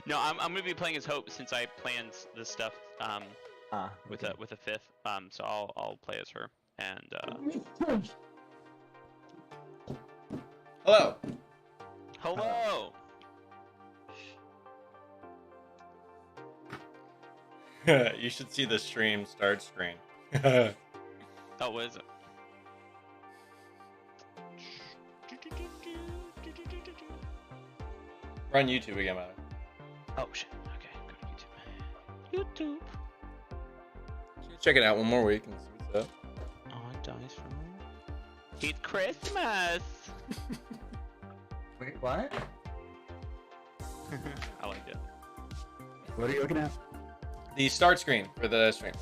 No, I'm gonna be playing as Hope since I planned this stuff with Okay. a fifth. So I'll play as her and Hello. hello. You should see the stream start screen. Oh, what is it? We're on YouTube again, man. Oh shit. Okay, go to YouTube. YouTube. Check it out one more week and see what's up. Oh, it dies for me. It's Christmas. Wait, what? I like it. What are you looking at? The start screen for the stream.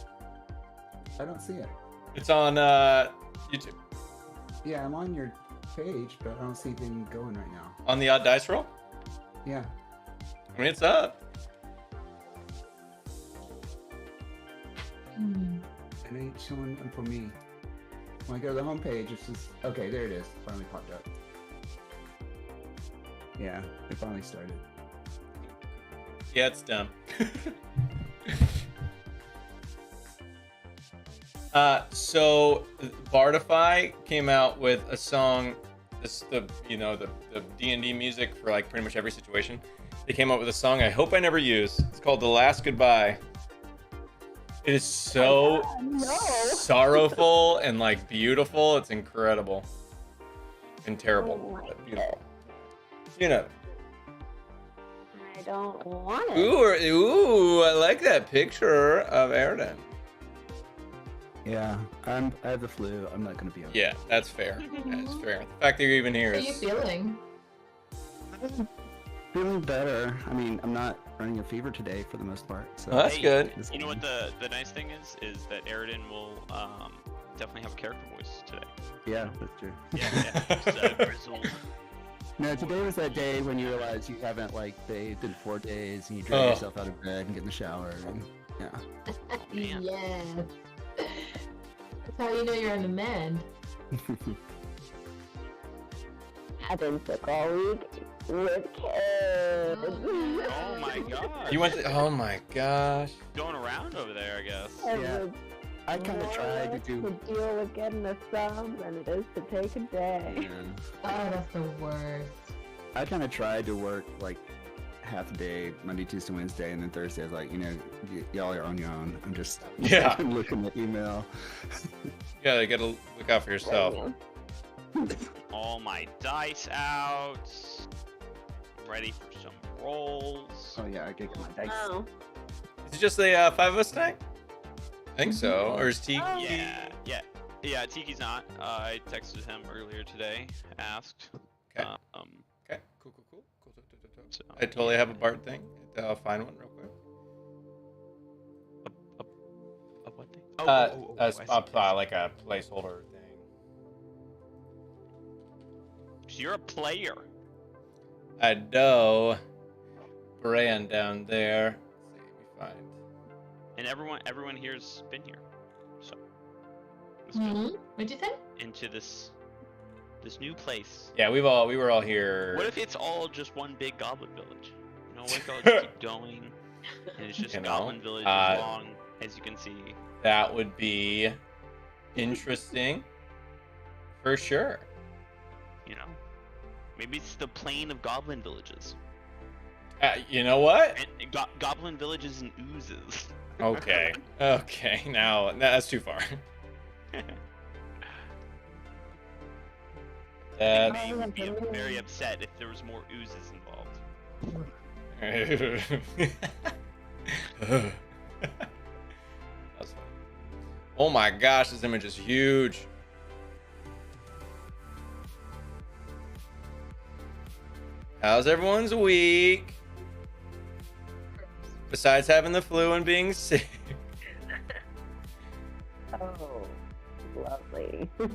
I don't see it. It's on YouTube. Yeah, I'm on your page, but I don't see anything going right now. On the odd dice roll? Yeah. I mean, it's up. It ain't showing up for me. When I go to the home page, it's just okay. There it is. Finally popped up. Yeah, it finally started. Yeah, it's done. So Bardify came out with a song. The D&D music for like pretty much every situation. They came up with a song I hope I never use. It's called "The Last Goodbye." It is so sorrowful and like beautiful. It's incredible and terrible, but beautiful. You know. I don't want it. Ooh, I like that picture of Airden. Yeah, I have the flu. I'm not gonna be okay. Yeah, that's fair. That's fair. The fact that you're even here How are you is. feeling? I'm feeling better. I mean, I'm not running a fever today for the most part. So Oh, that's Hey, good. You know what the nice thing is that Aridin will definitely have a character voice today. Yeah, that's true. Yeah. Just, grizzled. No, today was that day when you realize you haven't like bathed in 4 days and you drag yourself out of bed and get in the shower and yeah. Man. Yeah. That's how you know you're on the mend. I've been sick all week with kids. Oh my god. You went to, oh my gosh. Going around over there, I guess. Yeah. I kind of tried to do. to deal with getting a sub than it is to take a day. Yeah. Oh, that's the worst. I kind of tried to work like half a day, Monday, Tuesday, Wednesday, and then Thursday. I was like, y'all are on your own. I'm just looking at email. You gotta look out for yourself. All my dice out. Ready for some rolls. Oh yeah, I get my dice. Oh. Is it just the 5 of us tonight? I think so. Or is Tiki? Yeah. Tiki's not. I texted him earlier today. Asked. Okay. Okay. Cool. So, I totally have a Bart thing. I'll find one real quick. a what thing? I see. Like a placeholder thing. So you're a player. I know. Bran down there. Let's see, let me find. And everyone here's been here. So let's Hmm? go What'd you say? into this new place. Yeah, we were all here. What if it's all just one big goblin village? You know, what if I'll just keep going and it's just goblin village as long as you can see. That would be interesting. For sure. You know? Maybe it's the plane of goblin villages. You know what? And goblin villages and oozes. Okay. Okay. Now that's too far. I That's would be very upset if there was more oozes involved. That's funny. Oh my gosh, this image is huge. How's everyone's week? Besides having the flu and being sick. Oh, lovely. Oh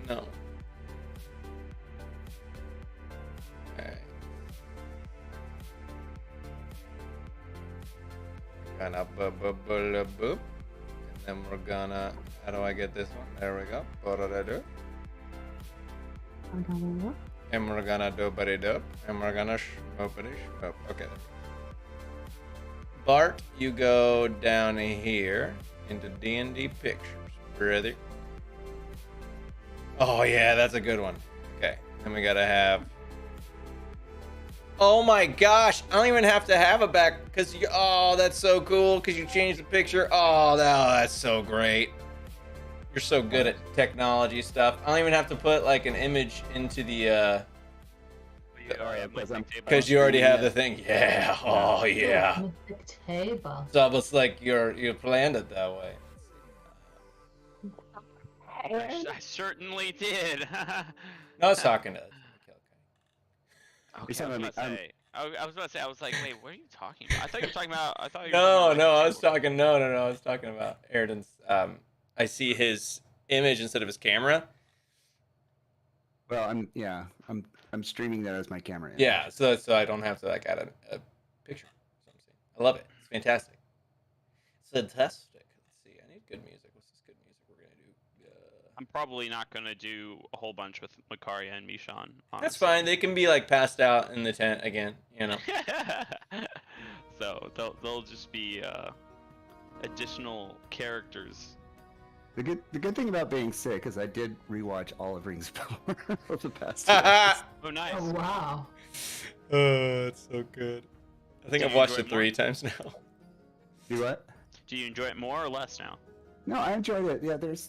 no. Okay. Gonna boop. And then we're gonna, how do I get this one? There we go. What did I do? And we're gonna do-ba-de-doop. And we're gonna shmoopity-shmoop. Okay. Bart, you go down here into D&D pictures, brother. Oh yeah, that's a good one. Okay, then we gotta have. Oh my gosh, I don't even have to have a back because you. Oh, that's so cool because you changed the picture. Oh, that's so great. You're so good at technology stuff. I don't even have to put like an image into the. Because you already have the thing. Yeah. Oh yeah. Mystic table. It's almost like you planned it that way. I certainly did. No, I was talking to. Okay, I was about to say. I was like, wait, what are you talking about? I thought you were talking about. I thought you were No, talking about, no, I was talking. No, I was talking about Airden's. I see his image instead of his camera. Well, I'm streaming that as my camera. Image. Yeah, so I don't have to like add a picture. That's what I'm saying. I love it. It's fantastic. It's fantastic. Let's see. I need good music. What's this good music we're gonna do? I'm probably not gonna do a whole bunch with Makaria and Mishan. Honestly. That's fine. They can be like passed out in the tent again. You know. So they'll just be additional characters. The good thing about being sick is I did rewatch all of Rings of Power over the past 2 days. Oh, nice. Oh wow. Oh, it's so good. I think I've watched it 3 times now. Do what? Do you enjoy it more or less now? No, I enjoyed it. Yeah, there's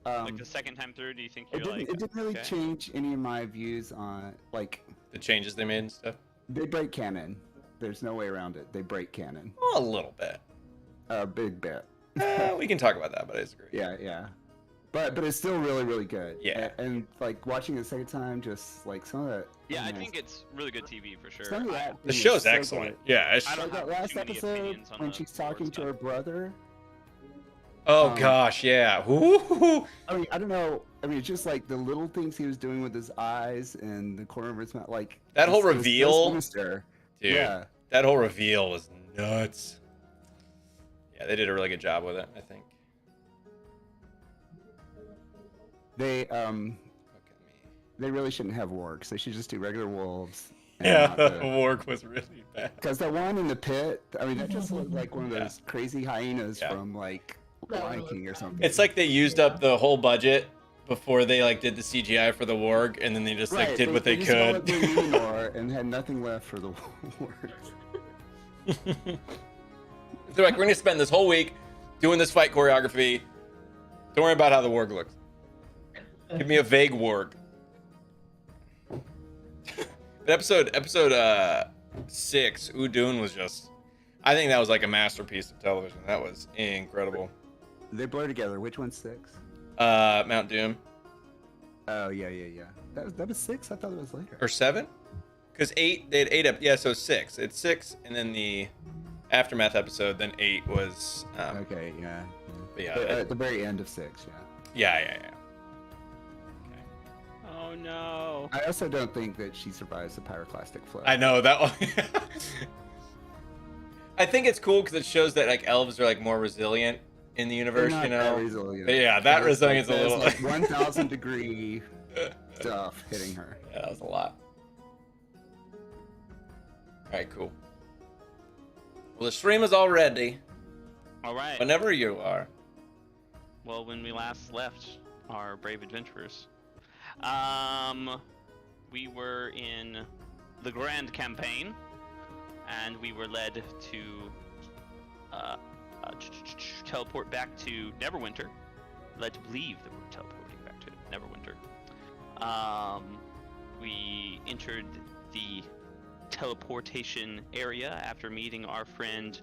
Like the second time through, do you think you're it didn't really change any of my views on like The changes they made and stuff. they break canon. There's no way around it. They break canon. Oh, a little bit. A big bit. We can talk about that, but I disagree. Yeah. But it's still really, really good. Yeah. And like watching it the second time, just like some of that. Yeah, I think it's really good TV for sure. Some of that The show's excellent. Yeah. I don't Like that have last too many episode opinions on when the she's lore talking to stuff. her brother. Oh gosh, yeah. Woo-hoo-hoo. I mean, I don't know. I mean, it's just like the little things he was doing with his eyes and the corner of his mouth. Like That whole it was so reveal, sinister. dude. Yeah. That whole reveal was nuts. Yeah, they did a really good job with it, I think. They Look at me. they really shouldn't have wargs. They should just do regular wolves. Yeah, the warg was really bad. Because the one in the pit, I mean, that just looked like one of Yeah. those crazy hyenas Yeah. from like Lion King or something. It's like they used up the whole budget before they like did the CGI for the warg, and then they just like did what they just wanted could. to do Numenor and had nothing left for the wargs. They're like, we're gonna spend this whole week doing this fight choreography. Don't worry about how the warg looks. Give me a vague warg. But episode 6, Udun was just. I think that was like a masterpiece of television. That was incredible. They blur together. Which one's 6? Mount Doom Oh yeah. That was 6. I thought it was later. or 7, because 8 they had 8 up. Yeah, so 6. It's 6, and then the aftermath episode. Then 8 was. Okay, yeah. But yeah, But at the very end of 6, yeah. Oh no. I also don't think that she survives the pyroclastic flood. I know that one. I think it's cool because it shows that like elves are like more resilient in the universe, They're you not that know. resilient. But yeah, that There's resilience like, a little. there's like 1,000 degree stuff hitting her. Yeah, that was a lot. All right, cool. Well, the stream is all ready. All right. Whenever you are. Well, when we last left our brave adventurers, we were in the Grand Campaign, and we were led to teleport back to Neverwinter. Led to believe that we were teleporting back to Neverwinter. We entered the teleportation area after meeting our friend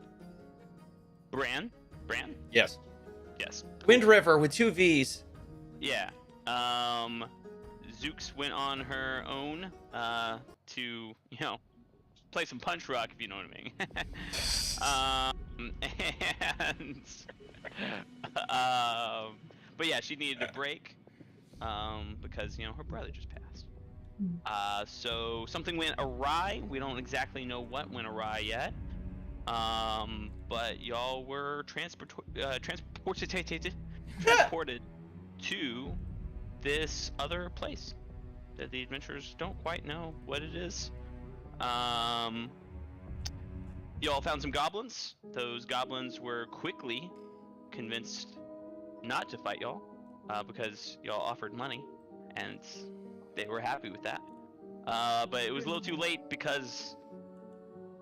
Bran. Bran? Yes. Yes. Wind River with 2 V's. Yeah. Zooks went on her own to, play some punch rock, if you know what I mean. But yeah, she needed a break because, her brother just passed. So something went awry. We don't exactly know what went awry yet. But y'all were transported to this other place. that the adventurers don't quite know what it is. You all found some goblins. Those goblins were quickly convinced not to fight y'all because y'all offered money, and they were happy with that. But it was a little too late because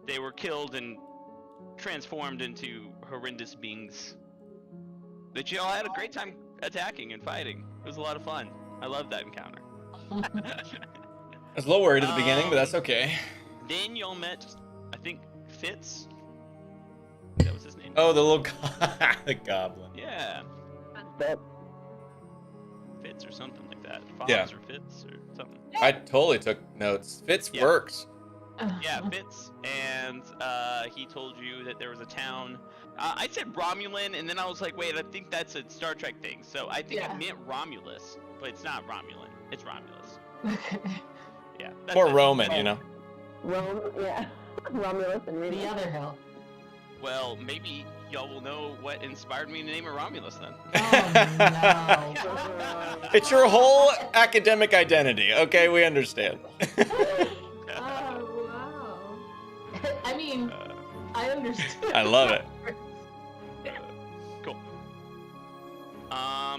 they were killed and transformed into horrendous beings. But y'all had a great time attacking and fighting. It was a lot of fun. I loved that encounter. I was a little worried at the beginning, but that's okay. Then y'all met, I think, Fitz. That was his name. Oh, the little the goblin. Yeah. But Fitz or something like that. Yeah. Fox or Fitz or something. I totally took notes. Fitz Yeah. works. Yeah, Fitz. And he told you that there was a town. I said Romulan, and then I was like, wait, I think that's a Star Trek thing. So I think I meant Romulus, but it's not Romulan. It's Romulus. Yeah. That's Or it. Roman, you know. Rome, yeah. Romulus and The Remus. other hill. Well, maybe y'all will know what inspired me to name it Romulus then. Oh no. It's your whole academic identity. Okay, we understand. Oh wow. I mean, I understand. I love it. Cool.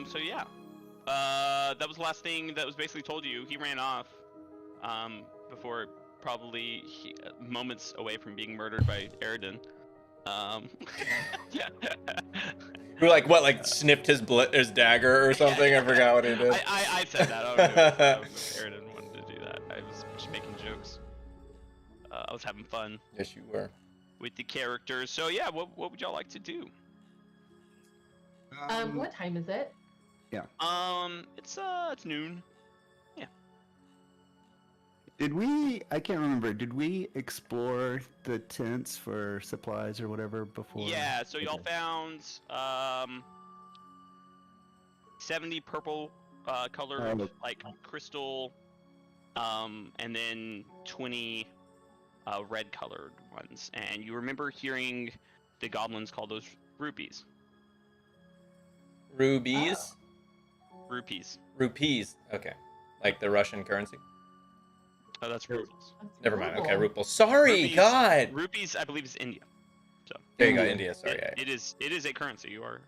So yeah. That was the last thing that was basically told you. He ran off. Before probably moments away from being murdered by Eridan. Who like sniffed his dagger or something? I forgot what he did. I said that. I don't know if Eridan wanted to do that. I was just making jokes. I was having fun Yes, you were. with the characters. So yeah, what would y'all like to do? What time is it? It's noon. Did we? I can't remember. Did we explore the tents for supplies or whatever before? Yeah, so y'all Okay. found 70 purple colored Oh. like crystal, and then 20 red colored ones. And you remember hearing the goblins call those rupees. Rubies? Rupees. Rupees. Okay. Like the Russian currency? Oh, that's rupees. Never mind. Okay, Cool. rupees. Sorry, Rupees- God. Rupees, I believe, is India. So There you go, India. India. Sorry. it is a currency. You are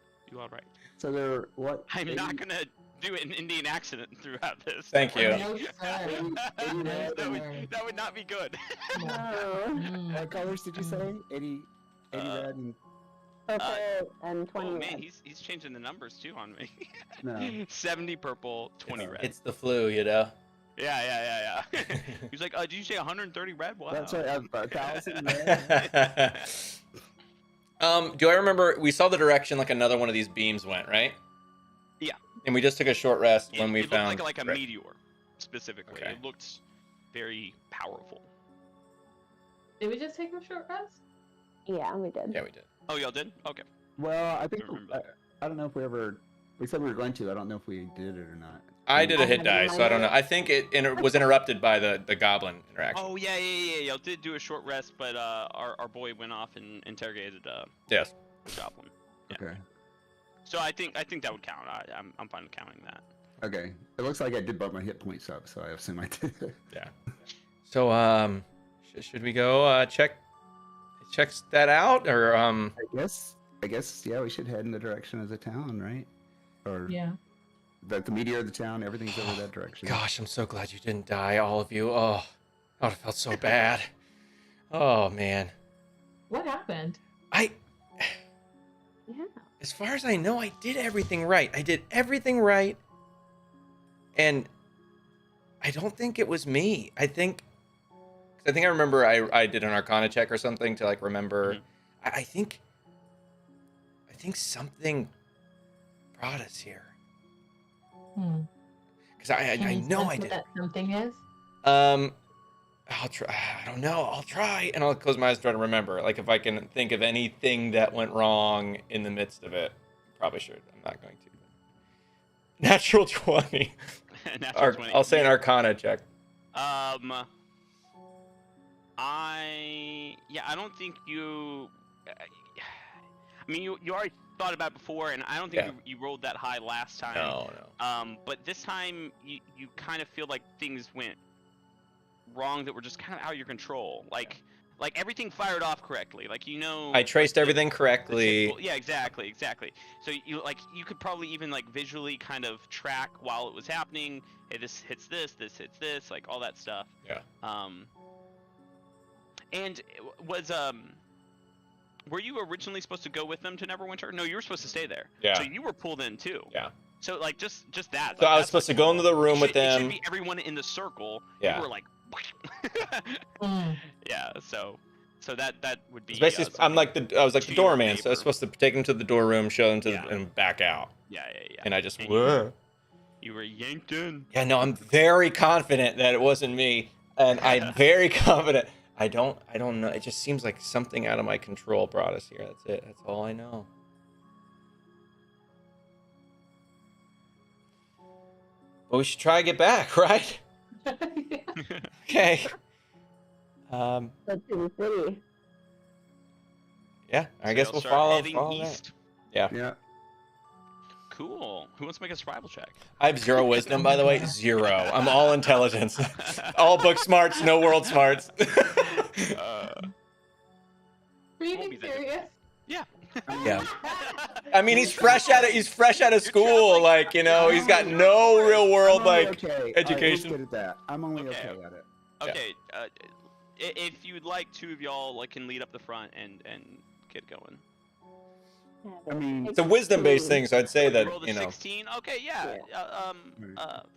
right. So there, what? I'm 80 not gonna do an Indian accent throughout this. Thank you. No, sir. 80 No, red, sir. That would not be good. No. Oh, what colors did you say? 80 red and purple and 20 Oh red. man, he's changing the numbers too on me. no. 70 purple, 20 red. It's the flu, you know. Yeah. He's like, did you say 130 red? Wow. That's right. 1,000 red. Do I remember we saw the direction like another one of these beams went, right? Yeah. And we just took a short rest when we it found looked like a Red. meteor, specifically. Okay. It looked very powerful. Did we just take a short rest? Yeah, we did. Yeah, we did. Oh, y'all did? Okay. Well, I think I remember I don't know if we ever. We said we were going to. I don't know if we did it or not. I did a I hit had die, no so I don't know. idea. I think it was interrupted by the goblin interaction. Oh yeah. Y'all did do a short rest, but our boy went off and interrogated Yes. the goblin. Yeah. Okay. So I think that would count. I'm fine with counting that. Okay. It looks like I did bump my hit points up, so I assume I did. Yeah. So should we go check that out or I guess yeah, we should head in the direction of the town, right? Or Yeah. the meteor of the town, everything's over that direction. Gosh, I'm so glad you didn't die, all of you. Oh, I would have felt so bad. Oh man. What happened? Yeah. As far as I know, I did everything right. I did everything right. And I don't think it was me. I think I remember I did an Arcana check or something to like remember. Mhm. I think something brought us here. Because I Can you know guess I what did. that something is? I'll try. I don't know. I'll try, and I'll close my eyes and try to remember. Like if I can think of anything that went wrong in the midst of it. Probably should. I'm not going to. Natural 20. Natural 20. I'll say an Arcana check. I don't think you. I mean, you already thought about it before, and I don't think Yeah. you rolled that high last time. No. But this time you kind of feel like things went wrong that were just kind of out of your control. Like everything fired off correctly. Like I traced everything the correctly. yeah, exactly. So you could probably even like visually kind of track while it was happening. Hey, this hits this hits this, like all that stuff. Yeah. And was were you originally supposed to go with them to Neverwinter? No, you were supposed to stay there. Yeah. So you were pulled in too. Yeah. So like just that. So like, I was that's, supposed like, to go into the room with It them. should be everyone in the circle. Yeah. You were like. Mm. Yeah. So that would be. It's basically, I was like to the your doorman, so I was favor. supposed to take them to the door room, show them to Yeah. and back out. Yeah. And I just And whoa. You were yanked in. Yeah, no, I'm very confident that it wasn't me, and I'm very confident. I don't know. It just seems like something out of my control brought us here. That's it. That's all I know. But we should try to get back, right? Okay. Go to the city. Yeah, I So guess you'll we'll start follow heading that. east. Yeah. Cool. Who wants to make a survival check? I have 0 wisdom, by the way. 0. I'm all intelligence. All book smarts, no world smarts. Were you Won't be being that serious? Yeah. Yeah. I mean, he's fresh out of school. traveling. Like, you know, he's got no real world I'm only like okay. All right, education. let's get at that. I'm only Okay. okay at it. Okay. If you'd like, two of y'all like can lead up the front and get going. I mean, It's a wisdom-based thing, so I'd say that, Roll the you know. 16. Okay, yeah.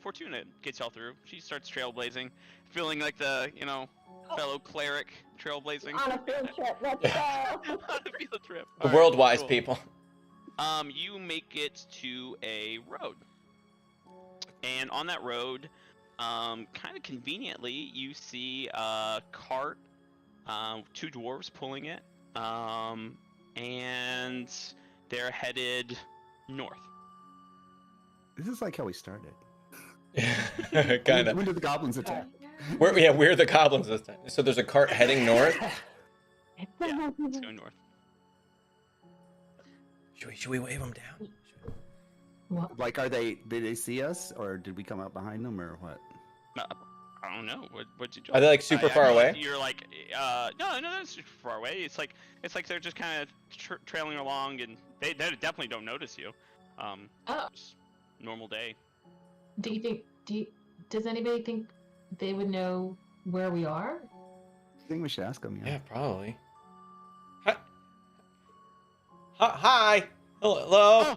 Fortuna gets y'all through. She starts trailblazing, feeling like the fellow cleric trailblazing. On a field trip, let's Yeah. go. On a field trip. The All right, world-wise cool. people. You make it to a road, and on that road, kind of conveniently, you see a cart, 2 dwarves pulling it, and they're headed north. this is like how we started. Kind of. When did the goblins attack? We're the goblins this time. So there's a cart heading north. Yeah, it's going north. Should we wave them down? What? Like, did they see us, or did we come out behind them, or what? I don't know. What'd you do? Are they like super far away? You're like, no, that's super far away. It's like they're just kind of trailing along, and they definitely don't notice you. Oh, Just normal day. do you think? Does anybody think they would know where we are? I think we should ask them. Yeah, probably. Hi. Hello.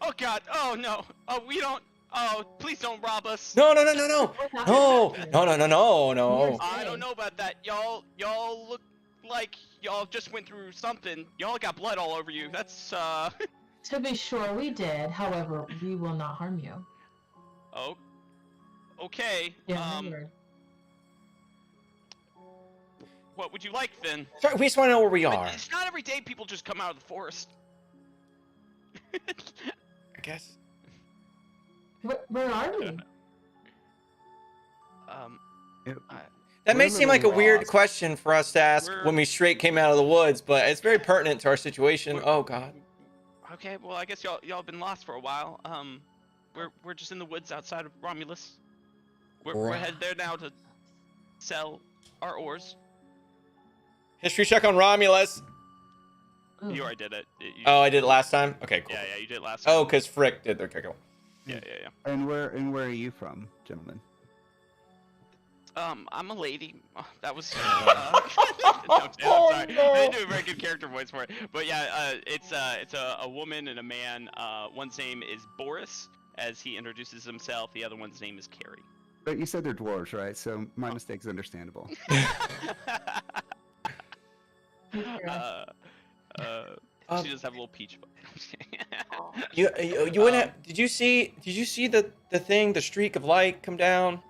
Oh God! Oh no! Oh, we don't! Oh, please don't rob us! No. What's No. happening? No. I don't know about that. Y'all look like y'all just went through something. Y'all got blood all over you. That's To be sure, we did. However, we will not harm you. Oh. Okay. Yeah, my word. What would you like then? Sorry, we just want to know where we But are. it's not every day people just come out of the forest. I guess. Where are we? That may We're seem like a living weird lost. question for us to ask We're- when we straight came out of the woods, but it's very pertinent to our situation. We're- Oh God. Okay, well I guess y'all been lost for a while. We're just in the woods outside of Romulus. We're headed there now to sell our ores. History check on Romulus. Ooh. You already did it. Oh, I did it last time. Okay, cool. Yeah, you did it last time. Oh, because Frick did. Okay, cool. Yeah. And where are you from, gentlemen? I'm a lady. Oh, that was. Oh, sorry. no. I didn't do a very good character voice for it. But yeah, it's a woman and a man. One's name is Boris, as he introduces himself. The other one's name is Carrie. But you said they're dwarves, right? So my mistake's understandable. She does have a little peach butt. You went at, did you see the thing, the streak of light come down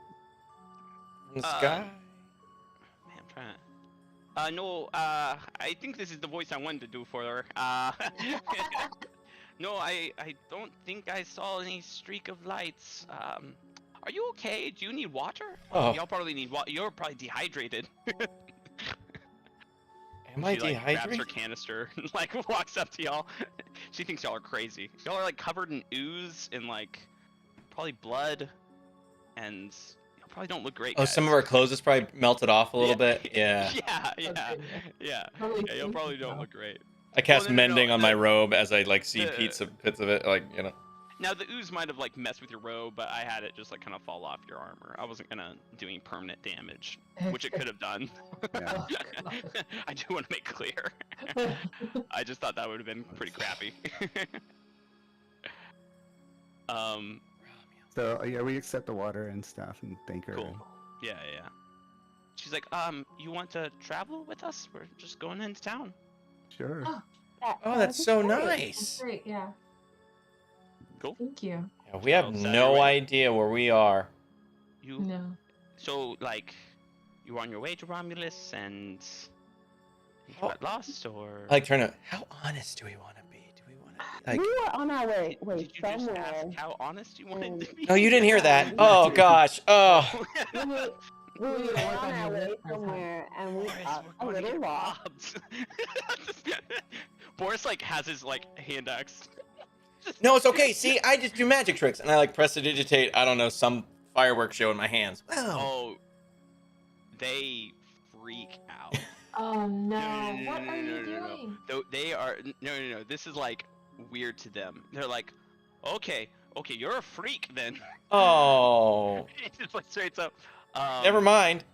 from the sky? Man, I'm trying to. No, I think this is the voice I wanted to do for her. No, I don't think I saw any streak of lights. Are you okay? Do you need water? Oh. Y'all probably need water. You're probably dehydrated. Am I She like grabs her dehydrated? canister and like walks up to y'all. She thinks y'all are crazy. Y'all are like covered in ooze and like probably blood, and y'all probably don't look great. Oh, Guys. some of our clothes has probably melted off a little bit. Yeah. Yeah. Probably Y'all probably stinky don't now. look great. I cast no, mending on my the- robe as I like see the- pits of it, like, you know. Now the ooze might have like messed with your robe, but I had it just like kind of fall off your armor. I wasn't gonna do any permanent damage, which it could have done. Yeah. Oh, God. I do want to make clear. I just thought that would have been pretty crappy. So yeah, we accept the water and stuff and thank her. Cool. Yeah. She's like, you want to travel with us? We're just going into town. Sure. Oh, that's so That's nice. great, yeah. Cool. Thank you. Yeah, we have Well, Saturday. no idea where we are. You No. so like, you were on your way to Romulus and you Oh. got lost, or I like trying to. How honest do we want to be? Do we want to like? We were on our way. Did Wait, you just somewhere. ask how honest you wanted to be? Oh, you didn't hear that. Yeah. Oh gosh. Oh. We were We gotta work on on our your way list first, huh? somewhere, and we Boris, got we're a going to little get lost. robbed. Boris like has his like hand axe. No, it's okay. See, I just do magic tricks, and I like prestidigitate. I don't know, some fireworks show in my hands. Wow. Oh, they freak out. Oh no. no, What no, are no, you no, no. doing? Though they are no. This is like weird to them. They're like, okay, you're a freak then. Oh. It's just like straight up. Never mind.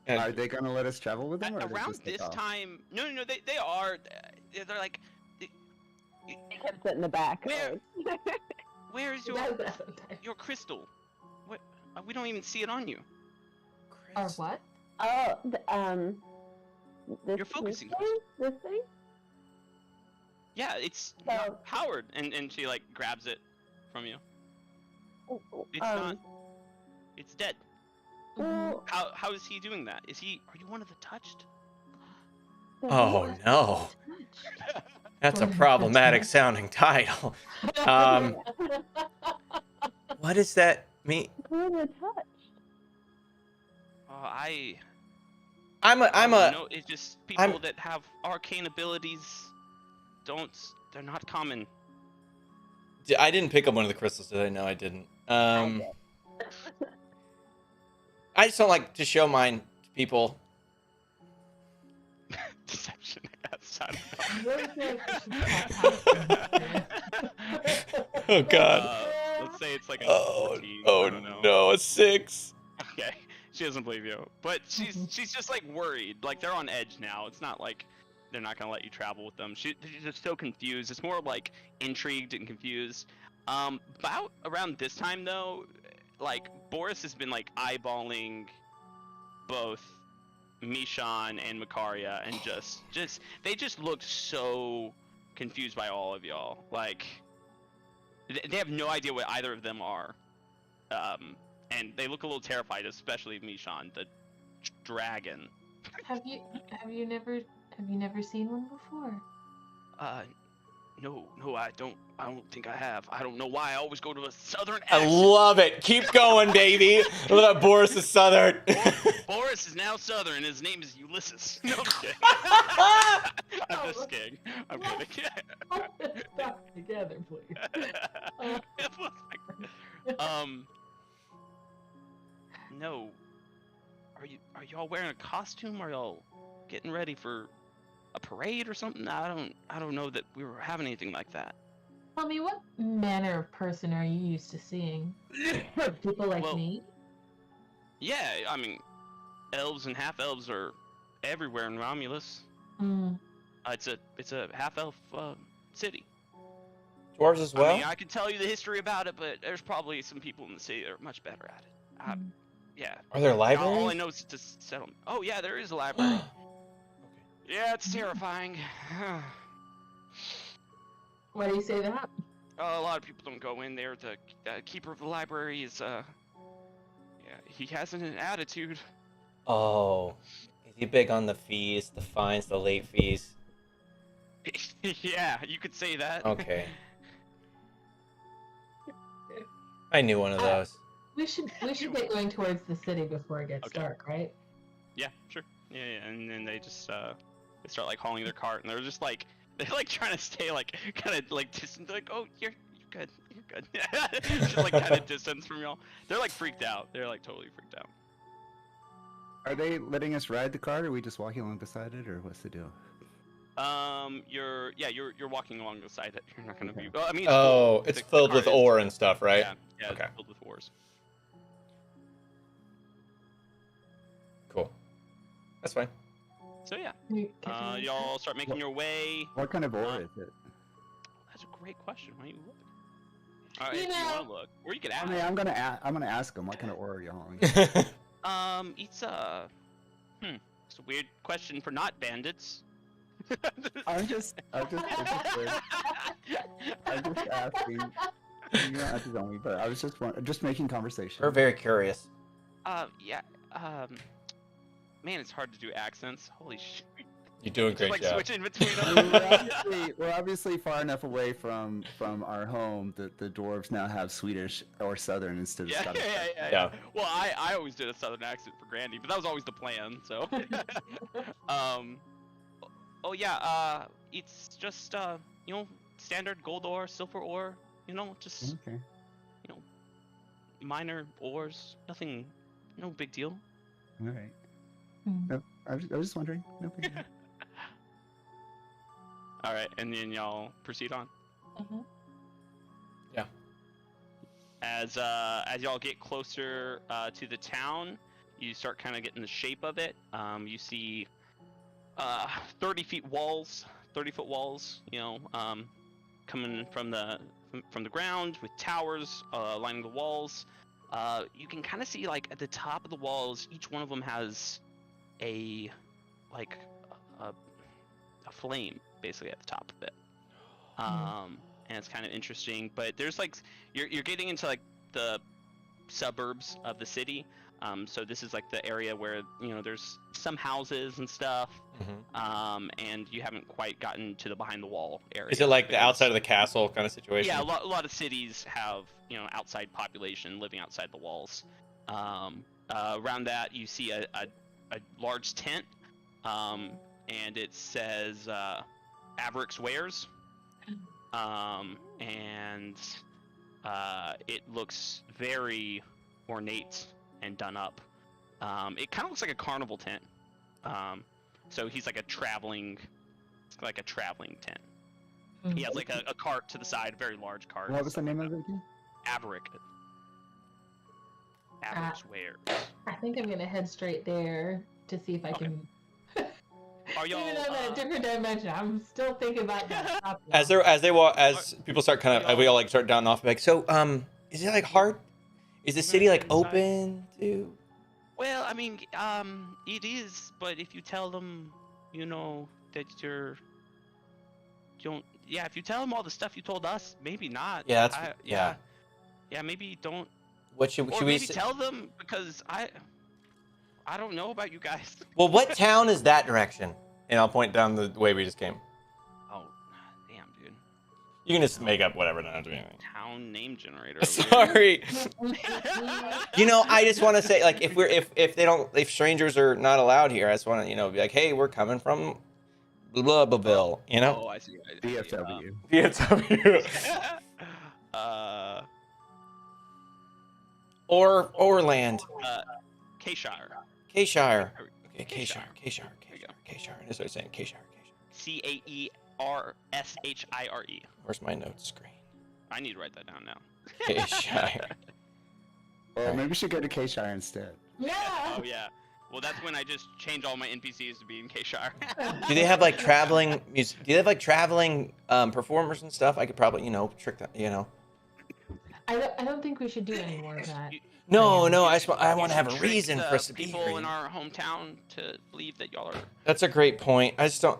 Are they gonna let us travel with them? Or are they Around just take this off? time, no. They are. They're like, He kept it in the back. Where? where's He your does that sometimes. your crystal? What? We don't even see it on you. Or what? Oh, this, You're focusing. This thing? Yeah, it's So- not Howard, and she like grabs it from you. It's not. It's dead. Well, How is he doing that? Are you one of the touched? Oh no. That's a problematic sounding title. What does that mean? Who were touched? I'm a. No, it's just people that have arcane abilities. They're not common. I didn't pick up one of the crystals, did I? No, I didn't. I just don't like to show mine to people. Deception. Outside. Really feel like we should talk about Oh god. Let's say it's like a Oh, 14. I oh don't know. no, a 6. Okay, she doesn't believe you, but she's just like worried. Like they're on edge now. It's not like they're not gonna let you travel with them. She's just so confused. It's more like intrigued and confused. About around this time though, like Boris has been like eyeballing both Mishan and Makaria, and they just looked so confused by all of y'all. Like they have no idea what either of them are. And they look a little terrified, especially Mishan, the dragon. Have you never seen one before? No, I don't think I have. I don't know why I always go to a southern I accent. love it. Keep going, baby. Look at that Boris is southern. Boris is now southern. His name is Ulysses. No, I'm kidding. I'm just kidding. I'm kidding. Stop together, please. No. Are y'all wearing a costume? Are y'all getting ready for a parade or something? I don't know that we were having anything like that. Tell me, what manner of person are you used to seeing? People like Well, me? Yeah, I mean, elves and half elves are everywhere in Romulus. Mm. It's a half elf city. Dwarves as well? I mean, I could tell you the history about it, but there's probably some people in the city that are much better at it. Yeah. Are there All libraries? I know is it's a settlement. Oh yeah, there is a library. Yeah, it's terrifying. Why do you say that? A lot of people don't go in there. The keeper of the library is yeah, he has an attitude. Oh. Is he big on the fees, the fines, the late fees? Yeah, you could say that. Okay. I knew one of those. We should get going towards the city before it gets Okay. dark, right? Yeah, sure. Yeah, and then they just They start like hauling their cart, and they're just like they're like trying to stay like kind of like distant. They're like, oh, you're good, you're good. Just like kind of distance from y'all. They're like freaked out. They're like totally freaked out. Are they letting us ride the cart, or are we just walking along beside it, or what's the deal? You're walking along beside it. You're not gonna be. Okay. Well, I mean, Oh, it's the filled cart with is- ore and stuff, right? Yeah, yeah, Okay. it's filled with ores. Cool. That's fine. So yeah, You catch it? y'all start making your way. What kind of ore is it? That's a great question. Why don't you look? All right, You if you know- want to look, or you could I ask. mean, I'm gonna ask them what kind of ore are you hauling. It's it's a weird question for not bandits. I'm just asking. You don't have to tell me, but I was just making conversation. We're very curious. Yeah. Man, it's hard to do accents. Holy shit. You're doing a Just great like job. switching between I them. mean, we're obviously far enough away from our home that the dwarves now have Swedish or Southern instead of Yeah, Scottish. Yeah. Well, I always did a southern accent for Grandy, but that was always the plan. So, oh yeah, it's just standard gold ore, silver ore, just Okay. minor ores, nothing, no big deal. All right. Hmm. No, I was just wondering. No big deal. All right, and then y'all proceed on. Mhm. As y'all get closer to the town, you start kind of getting the shape of it. You see 30-foot walls, coming from the ground with towers lining the walls. You can kind of see like at the top of the walls, each one of them has a flame basically at the top of it. And it's kind of interesting, but there's like you're getting into like the suburbs of the city. So this is like the area where there's some houses and stuff. And you haven't quite gotten to the behind the wall area. Is it like the because- outside of the castle kind of situation? Yeah, a lot of cities have outside population living outside the walls. Around that you see a large tent, and it says Averick's Wares, and it looks very ornate and done up. It kind of looks like a carnival tent. So he's like a traveling tent. He has like a cart to the side, a very large cart. What was the name of it again? Averick's Wares. I think I'm gonna head straight there to see if I Okay. can. Are y'all? Even though in a different dimension, I'm still thinking about that. top As wall. people start kind of, we all like start down off. Like, so, is it like hard? Is the city like open to? Well, I mean, it is, but if you tell them, that if you tell them all the stuff you told us, maybe not. Yeah, that's yeah. Yeah, maybe don't. What should Or we maybe say? tell them because I don't know about you guys. Well, what town is that direction? And I'll point down the way we just came. Oh, damn, dude. You can just make up whatever. Don't have to do anything. Town name generator. over here. Sorry. I just want to say, like, if strangers are not allowed here, I just want to, be like, hey, we're coming from Blubbaville, Oh, I see. DFW. VFW. or land. Kshire. Kshire. Okay, Kshire. Kshire. There you go. Kshire. That's what I'm saying. Kshire. Caershire. Where's my notes screen? I need to write that down now. Kshire. Well, maybe we should go to Kshire instead. Yeah. Oh yeah. Well, that's when I just change all my NPCs to be in Kshire. Do they have like traveling music? Do they have like traveling performers and stuff? I could probably, trick them, I don't think we should do any more of that. No, I want to have a Trick reason the for us to be people here. in our hometown to believe that y'all are That's a great point. I just don't.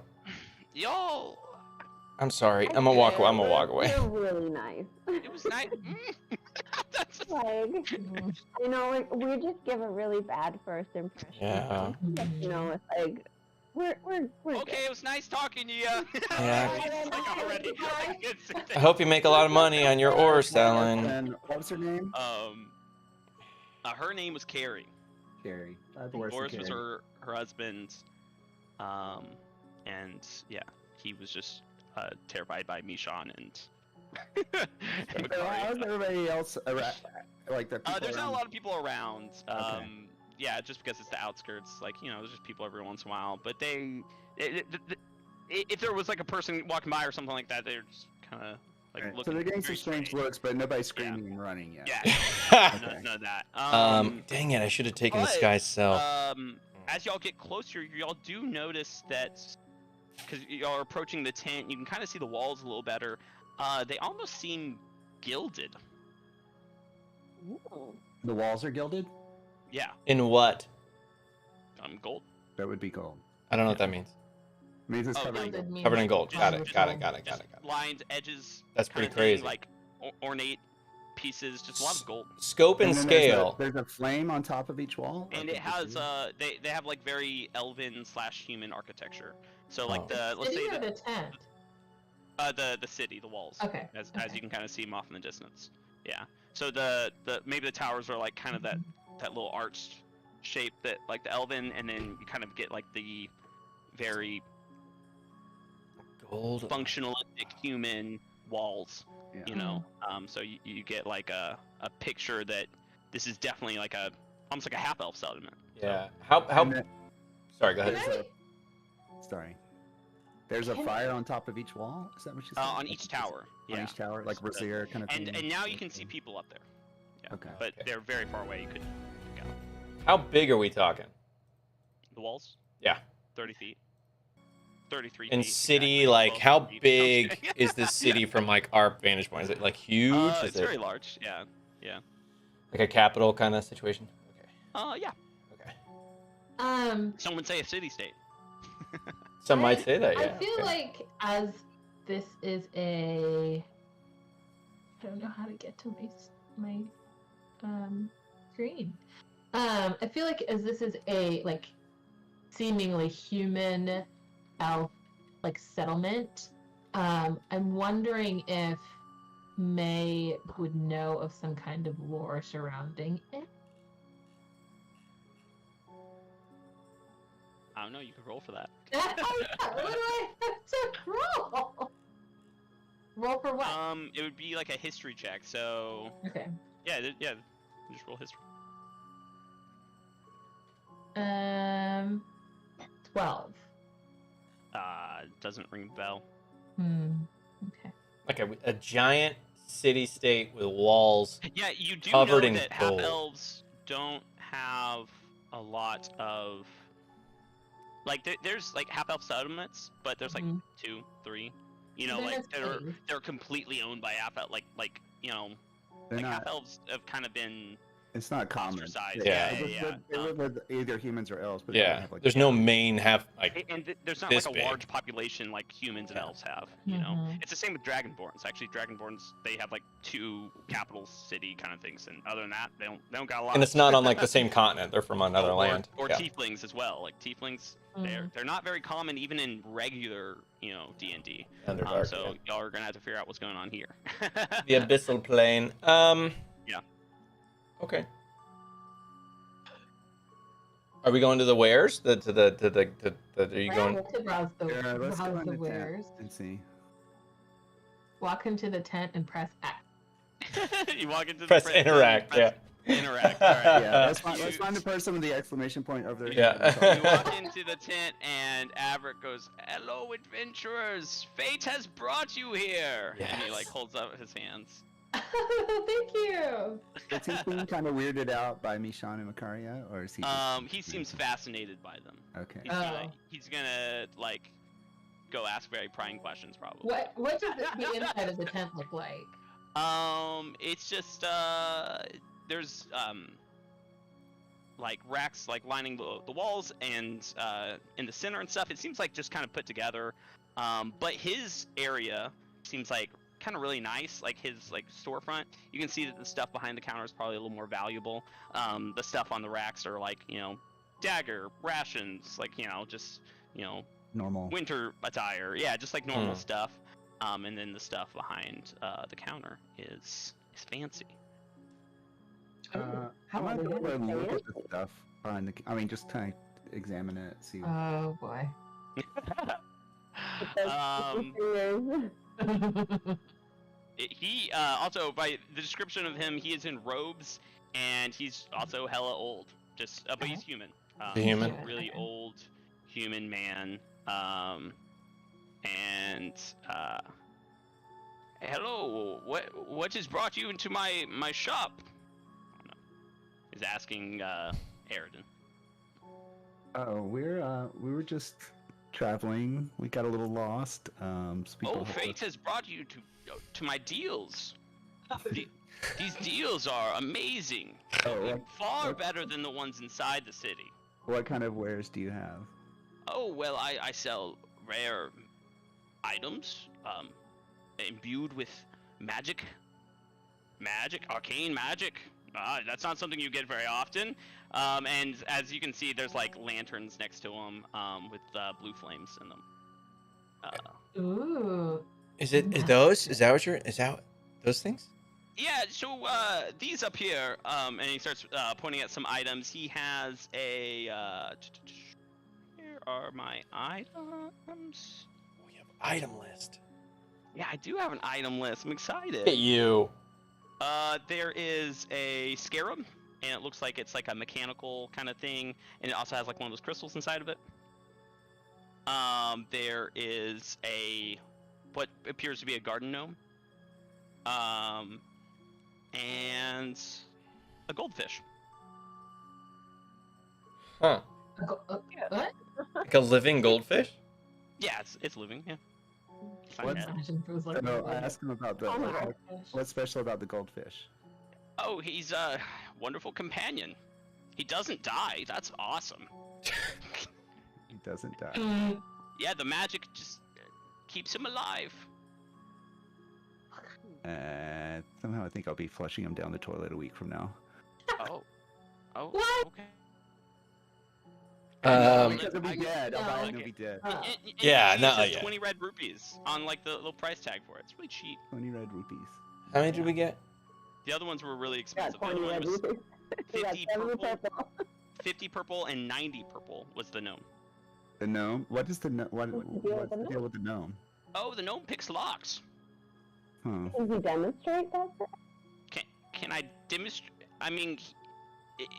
y'all. I'm sorry. I'm gonna walk away. They're really nice. It was nice. That's Like, you know, we just give a really bad first impression. Yeah. You know, it's like we're okay. It was nice talking to you. Yeah. It's like already. I hope you make a lot of money on your ore selling. And what was her name? Her name was Carrie. Carrie. I have the worst Boris of was Carrie. her husband. and yeah, he was just terrified by Mishan and. and How's Makaria. everybody else around? Like the people There's not a around? lot of people around. Okay. Yeah, just because it's the outskirts. Like, there's just people every once in a while. But if there was like a person walking by or something like that, they're just kind of like Right. So looking. they're getting some very strange looks, but nobody's screaming and running yet. Yeah, Okay. none of that. Dang it! I should have taken this but, guy's cell. As y'all get closer, y'all do notice that because y'all are approaching the tent, you can kind of see the walls a little better. They almost seem gilded. Ooh. The walls are gilded. Yeah, In what? gold. That would be gold. I don't know what that means. Means it's Oh, covered in Gilded gold. means Covered in gold. Got it. Just- Got it. Got it. Got Just it. Got it. lines, edges. That's kind pretty of thing, crazy. like ornate pieces, just a lot of gold. Scope and then scale. There's a flame on top of each wall. And it has they have like very elven / human architecture. So like Oh. let's say City or the tent? the city, the walls. Okay. As okay. you can kind of see them off in the distance. Yeah. So the maybe the towers are like kind of that little arched shape that like the elven, and then you kind of get like the very Gold. functionalistic human walls. Yeah. You know, so you get like a picture that this is definitely like almost like a half elf settlement. Yeah. How? And then- Sorry. Go Can ahead. I- Sorry. There's a fire on top of each wall. Is that what you said? On each tower. On Yeah. each tower, like Brazier kind of thing. And now you can see people up there. Yeah. Okay. But Okay. they're very far away. You couldn't go. How big are we talking? The walls? Yeah. 30 feet. 33 In feet. city, exactly. like 12 how feet. big is this city from like our vantage point? Is it like huge? Is It's it very large. Yeah. like a capital kind of situation? Okay. Yeah. Okay. Some would say a city-state. Some might say that. Yeah. I feel okay. like as this is a, I don't know how to get to my screen. I feel like as this is a like seemingly human elf like settlement, I'm wondering if May would know of some kind of lore surrounding it. I don't know. You could roll for that. What do I have to roll? Roll for what? It would be like a history check. So Okay. yeah. Just roll history. 12. Doesn't ring the bell. Okay. Like a giant city state with walls. Yeah, you do Covered know in that gold. half elves don't have a lot of like there's like half elf settlements, but there's like Mhm. 2, 3. You know, They're like not cities. they're completely owned by half elf. Like you know, They're like not. half elves have kind of been It's not common. ostracized. Yeah. They live with either humans or elves. But they don't Yeah. have, like, There's no main half like. And there's not this like a big. large population like humans and Yeah. elves have. You know, Mhm. it's the same with dragonborns. Actually, dragonborns they have like 2 capital city kind of things, and other than that, they don't got a lot. And it's not on like the same continent. They're from another or, land. Or Yeah. tieflings as well. Like tieflings, Mm. they're not very common even in regular D&D. Underdark, So yeah. y'all are gonna have to figure out what's going on here. The abyssal plane. Yeah. Okay. Are we going to the wares? Are you going? To browse the, Yeah, let's go browse in the the wares. tent and see. Walk into the tent and press X. You walk into the Press prison, interact. press Yeah. Interact. All right. Yeah, let's find the person with the exclamation point over there. Yeah. You walk into the tent and Averick goes, "Hello, adventurers! Fate has brought you here!" And he like Yes. holds up his hands. Thank you. Is he being kind of weirded out by Mishan and Makaria, or is he? He seems fascinated by them. Okay. He's gonna like go ask very prying questions probably. What does the inside of the tent look like? It's just there's like racks like lining the walls and in the center and stuff. It seems like just kind of put together. But his area seems like kind of really nice. Like his like storefront, you can see that the stuff behind the counter is probably a little more valuable. The stuff on the racks are like dagger, rations, like just Normal. winter attire. Yeah, just like normal stuff. And then the stuff behind the counter is fancy. I How might would go over and you look say at the stuff behind the. I mean, just kind of examine it, see. Oh boy. He also, by the description of him, he is in robes, and he's also hella old. But he's human. The human? He's a really old human man. Hello. What has brought you into my shop? He's asking Aridin. Oh, we were just traveling. We got a little lost. Fate has brought you to my deals. These deals are amazing. Far better than the ones inside the city. What kind of wares do you have? Oh, well, I sell rare items, imbued with magic, arcane magic. That's not something you get very often. And as you can see, there's like lanterns next to them, with blue flames in them. Ooh. Is those? Is that those things? Yeah, so these up here, and he starts pointing at some items. He has a here are my items. We have item list. Yeah, I do have an item list. I'm excited. Look at you. There is a scarab, and it looks like it's like a mechanical kind of thing, and it also has like one of those crystals inside of it. There is what appears to be a garden gnome. And a goldfish. Huh. What? Like a living goldfish? Yeah, it's living. Yeah. Imagine if it was like No, I asked him about the. Oh my Like, what's special about the goldfish? Oh, he's a wonderful companion. He doesn't die. That's awesome. He doesn't die. Yeah, the magic just keeps him alive. Somehow I think I'll be flushing him down the toilet a week from now. Oh, What? okay. Because he'll be dead. I'll buy it and he'll be dead. Yeah, it no, says yeah. 20 red rupees on like the little price tag for it. It's really cheap. 20 red rupees. How many did we get? The other ones were really Got expensive. The 20 other one red was rupees. We got 50 70 purple. 50 purple and 90 purple was the gnome. The gnome? What is the gnome? What's What's the the deal with the gnome? Oh, the gnome picks locks. Huh. Can you demonstrate that? Can I demonstrate? I mean,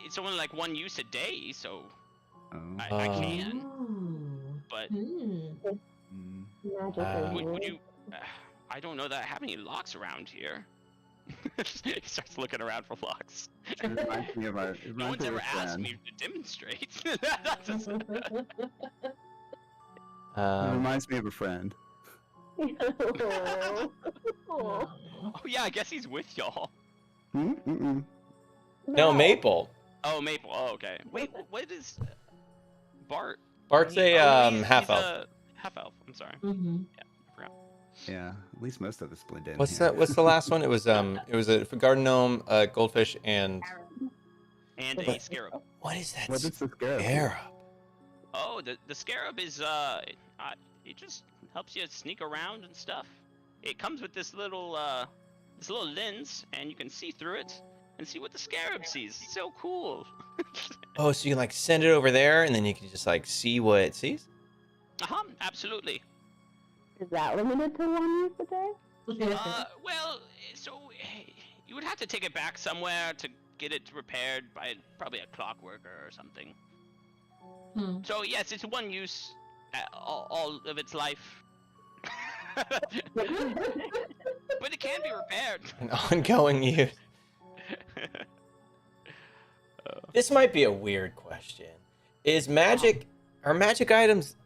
it's only like one use a day, so Oh. I can. Ooh. But Mm. Magic would you? I don't know that I have any locks around here. He starts looking around for locks. It reminds me of our. It No reminds one's me of ever a asked friend. me to demonstrate. That's just- It reminds me of a friend. Oh. oh yeah, I guess he's with y'all. Mm-mm. No, Maple. Oh, Maple. Oh, okay. Wait, what is Bart? Bart's a half elf. A half elf. I'm sorry. Mm-hmm. I forgot. Yeah, at least most of us blend in. What's here. that? What's the last one? It was a garden gnome, goldfish, and And a scarab. what is that? What is the scarab? Scarab. Oh, the scarab is it just helps you sneak around and stuff. It comes with this little lens, and you can see through it and see what the scarab sees. It's so cool. Oh, so you can like send it over there, and then you can just like see what it sees. Absolutely. Is that limited to one use a day? Well, so you would have to take it back somewhere to get it repaired by probably a clockworker or something. So yes, it's one use all of its life. But it can be repaired. An ongoing use. This might be a weird question. Are magic items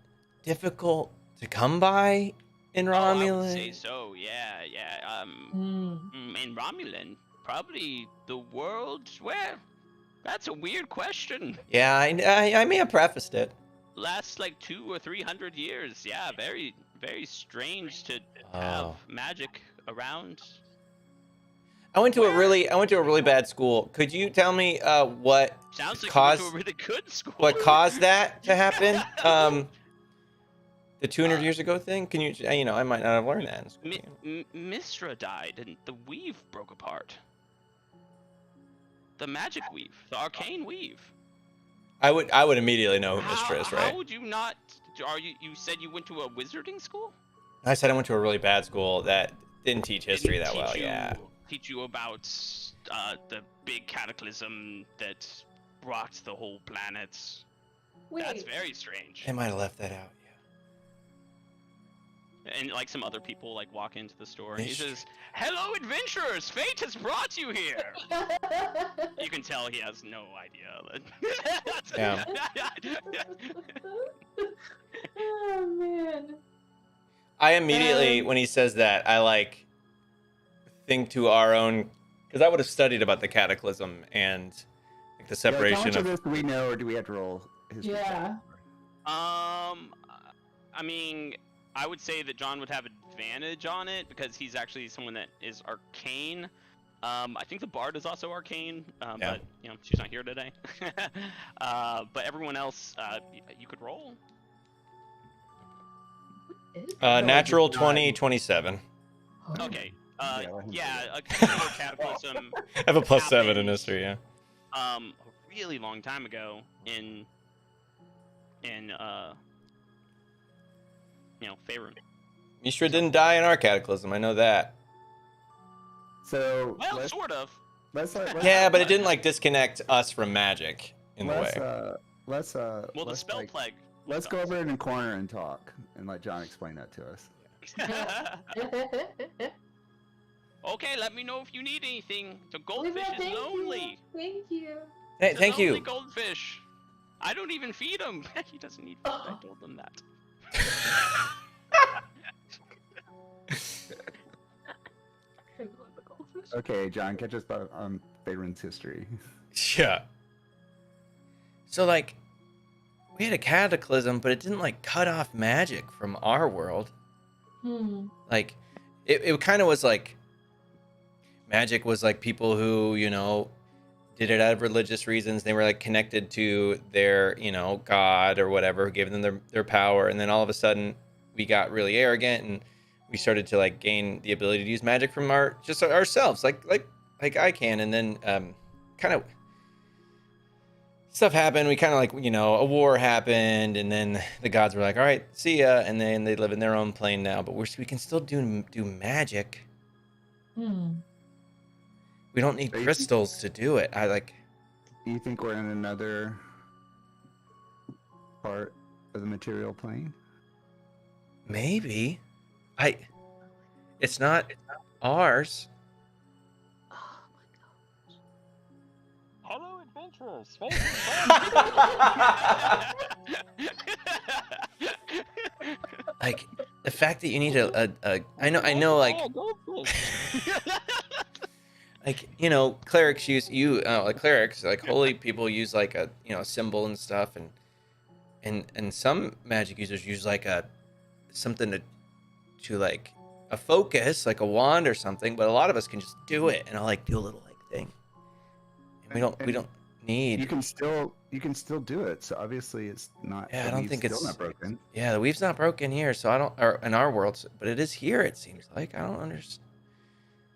difficult to come by in Romulan? I would say so. Yeah. In Romulan, probably the world where. That's a weird question. Yeah, I may have prefaced it. Last like 200 or 300 years. Yeah, very, very strange to have magic around. I went to a really bad school. Could you tell me what Sounds like caused you went to a really good school. what caused that to happen? The 200 years ago thing? Can you I might not have learned that in school. Mistra died and the weave broke apart. The magic weave, the arcane weave. I would immediately know who Mistra is, right? How would you not You said you went to a wizarding school? I said I went to a really bad school that didn't teach history that well. Yeah. Teach you about the big cataclysm that rocked the whole planet. Wait. That's very strange. They might have left that out. And like some other people like walk into the store and he It's says, "Hello, adventurers! Fate has brought you here." You can tell he has no idea. Yeah. Oh man. I immediately, when he says that, I like think to our own, because I would have studied about the cataclysm and like the separation How much of of. this do we know, or do we have to roll history? Yeah. I mean, I would say that John would have advantage on it because he's actually someone that is arcane. I think the bard is also arcane, but you know she's not here today. But everyone else, you could roll. Natural 20, 27. Okay. Yeah, A cataclysm. I have a +7 in happened, history. Yeah. A really long time ago in Faerun. Mishra didn't die in our cataclysm. I know that. So Well, sort of. let's Yeah, but it didn't like disconnect us from magic in the way. Let's Well, the let's, spell like, plague. let's go over in a corner and talk and let John explain that to us. Okay, let me know if you need anything. The goldfish is lonely. Thank you. Hey, It's a thank lonely you. goldfish. I don't even feed him. He doesn't need food. I told him that. Okay, John, catch us up on Faerun's history. Yeah. So like, we had a cataclysm, but it didn't like cut off magic from our world. Like, it kind of was like, magic was like people who, you know, did it out of religious reasons. They were like connected to their, you know, god or whatever, who gave them their power. And then all of a sudden we got really arrogant and we started to like gain the ability to use magic from ourselves, like I can. And then kind of stuff happened. We kind of like, you know, a war happened, and then the gods were like, all right, see ya. And then they live in their own plane now, but we can still do magic. We don't need crystals to do it. Do you think we're in another part of the material plane? Maybe. It's not ours. Oh Hello, adventurers. Like, the fact that you need I know, like, like, you know, clerics like clerics, like holy people use like a, you know, symbol and stuff, and some magic users use like something to like a focus, like a wand or something, but a lot of us can just do it, and I'll like do a little like thing. And we don't need. You can still do it. So obviously it's not. Yeah, I don't think it's still not broken. Yeah, the weave's not broken here, so I don't, or in our world, but it is here. It seems like I don't understand.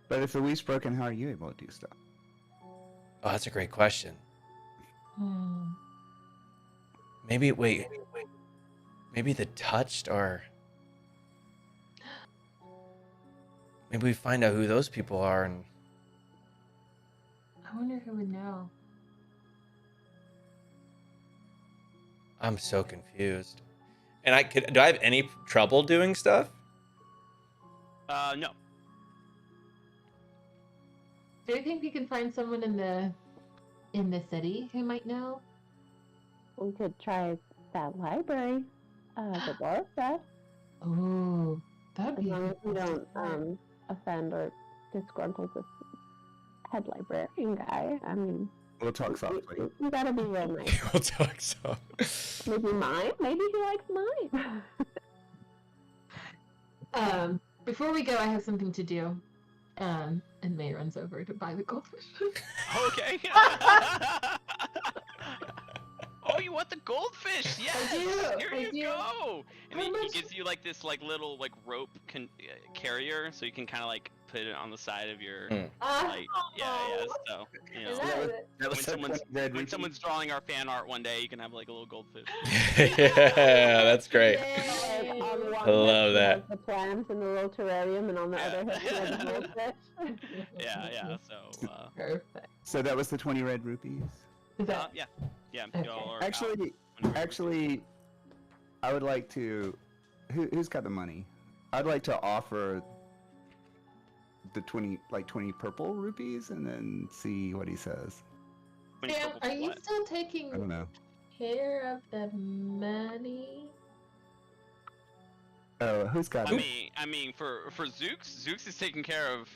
But if the weave's broken, how are you able to do stuff? Oh, that's a great question. Maybe maybe the touched are. Maybe we find out who those people are, and I wonder who would know. I'm so confused. And do I have any trouble doing stuff? No. Do you think we can find someone in the city who might know? We could try that library. The bar said. Oh, that'd As be. long as we don't offend or disgruntle this head librarian guy. I mean, We'll talk softly. you gotta be real nice. We'll talk so. Maybe mine. Maybe he likes mine. Before we go, I have something to do. And May runs over to buy the goldfish. Okay. Oh, you want the goldfish? Yes. do, Here I you do. go. And How he much- gives you like this like little like rope carrier, so you can kind of like put it on the side of your Ah, like yeah. So you know, is So that that was when so someone's 20 red when rupees. someone's drawing our fan art one day, you can have like a little goldfish. Yeah, that's great. Like, on Yay. one I love hip, he that. has the plants in the little terrarium, and on the other hip, he has the goldfish. Yeah. So Perfect. So that was the 20 red rupees. Is that yeah. Okay. Y'all are out Actually, when you're ready. actually, I would like to. Who's got the money? I'd like to offer the 20 purple rupees, and then see what he says. 20 Sam, purple are for you what? still I don't taking know. care of the money? Oh, who's got it? I mean, for Zooks is taking care of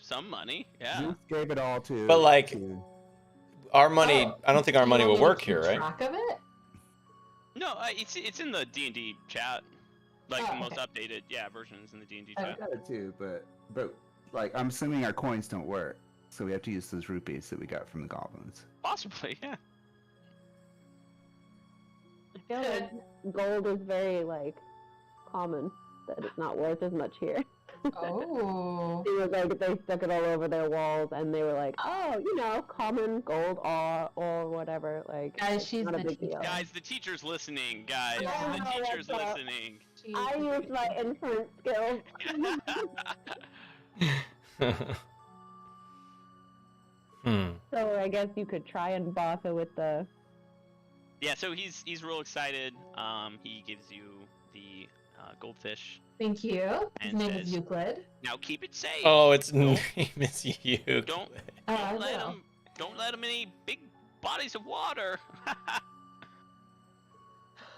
some money. Yeah. Zeus gave it all to. But, like, to- Our money, Oh, I don't think our do you money want will me to work keep here, right? Track of it? No, it's in the D&D chat. Like Oh, the most okay. updated version is in the D&D Oh, chat. got it too, but like I'm assuming our coins don't work, so we have to use those rupees that we got from the goblins. Possibly, yeah. I feel like gold is very like common, that it's not worth as much here. Oh. It was like they stuck it all over their walls, and they were like, "Oh, common gold or whatever." Like, Guys, it's she's not a the big teacher. deal. Guys, the teacher's listening. Guys, Yeah, the teacher's what's up? listening. She's I the used my inference skills. So I guess you could try and boss her with the. Yeah, so he's real excited. He gives you the goldfish. Thank you. His And name says- is Euclid. Now keep it safe. Oh, its Don't- name is you. Don't I let know. him. Don't let him in any big bodies of water.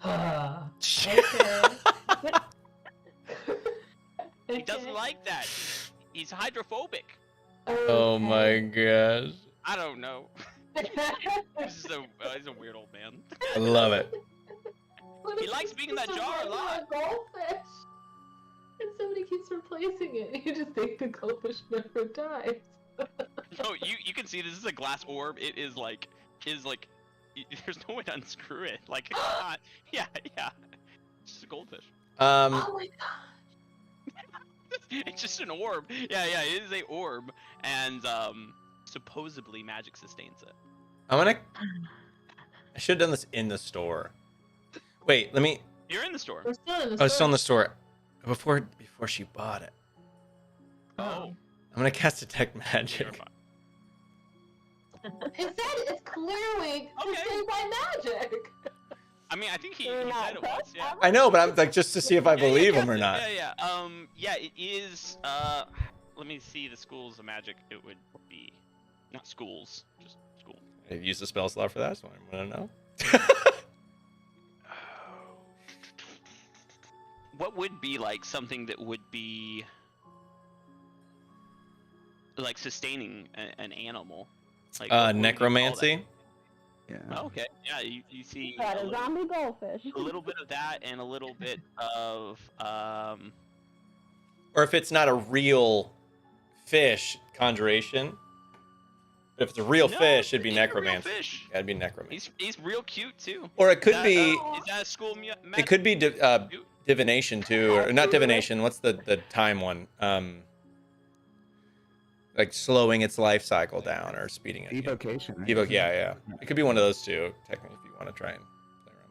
Okay. He doesn't like that. He's hydrophobic. Oh my gosh. I don't know. He's a weird old man. I love it. What He if likes it's being in that just a jar a regular lot. Goldfish. And somebody keeps replacing it. You just think the goldfish never dies. No, you can see this is a glass orb. It is like there's no way to unscrew it. Like it's not. Yeah. It's just a goldfish. Oh my god. It's just an orb. Yeah. It is a orb, and supposedly magic sustains it. I should have done this in the store. Wait, let me. You're in the store. We're still in the Oh, it's still in store. the store. Before she bought it. Oh. I'm gonna cast detect You're magic. fine. It said it's clearly Okay. sustained by magic. I mean, I think he You're not said it was. Yeah. I know, but I'm like just to see if I Yeah, believe yeah, him or not. Yeah. Yeah, it is. Let me see the schools of magic. It would be not schools, just school. I've used the spell slot for that, so I'm gonna know. What would be like something that would be like sustaining an animal? Like what would you call that? Necromancy. Yeah. Oh, okay. Yeah, you see Got a a little, zombie goldfish. a little bit of that and a little bit of Or if it's not a real fish, conjuration. But if it's a real no, fish, it'd be it's a real necromancy. fish. Yeah, it'd be necromancy. He's real cute too. Or it could Is be. that a school It could be divination too, or not divination. What's the time one? Like slowing its life cycle down or speeding it. Evocation. Right? Yeah. It could be one of those two, technically, if you want to try and play around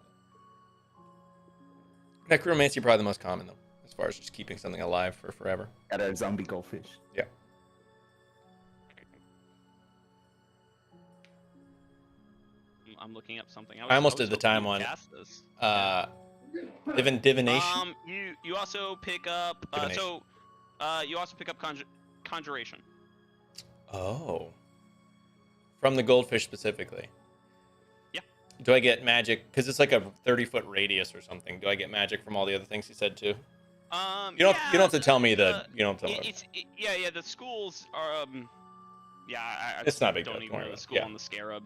with it. Necromancy probably the most common though, as far as just keeping something alive for forever. Got a zombie goldfish. Yeah. I'm looking up something. I almost was did the hoping time you'd one. cast this. Divination. You also pick up Divination. you also pick up conjuration. Oh. From the goldfish specifically. Yeah. Do I get magic? Because it's like a 30-foot radius or something. Do I get magic from all the other things he said too? You don't have to tell me the. You don't have to tell me. Yeah. The schools are I It's not a big don't deal, even don't worry know the about it. school Yeah. on the scarab.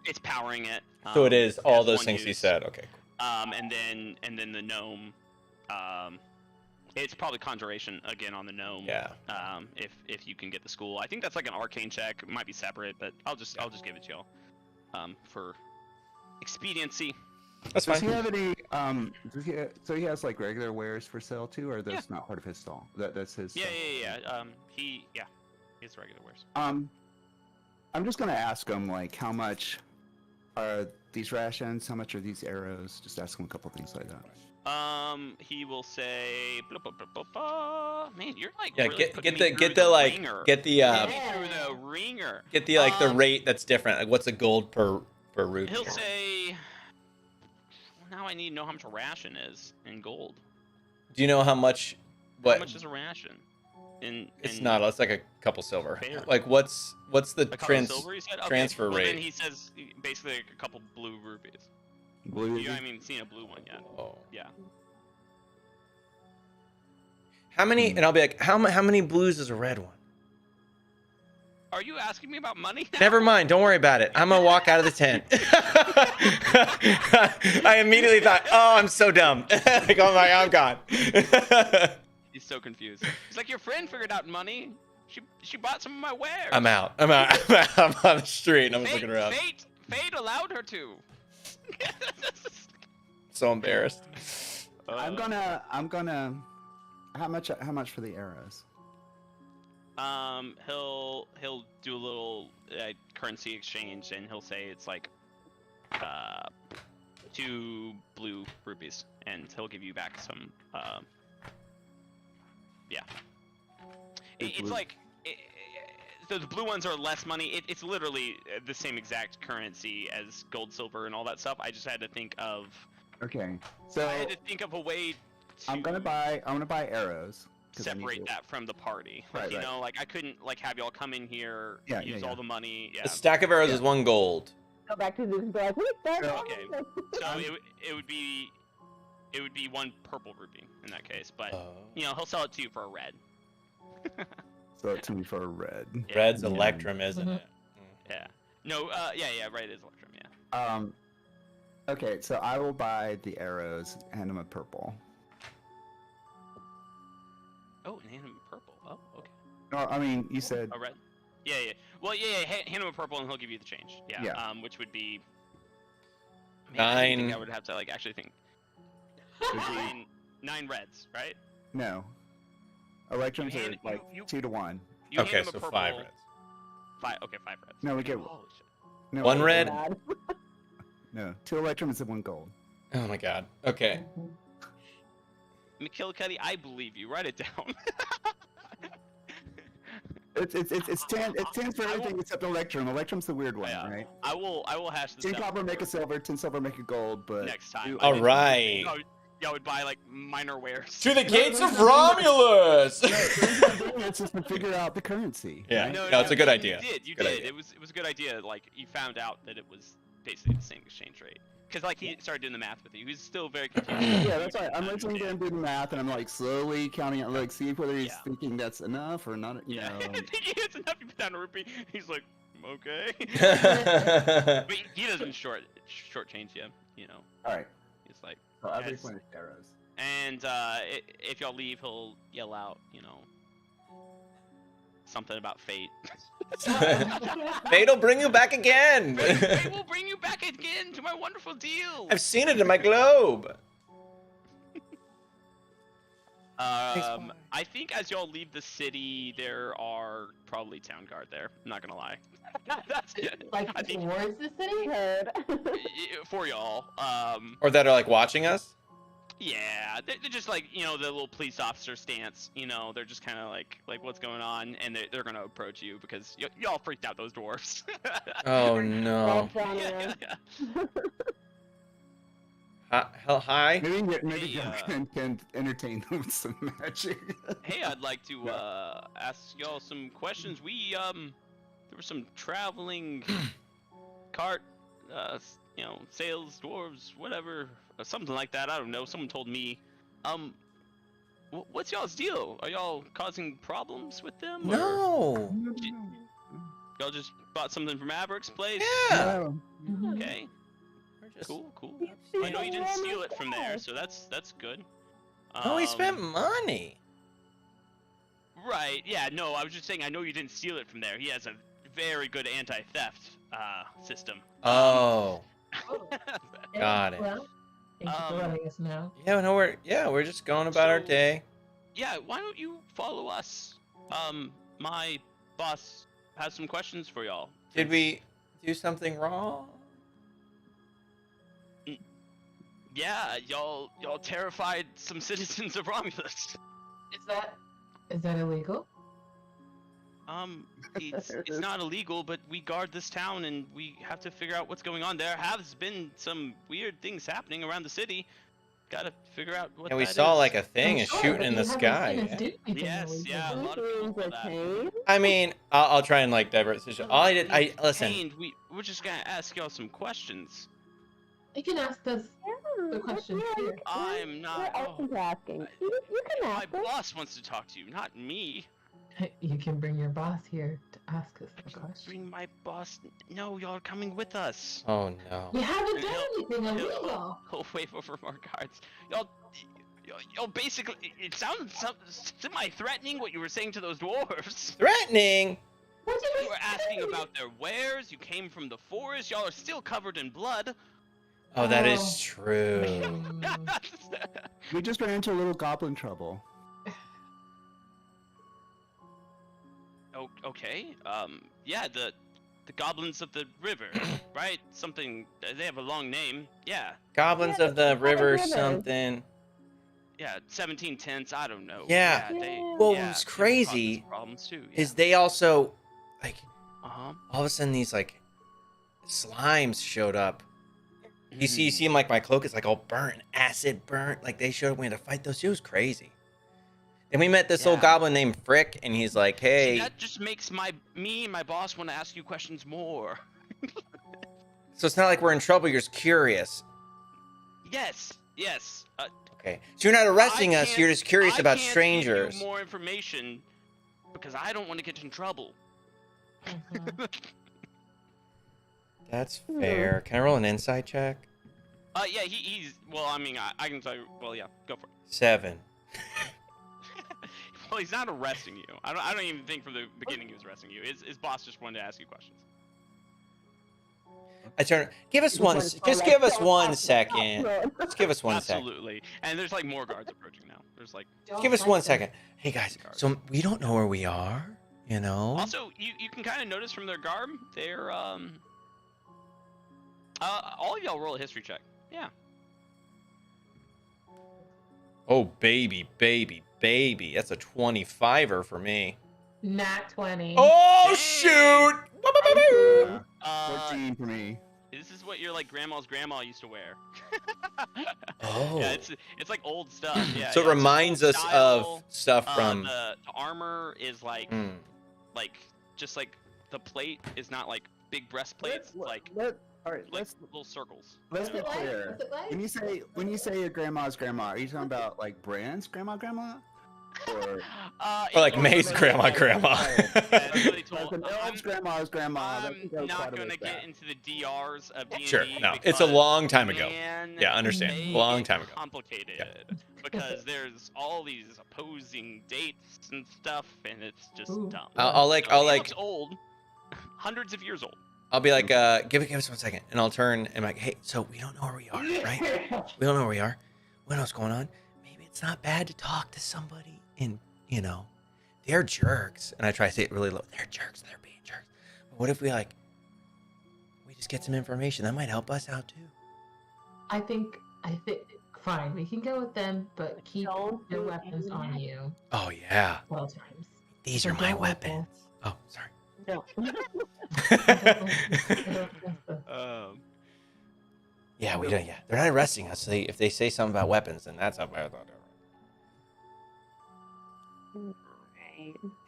It's powering it. So it is all has those one things he use. said. Okay. And then the gnome. It's probably conjuration again on the gnome. Yeah. If you can get the school, I think that's like an arcane check. It might be separate, but I'll just give it to y'all. For expediency. That's Does fine. he have any? So he has like regular wares for sale too, or that's not part of his stall? That's his. Yeah, stall? he has regular wares. I'm just gonna ask him like how much are these rations? How much are these arrows? Just ask him a couple things like that. He will say, blah, blah, blah, blah, blah. Man, you're like Yeah, really putting me through get the like ringer. get the Put me through the ringer. get the like the rate that's different. Like what's a gold per rupee? He'll say, well, now I need to know how much a ration is in gold. Do you know how much? What? How much is a ration? It's not. It's like a couple silver. Fair. Like what's the A couple silver, he said? Okay. transfer well, rate? Then he says basically like a couple blue rupees. Blue. You haven't even seen a blue one yet. Oh. Yeah. How many? And I'll be like, how many blues is a red one? Are you asking me about money? Never mind. Don't worry about it. I'm gonna walk out of the tent. I immediately thought, oh, I'm so dumb. Like, oh my, I'm gone. He's so confused. He's like, your friend figured out money. She bought some of my wares. I'm out. I'm on the street and I'm just looking around. Fate allowed her to. So embarrassed. I'm gonna. How much for the arrows? He'll do a little currency exchange, and he'll say it's like 2 blue rupees, and he'll give you back some. Yeah. It's like. So the blue ones are less money. It's literally the same exact currency as gold, silver, and all that stuff. I just had to think of. Okay. So I had to think of a way to I'm gonna buy arrows. 'Cause I need separate to- that from the party. Like, Right, you right. know, like I couldn't like have y'all come in here, use all the money. Yeah. A stack of arrows is 1 gold. Go back to this and be like, wait, that's Okay. So it would be 1 purple rupee in that case, but you know he'll sell it to you for a red. So it's me for a red. Yeah. Red's Electrum, isn't it? Yeah. No. Yeah. Red is Electrum. Yeah. Okay, so I will buy the arrows, hand him a purple. Oh, and hand him a purple. Oh, okay. No, I mean you said. A red. Yeah. Well, yeah. Hand him a purple, and he'll give you the change. Yeah. Yeah. Which would be. Man, I think 9. I would have to like actually think. 9 reds, right? No. Electrums You are hand- like you- 2 to 1. You hand Okay, him a so purple, 5 reds. 5. Okay, 5 reds. No, we get Holy shit. no, 1 red? bad. No, 2 electrums and 1 gold. Oh my god. Okay. McKillicuddy, I believe you. Write it down. It's 10 for everything except electrum. Electrum's the weird one, Yeah. right? I will hash this 10 out copper make a silver, 10 silver make a gold, but next time. All right. Y'all would buy like minor wares. To the gates of Romulus. it's just to figure out the currency. Yeah. right? No, it's a good idea. You Good did. idea. It was a good idea. Like you found out that it was basically the same exchange rate. Because like he started doing the math with you. He's still very confused. Yeah, that's right. I'm listening to him do the math, and I'm like slowly counting it, like see whether he's Yeah. thinking that's enough or not. You Yeah. know. Thinking it's enough to put down a rupee. He's like, okay. All But he doesn't short change you. You know. All right. He's like, So I've Yes. replenished arrows. and if y'all leave, he'll yell out, you know, something about fate. Fate'll bring you back again. Fate will bring you back again to my wonderful deal. I've seen it in my globe. I think as y'all leave the city, there are probably town guard there. I'm not gonna lie. That's it. Like I think towards the city? Heard. for y'all. Or that are like watching us. Yeah, they're just like, you know, the little police officer stance. You know, they're just kind of like what's going on, and they're gonna approach you because y'all freaked out those dwarfs. Oh no. Yeah. Hi. Maybe Hey, Gunkin can entertain them with some magic. Hey, I'd like to ask y'all some questions. There were some traveling cart, you know, sales dwarves, whatever, something like that. I don't know. Someone told me. What's y'all's deal? Are y'all causing problems with them? Or No. y'all just bought something from Maverick's place? Yeah. No. Okay. We're just- Cool. I know you didn't steal it from there, so that's good. Oh, he spent money. Right, yeah, no, I was just saying I know you didn't steal it from there. He has a very good anti-theft system. Oh. Oh, Got it. Well, thank you for letting us know. Yeah, no, we're just going about our So- day. Yeah, why don't you follow us? My boss has some questions for y'all. Did we do something wrong? Yeah, y'all terrified some citizens of Romulus. Is that illegal? It's not illegal, but we guard this town and we have to figure out what's going on. There has been some weird things happening around the city. Gotta figure out what And we that saw is. like a thing I'm is sure, shooting but in you the haven't sky. seen us Yeah. do anything Yes, illegal. yeah, a lot of people know that. I mean, I'll try and like divert this. All I did, listen. Pained, we're just gonna ask y'all some questions. You can ask us the questions here. I'm not. We're open to asking. You can My ask us. boss wants to talk to you, not me. You can bring your boss here to ask us the questions. Bring my boss. No, y'all are coming with us. Oh no. We haven't done anything He'll illegal. wave over more guards. Y'all basically. It sounds semi-threatening what you were saying to those dwarves. Threatening. What did we You were asking say? about their wares. You came from the forest. Y'all are still covered in blood. Oh, that Oh. is true. We just ran into a little goblin trouble. Okay. Yeah, the goblins of the river, right? Something. They have a long name. Yeah. Goblins Yeah, of the river, River. something. Yeah. 17 tents. I don't know. Yeah. They. Well, yeah, what's they cause crazy problems too. Yeah. is they also, like, Uh-huh. all of a sudden these like slimes showed up. You Mm-hmm. see him like my cloak is like all burnt, acid burnt. Like they showed up. We had to fight those. It was crazy. Then we met this old Yeah. goblin named Frick, and he's like, See, "Hey." that just makes me and my boss want to ask you questions more. So it's not like we're in trouble. You're just curious. Yes. Yes. Okay. So you're not arresting I us. You're just curious I about can't strangers. Give you more information because I don't want to get in trouble. Mhm. That's fair. Can I roll an insight check? Yeah, he's. Well, I mean, I can tell you. Well, yeah, go for it. 7. Well, he's not arresting you. I don't even think from the beginning he was arresting you. His boss just wanted to ask you questions. I turn. Give us one. Just give us 1 second. Just give us 1 second. Absolutely. And there's like more guards approaching now. There's like. Don't Give us like 1 them. second. Hey guys. So we don't know where we are. You know. Also, you can kind of notice from their garb, they're all of y'all roll a history check. Yeah. Oh baby, baby, baby. That's a 25er for me. Nat 20. Oh Dang. shoot! Yeah, 14 for me. This is what your like grandma's grandma used to wear. Oh. Yeah, it's like old stuff. Yeah. So it yeah, it's reminds old us style. of stuff from. The armor is like Hmm. like just like the plate is not like big breastplates. It's like All right, like let's little circles. let's be What's it like? clear. What's it like? When you say your grandma's grandma, are you talking about like Bran's grandma, or Or like it's May's also grandma, like- grandma. Yeah, it's really like told. an elf's grandma's grandma? that can go I'm quite not a gonna bit get back. into the DRs of D&D. Sure. No, it's a because, long time ago. man, Yeah, understand. they Long get time ago. Complicated because there's all these opposing dates and stuff, and it's just Ooh. dumb. I'll So it like. looks old, hundreds of years old. I'll be like, give us 1 second, and I'll turn and like, hey, so we don't know where we are, right? We don't know where we are. We don't know what's going on. Maybe it's not bad to talk to somebody, and you know, they're jerks. And I try to say it really low. They're jerks. They're being jerks. But what if we just get some information that might help us out too? I think fine. We can go with them, but keep Don't your do weapons on anything. you Oh yeah, 12 times. these So are my don't let weapons. Oh, sorry. No. Yeah, we don't. Yeah, they're not arresting us. If they say something about weapons, then that's how bad.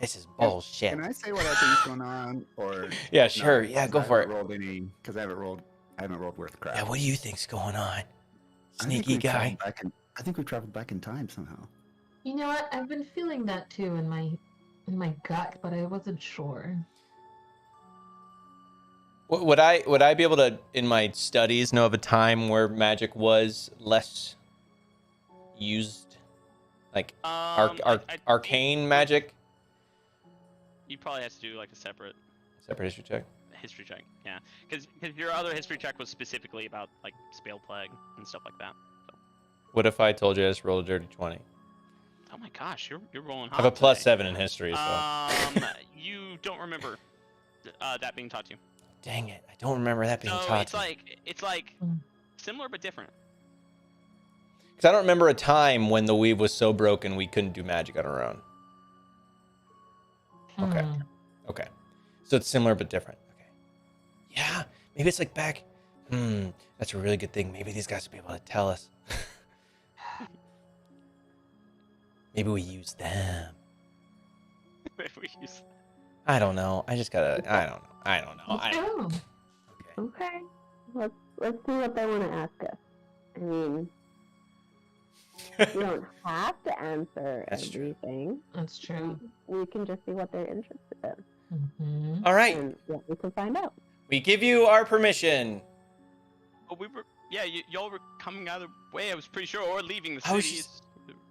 This is bullshit. Can I say what I think's going on, or Yeah, sure. Yeah, go for it. Rolled any? Because I haven't rolled worth crap. Yeah, what do you think's going on, I think sneaky we've guy? traveled back in- I think we've traveled back in time somehow. You know what? I've been feeling that too in my gut, but I wasn't sure. Would I be able to, in my studies, know of a time where magic was less used, like I think arcane magic? You probably have to do like a separate Separate history check. History check, yeah. Because your other history check was specifically about like spell plague and stuff like that. What if I told you I just rolled a dirty 20? Oh my gosh, you're rolling I hot. have a plus today. 7 in history, so. You don't remember that being taught to you. Dang it! I don't remember that being So taught. it's like similar but different. Because I don't remember a time when the weave was so broken we couldn't do magic on our own. Okay. Hmm. Okay. So it's similar but different. Okay. Yeah. Maybe it's like back. That's a really good thing. Maybe these guys will be able to tell us. Maybe we use them. We use- I don't know. I just gotta. I don't know. Oh. Okay. Okay. Let's see what they want to ask us. I mean, you don't have to answer That's true. everything. That's true. We can just see what they're interested in, Mm-hmm. All right. and what we can find out. We give you our permission. Oh, we were. Yeah, y'all were coming either way. I was pretty sure, or leaving the I was cities. just-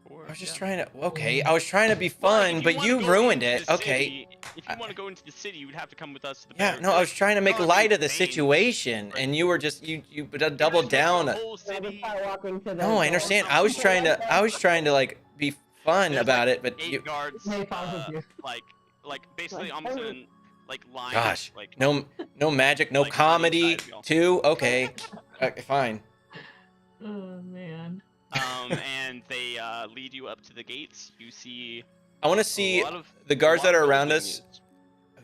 or- I was just yeah. trying to. Okay. I was trying to be Well, fun, if but wanna you go ruined into it. the Okay. city- If you want to go into the city, you would have to come with us to the Yeah. barracks. No, I was trying to make Oh, light of the insane. situation, and you were just you doubled down. The whole So I city. just start walking to the No, I understand. I was trying to like be fun There's, about like, it, but 8 you. guards. Hey, pause with you. Like basically almost in like lines. Gosh. Like No magic, no Like, comedy inside, y'all. too. Okay. Okay, fine. Oh man. And they lead you up to the gates. You see I want to a see lot of the guards a lot that are of around buildings. us.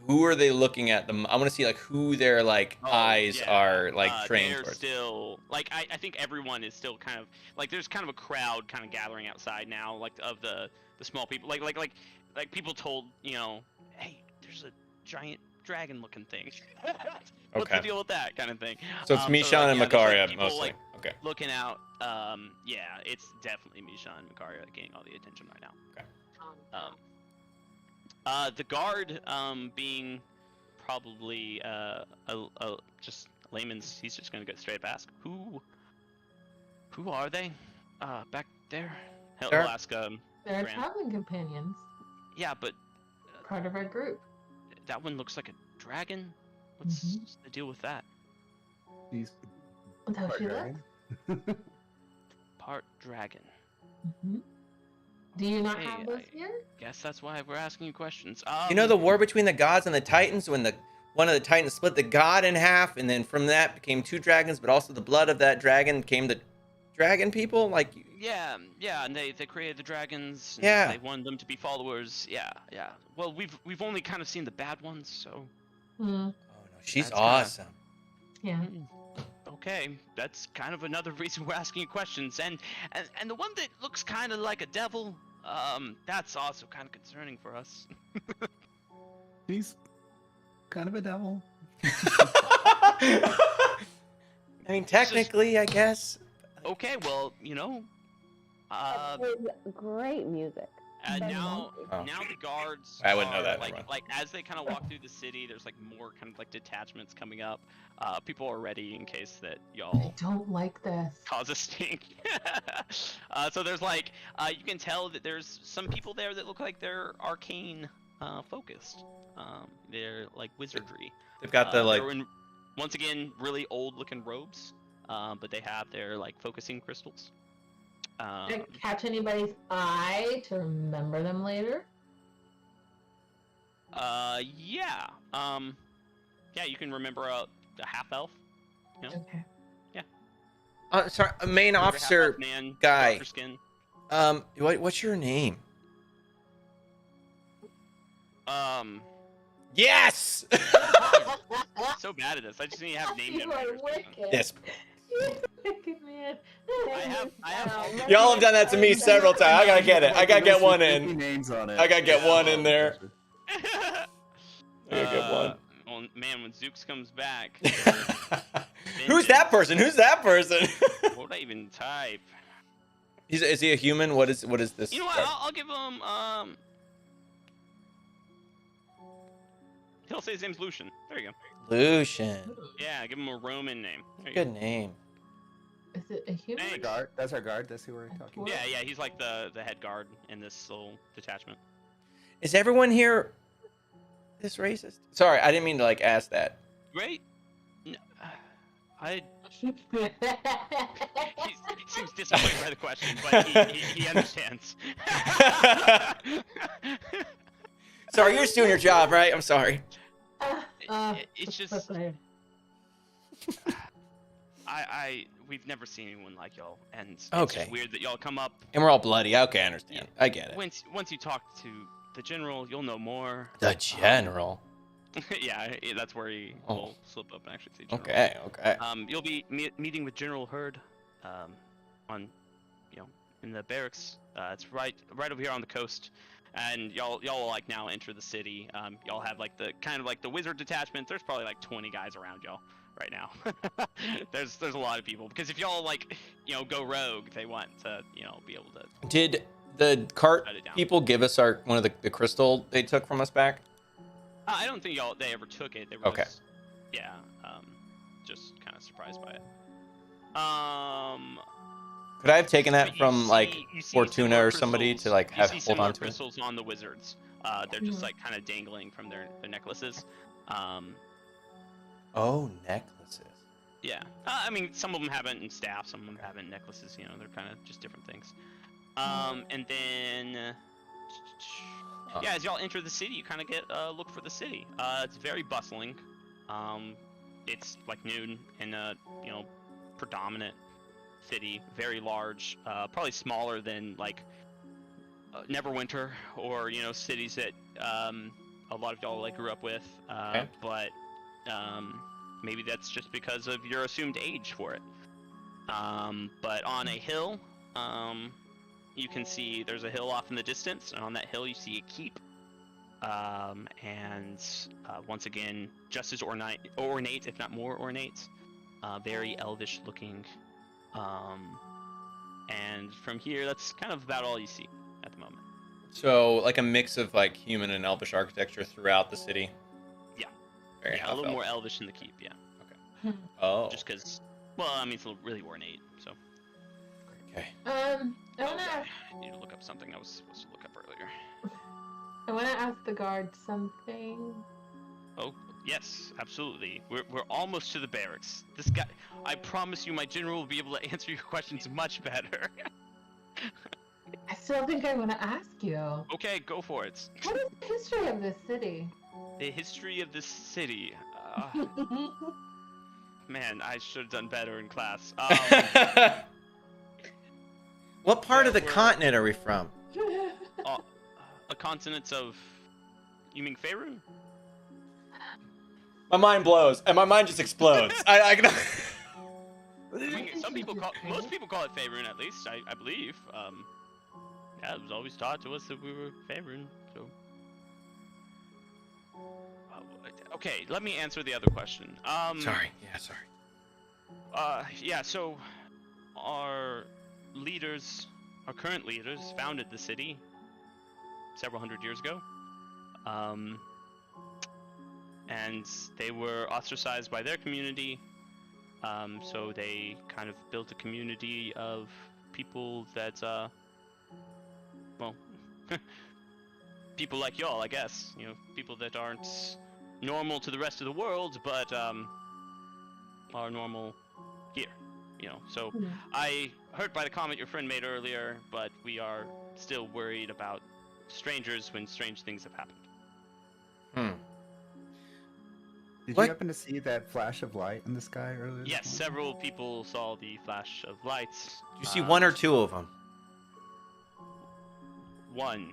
Who are they looking at them? I want to see like who their like Oh, eyes yeah. are like trained They're towards. still like I think everyone is still kind of like there's kind of a crowd kind of gathering outside now, like of the small people, like people told, you know, hey, there's a giant dragon looking thing. What's Okay. the deal with that kind of thing? So it's Mishan and yeah, there's, Makaria people, mostly. like, Okay. looking out. Yeah, it's definitely Mishan and Makaria getting all the attention right now. The guard, being probably just layman's, he's just gonna go straight up ask, who are they? Back there. He'll They're- ask, They're Bran. traveling companions, yeah, but part of our group. that one looks like a dragon. What's the deal with that? He's That's how part she dragon. looks. Part dragon. Mm-hmm. Do you not Hey, have those here? Guess that's why we're asking you questions. You know the war between the gods and the titans when one of the titans split the god in half, and then from that became 2 dragons, but also the blood of that dragon came the dragon people. Like Yeah, and they created the dragons. And Yeah. They wanted them to be followers. Yeah. Well, we've only kind of seen the bad ones, so. Mm, oh no, she's That's kinda- awesome. yeah. Okay, that's kind of another reason we're asking you questions. And the one that looks kind of like a devil, that's also kind of concerning for us. He's kind of a devil. I mean, technically, I guess. Okay, well, you know, It's great music. now Oh. now the guards. I wouldn't know are, that, never mind. Like as they kind of walk through the city, there's like more kind of like detachments coming up. People are ready in case that I y'all don't like this. cause a stink. So there's like you can tell that there's some people there that look like they're arcane focused. They're like wizardry. They've got the like. They're in, once again, really old looking robes, but they have their like focusing crystals. Did I catch anybody's eye to remember them later? Yeah. Yeah, you can remember a half elf. Okay. Sorry, a main officer man, guy. darker skin. What's your name? Um, Yes. so bad at this. I just need to have name You are generators. wicked. Yes. You're wicked, man. I have- Y'all have done that to me several times. I gotta get it. I gotta get one in. Names on it. I gotta get one in there. I gotta get one. Well, man, when Zooks comes back, Who's that person? Who's that person? what would I even type? Is he a human? What is this? You know what? I'll give him. He'll say his name's Lucian. There you go. Lucian. Yeah, give him a Roman name. There you Good name. Is it a human? Thanks. Guard. That's our guard. That's who we're talking go. about. Yeah, he's like the head guard in this little detachment. Is everyone here this racist? Sorry, I didn't mean to like ask that. Great. No, I. He seems disappointed by the question, but he understands. Sorry, you're just doing your job, right? I'm sorry. It's just we've never seen anyone like y'all, and it's just weird that y'all come up. And we're all bloody. Okay, I understand. I get it. Once you talk to the general, you'll know more. The general. Yeah, that's where he will slip up and actually say general. Okay. You'll be meeting with General Hurd, on, in the barracks. It's right over here on the coast, and y'all will like now enter the city. Y'all have like the kind of like the wizard detachment. There's probably like 20 guys around y'all right now. there's a lot of people, because if y'all like go rogue, they want to be able to. Did the cart people give us one of the crystal they took from us back? I don't think they ever took it. They were just, just kind of surprised by it. Could I have taken that from like Fortuna or somebody to like have hold on to crystals on the wizards. They're just like kind of dangling from their necklaces. Oh, necklaces. Yeah. I mean, some of them have it in staff, some of them have it in necklaces. They're kind of just different things. And then. Yeah, as y'all enter the city, you kind of get a look for the city. It's very bustling. It's like noon in a predominant city, very large, probably smaller than like Neverwinter or cities that a lot of y'all like grew up with. But maybe that's just because of your assumed age for it. But on a hill, you can see there's a hill off in the distance, and on that hill you see a keep. Once again, just as ornate, if not more ornate, very elvish looking. And from here, that's kind of about all you see at the moment. So, like a mix of like human and elvish architecture throughout the city. Yeah. Very a little more elvish in the keep, yeah. Okay. Oh. Just because, well, I mean, it's really ornate, so. Okay. I need to look up something I was supposed to look up earlier. I want to ask the guard something. Oh, yes, absolutely. We're almost to the barracks. This guy, I promise you, my general will be able to answer your questions much better. I still think I want to ask you. Okay, go for it. What is the history of this city? The history of this city. Man, I should have done better in class. What part of the continent are we from? A continent of... You mean Faerun? My mind blows, and my mind just explodes. I can... I mean, most people call it Faerun, at least, I believe. Yeah, it was always taught to us that we were Faerun, so... Okay, let me answer the other question. Sorry. Yeah, so... Our current leaders founded the city several hundred years ago. And they were ostracized by their community, so they kind of built a community of people that, well, people like y'all, I guess. People that aren't normal to the rest of the world, but are normal here. So I heard by the comment your friend made earlier, but we are still worried about strangers when strange things have happened. Did you happen to see that flash of light in the sky earlier? Yes, several people saw the flash of lights. Did you see one or two of them? One.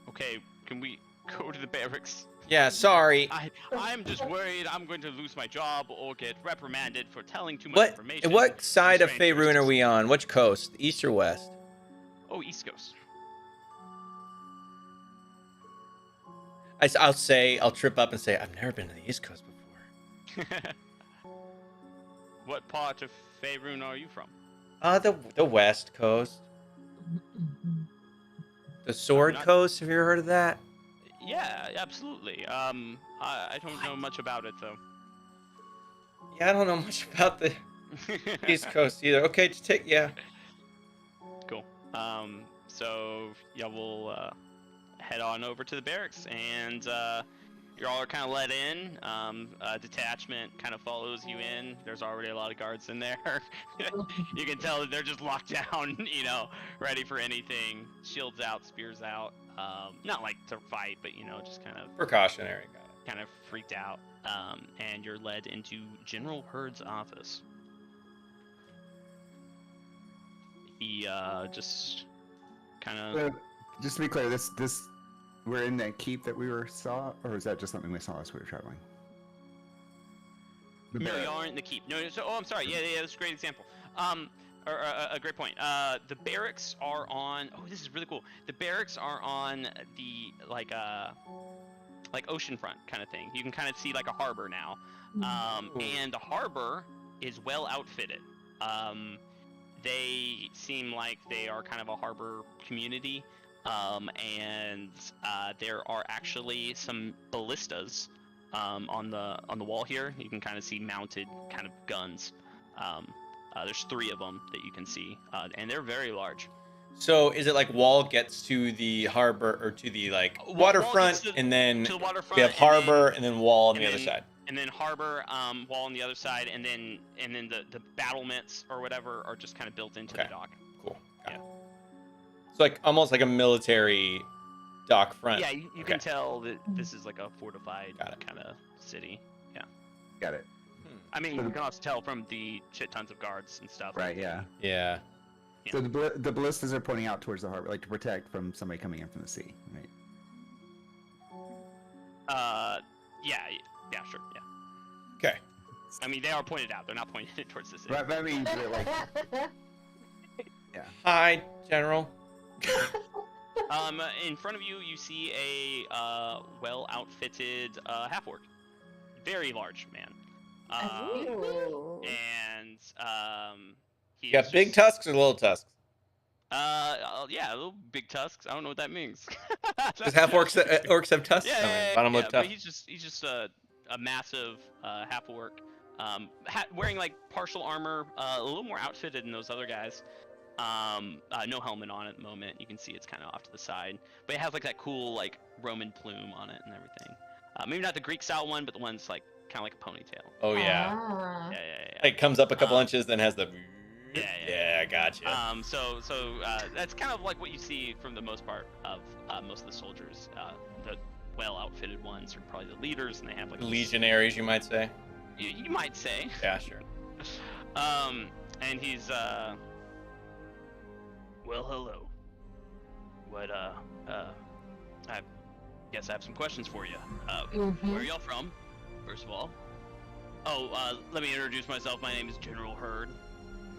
Okay, can we go to the barracks? Yeah, sorry. I'm just worried I'm going to lose my job or get reprimanded for telling too much information. What side of Faerun are we on? Which coast? East or west? Oh, East Coast. I'll trip up and say, I've never been to the East Coast before. What part of Faerun are you from? The West Coast. The Sword Coast, have you ever heard of that? Yeah, absolutely. I don't know much about it, though. Yeah, I don't know much about the East Coast either. Okay, just Cool. So, yeah, we'll head on over to the barracks, and you all are kind of let in. A detachment kind of follows you in. There's already a lot of guards in there. You can tell that they're just locked down, you know, ready for anything. Shields out, spears out. Not like to fight, but you know, just kind of Precautionary. Got it. kind of freaked out. And you're led into General Hurd's office. He just kind of. Just to be clear, this we're in that keep that we saw, or is that just something we saw as we were traveling? The No, barrack. you aren't in the keep. No, so I'm sorry. Yeah, that's a great example. Or a great point. The barracks are on. Oh, this is really cool. The barracks are on the like oceanfront kind of thing. You can kind of see like a harbor now, and the harbor is well outfitted. They seem like they are kind of a harbor community, and there are actually some ballistas on the wall here. You can kind of see mounted kind of guns. There's 3 of them that you can see, and they're very large. So is it like wall gets to the harbor or to the like waterfront, and then To the waterfront, we have harbor and then wall on the other side? And then harbor, wall on the other side, and then the battlements or whatever are just kind of built into the dock. Cool. Got Yeah. it. It's like almost like a military dock front. Yeah, you can tell that this is like a fortified kind of city. Yeah. Got it. I mean, you can also tell from the shit tons of guards and stuff. Right. Yeah. Yeah. So the ballistas are pointing out towards the harbor, like to protect from somebody coming in from the sea, right? Yeah, sure, yeah. Okay. I mean, they are pointed out. They're not pointed towards the city. Right, but I mean, like, yeah. Hi, General. In front of you, you see a well-outfitted half-orc. Very large man. Ooh. And he's You got big just- tusks or little tusks? Yeah, little big tusks. I don't know what that means. Does half orcs have tusks? Yeah, I mean, bottom lip but tusk. he's just a massive half orc, wearing like partial armor, a little more outfitted than those other guys. No helmet on at the moment. You can see it's kind of off to the side, but it has like that cool like Roman plume on it and everything. Maybe not the Greek style one, but the one's like kind of like a ponytail. Oh yeah. Ah. Yeah. Like comes up a couple inches, then has the. Yeah, gotcha. So that's kind of like what you see from the most part of most of the soldiers. The well-outfitted ones are probably the leaders, and they have like Legionaries, you might say. You might say. Yeah, sure. And he's well, hello. What I guess I have some questions for you. Where are y'all from, first of all? Oh, let me introduce myself. My name is General Hurd.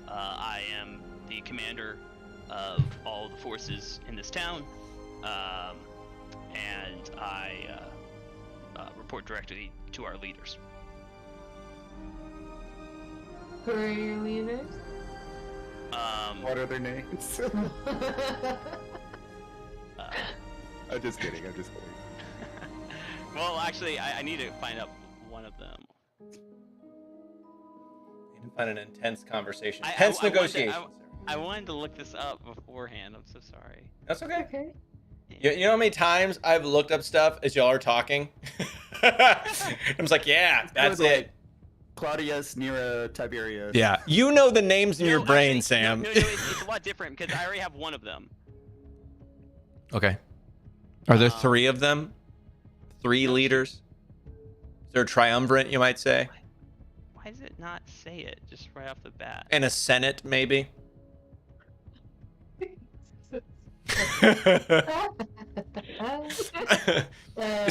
I am the commander of all the forces in this town, and I report directly to our leaders. Who are your leaders? What are their names? I'm just kidding. Well, actually, I need to find out one of them. Need to find an intense conversation. I Intense wanted- negotiations. I wanted to look this up beforehand. I'm so sorry. That's okay. Okay. You know how many times I've looked up stuff as y'all are talking? I'm just like, yeah, that's it. Claudius, Nero, Tiberius. Yeah, you know the names in No, your brain, actually, Sam. No, it's a lot different because I already have one of them. Okay. Are there 3 of them? 3 leaders? Is there a triumvirate, you might say? Why does it not say it just right off the bat? And a senate, maybe? Is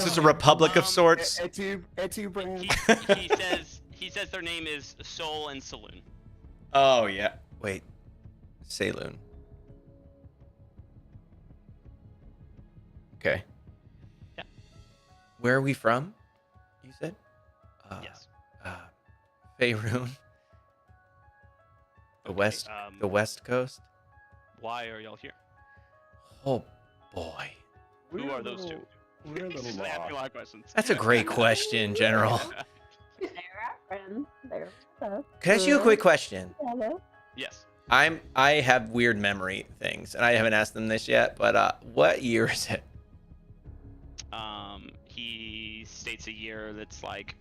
this a republic of sorts? Etu Bran. He says their name is Sol and Saloon. Oh, yeah. Wait. Saloon. Okay. Yeah. Where are we from? You said? Yes. Faerun. The west coast. Why are y'all here? Oh boy. Who are those two? We're a little Just ask me a lost. lot of questions. That's a great question, General. They're our friends. They're us. Can I ask you a quick question? Hello. Yes. I have weird memory things, and I haven't asked them this yet, but what year is it? He states a year that's like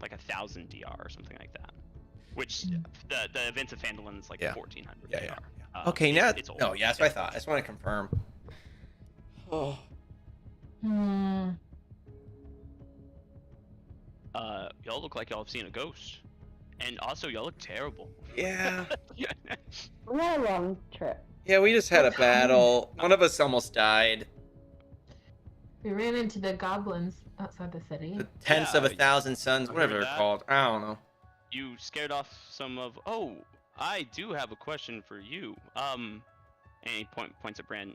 1,000 DR or something like that. Which the events of Phandalin is like Yeah. 1,400 Yeah, DR. yeah. Okay, now it's old. no, yeah, that's what I thought. I just want to confirm. Oh. Y'all look like y'all have seen a ghost, and also y'all look terrible. Yeah. We had a long trip. Yeah, we just had a battle. One of us almost died. We ran into the goblins outside the city. The tens Yeah, of 1,000 suns, I whatever heard they're that. called. I don't know. You scared off some of. Oh, I do have a question for you. And he points at Bran.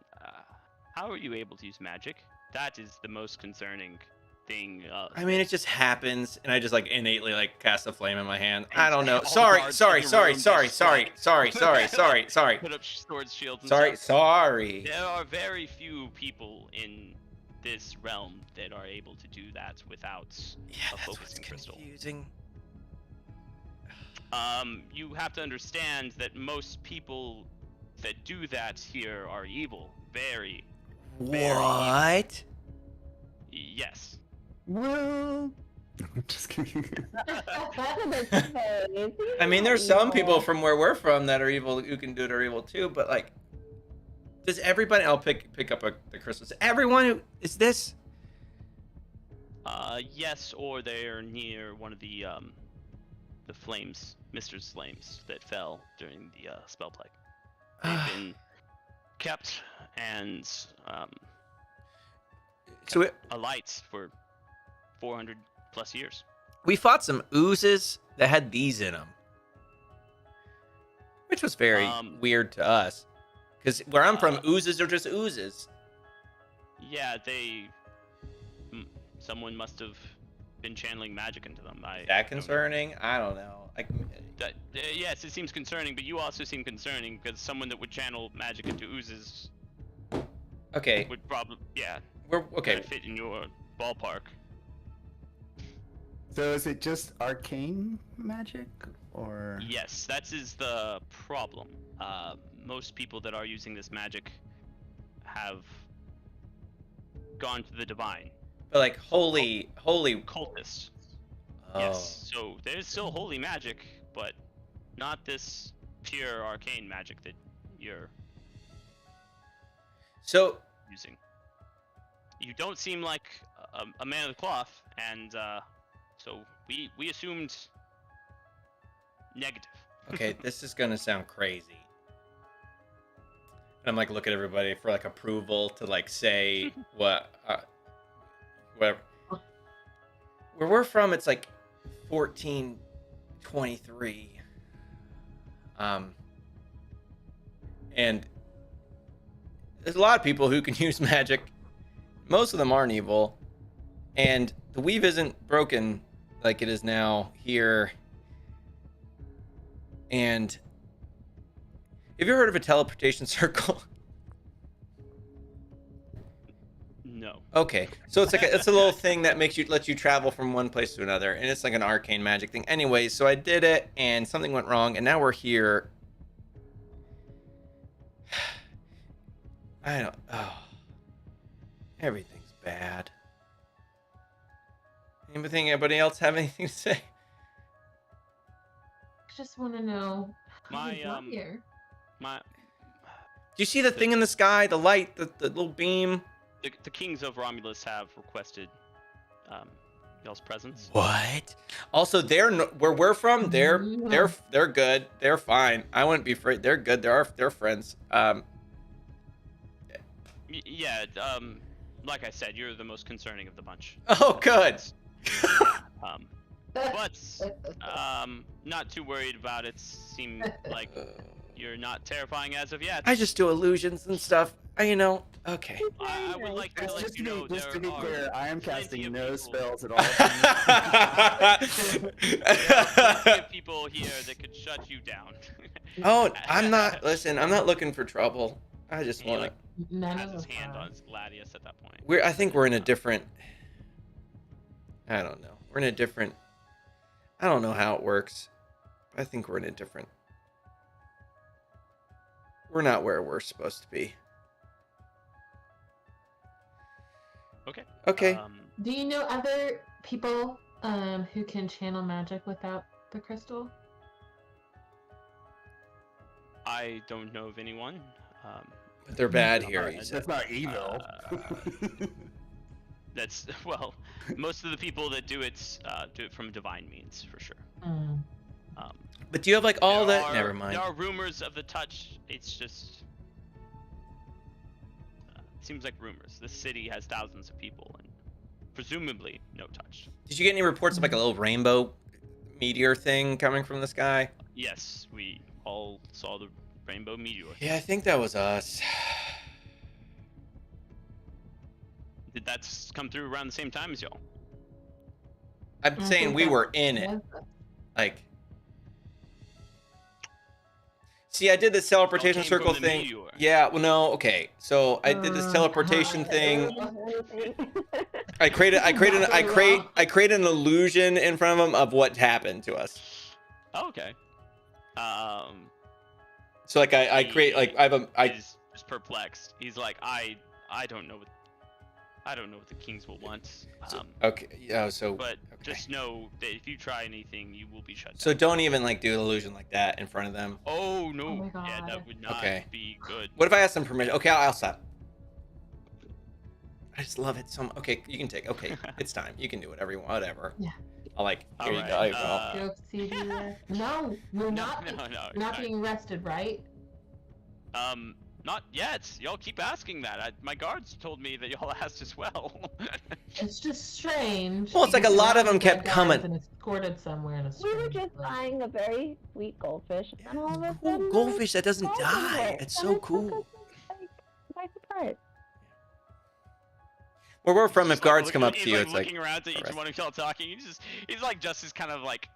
How are you able to use magic? That is the most concerning thing. I mean, it just happens, and I just like innately like cast a flame in my hand. And I don't know. all the Sorry, guards sorry, in the sorry, room sorry, just, sorry, like- sorry, sorry, sorry, sorry. Put up swords, shields, and Sorry, stuff. sorry. There are very few people in this realm that are able to do that without Yeah, a that's what's focusing crystal. confusing. You have to understand that most people that do that here are evil. Very. What? Yes. Well, just kidding. I mean, there's some people from where we're from that are evil who can do it are evil too, but like, does everybody? I'll pick up the crystals. Everyone who is this? Yes, or they're near one of the flames, Mister's flames that fell during the spell plague. They've been kept and So alight for 400 plus years. we fought some oozes that had these in them, which was very weird to us, because where I'm from, oozes are just oozes. Yeah, someone must have been channeling magic into them. Is that concerning? I don't know. Yes, it seems concerning, but you also seem concerning because someone that would channel magic into oozes Okay, would probably, we're okay. fit in your ballpark. So is it just arcane magic, or? Yes, that is the problem. Most people that are using this magic have gone to the divine. But like holy. Cultists. Oh. Yes, so there's still holy magic, but not this pure arcane magic that you're So using. You don't seem like a man of the cloth, and so we assumed negative. okay, this is gonna sound crazy. And I'm like looking at everybody for like approval to like say whatever. Where we're from, it's like 1423. And there's a lot of people who can use magic. Most of them aren't evil. And the weave isn't broken like it is now here. And have you ever heard of a teleportation circle? No. Okay, so it's like it's a little thing that lets you travel from one place to another, and it's like an arcane magic thing. Anyway, so I did it, and something went wrong, and now we're here. I don't. Oh, everything's bad. Anybody else have anything to say? I just want to know how we got here. Do you see the thing in the sky? The light, the little beam. The kings of Romulus have requested y'all's presence. What? Also, where we're from. They're good. They're fine. I wouldn't be afraid. They're good. They're friends. Yeah. Like I said, you're the most concerning of the bunch. Oh, good. But not too worried about it. Seem like you're not terrifying as of yet. I just do illusions and stuff. Okay. I would like to let you know Just to be there clear, are I am plenty casting of no people- spells at all. There are plenty of people here that could shut you down. Oh, I'm not. Listen, I'm not looking for trouble. I just He, want like, None has of his us hand are. on his gladius at that point. I think we're in a different. I don't know. We're in a different. I don't know how it works. I think we're in a different. We're not where we're supposed to be. Okay. Do you know other people who can channel magic without the crystal? I don't know of anyone. But they're bad here, you said. That's not evil. That's well, most of the people that do it from divine means for sure. Mm. But do you have like all There that? are- Never mind. There are rumors of the touch. It's just seems like rumors. This city has thousands of people and presumably no touch. Did you get any reports of like a little rainbow meteor thing coming from the sky? Yes, we all saw the rainbow meteor. Yeah, I think that was us. Did that come through around the same time as y'all? I'm I saying think we that were in it. was- Like, see, I did this teleportation came from circle the thing. meteor. Yeah, well, no, okay. So I did this teleportation thing. I created an illusion in front of him of what happened to us. Oh, okay. So like I create like He's just perplexed. He's like, I don't know what the kings will want. okay, yeah, so But okay. just know that if you try anything, you will be shut down. So don't even like do an illusion like that in front of them. Oh no! Oh my Yeah, God. that would not Okay. be good. What if I ask them permission? Okay, I'll stop. I just love it so much. Okay, you can take. Okay, it's time. You can do whatever you want. Whatever. Yeah. I'll like. Here you Alright, go. Jokes, CD. No, we're not. no, We're not no. being arrested, right? Not yet. Y'all keep asking that. My guards told me that y'all asked as well. It's just strange. Well, it's like a because lot of we're them kept guys coming. And escorted somewhere in a We were strange just place. buying a very sweet goldfish, and all of a Cool sudden, goldfish that doesn't there's die. gold It's and so it took cool. us, like, by surprise. Where we're from, if Just, guards look- come up he's, to you, it's like. looking around to each arrest. one of y'all talking. He's like just as kind of like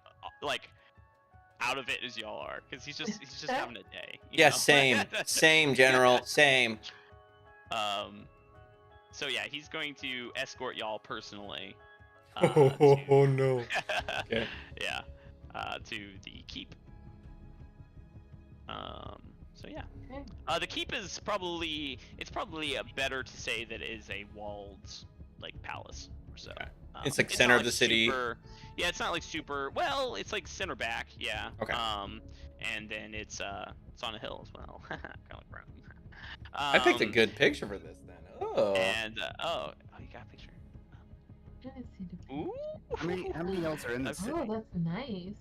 out of it as y'all are, because he's just having a day. you Yeah, know? same, General, same. So yeah, he's going to escort y'all personally. no. Okay. Yeah, to the keep. So yeah, Okay. the keep is probably better to say that it is a walled like palace or so. Okay. It's like not, center of the city. Yeah, it's not like super. Well, it's like center back. Yeah. Okay. And then it's on a hill as well, kind of like Bran. I picked a good picture for this then. Oh. And oh, you got a picture. I didn't see the- Ooh. How many elves are in the city? Oh, that's nice.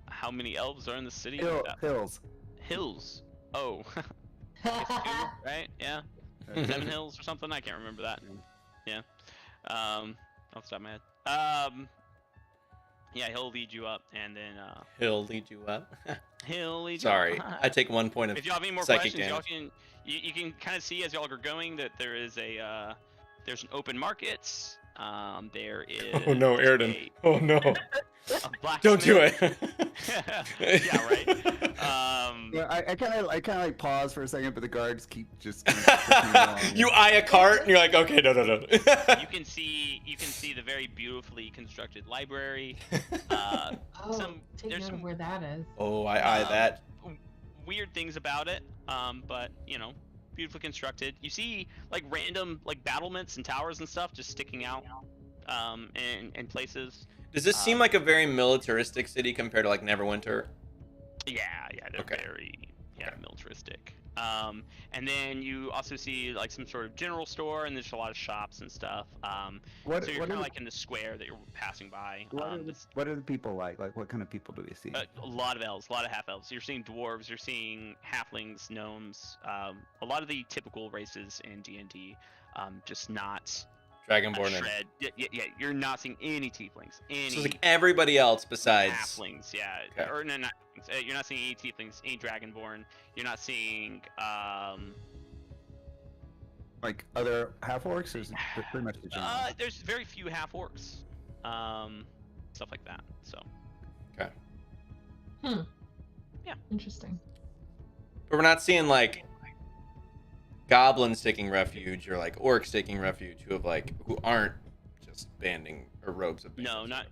How many elves are in the city? Hills. Hills. Oh. I guess 2, right? Yeah. 7 hills or something. I can't remember that. Yeah. Off the top of my head. Yeah, he'll lead you up, and then He'll lead you up. he'll lead you Sorry, up. I take 1 point of If y'all have any more psychic questions, y'all damage. you can kind of see as y'all are going that there is there's an open market. There is. Oh no, Airden. Oh no. A blacksmith. Don't do it. Yeah, right. Yeah, I kind of like pause for a second, but the guards keep just. Kind of pushing along. You eye a cart and you're like, okay, no. You can see the very beautifully constructed library. Oh, take there's note some of where that is. Oh, I eye that. weird things about it, but beautifully constructed. You see like random like battlements and towers and stuff just sticking out in places. Does this seem like a very militaristic city compared to like Neverwinter? Yeah, they're Okay. very Okay. militaristic. And then you also see like some sort of general store, and there's a lot of shops and stuff. What, So you're what, kind are of the, like in the square that you're passing by. what are the people like? Like, what kind of people do we see? A lot of elves, a lot of half elves. You're seeing dwarves, you're seeing halflings, gnomes, a lot of the typical races in D&D. Just not a Dragonborn and shred. Yeah. You're not seeing any tieflings, any so it's like everybody else besides. halflings. Yeah, Okay. or no, not. You're not seeing any tieflings, any dragonborn. You're not seeing. Like other half orcs, or is it pretty much the general? There's very few half orcs, stuff like that. So. Interesting. But we're not seeing like goblins taking refuge or like orcs taking refuge who aren't just banding or robes of bandits.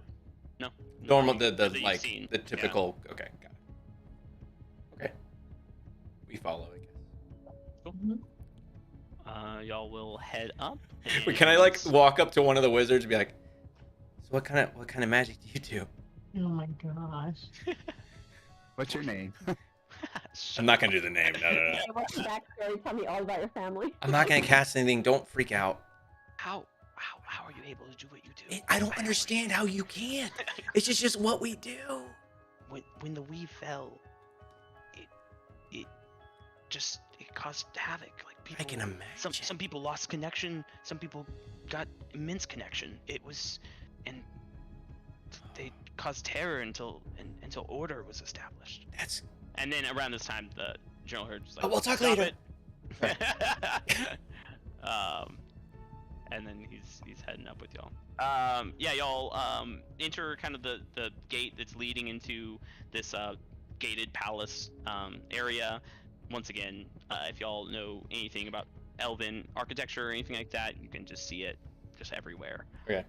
No. Normal Nothing the that you've like seen. the typical okay, got it. Okay. We follow, I guess. Mhm. y'all will head up. Wait, can I like and- walk up to one of the wizards and be like, so what kind of magic do you do? Oh my gosh. What's your name? I'm not gonna do the name. No. Hey, what's your backstory? Tell me all about your family. I'm not gonna cast anything. Don't freak out. How are you able to do what you do? I don't understand how you can't. It's just what we do. When the weave fell, it caused havoc. Like people, I can imagine. Some people lost connection. Some people got immense connection. And they caused terror until order was established. And then around this time, the General Herd was like, we'll talk "Stop later." it." And then he's heading up with y'all. Y'all enter kind of the gate that's leading into this gated palace area. Once again, if y'all know anything about Elven architecture or anything like that, you can just see it just everywhere. Okay.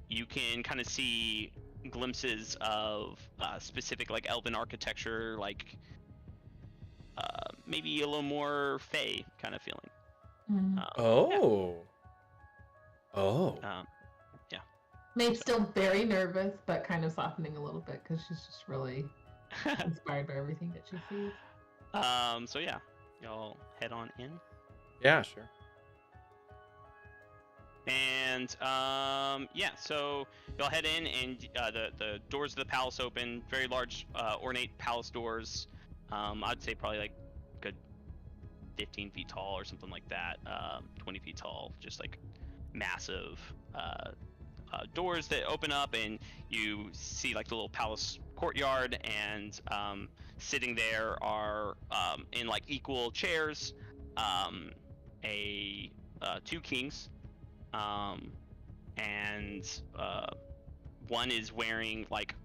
You can kind of see glimpses of specific like Elven architecture, like maybe a little more Fey kind of feeling. Oh. Maeve's still very nervous, but kind of softening a little bit because she's just really inspired by everything that she sees. So yeah, y'all head on in. Yeah, sure. And so y'all head in, and the doors of the palace open. Very large, ornate palace doors. I'd say probably like good 15 feet tall or something like that. 20 feet tall, just like massive doors that open up, and you see like the little palace courtyard, and sitting there are in like equal chairs, two kings. And one is wearing like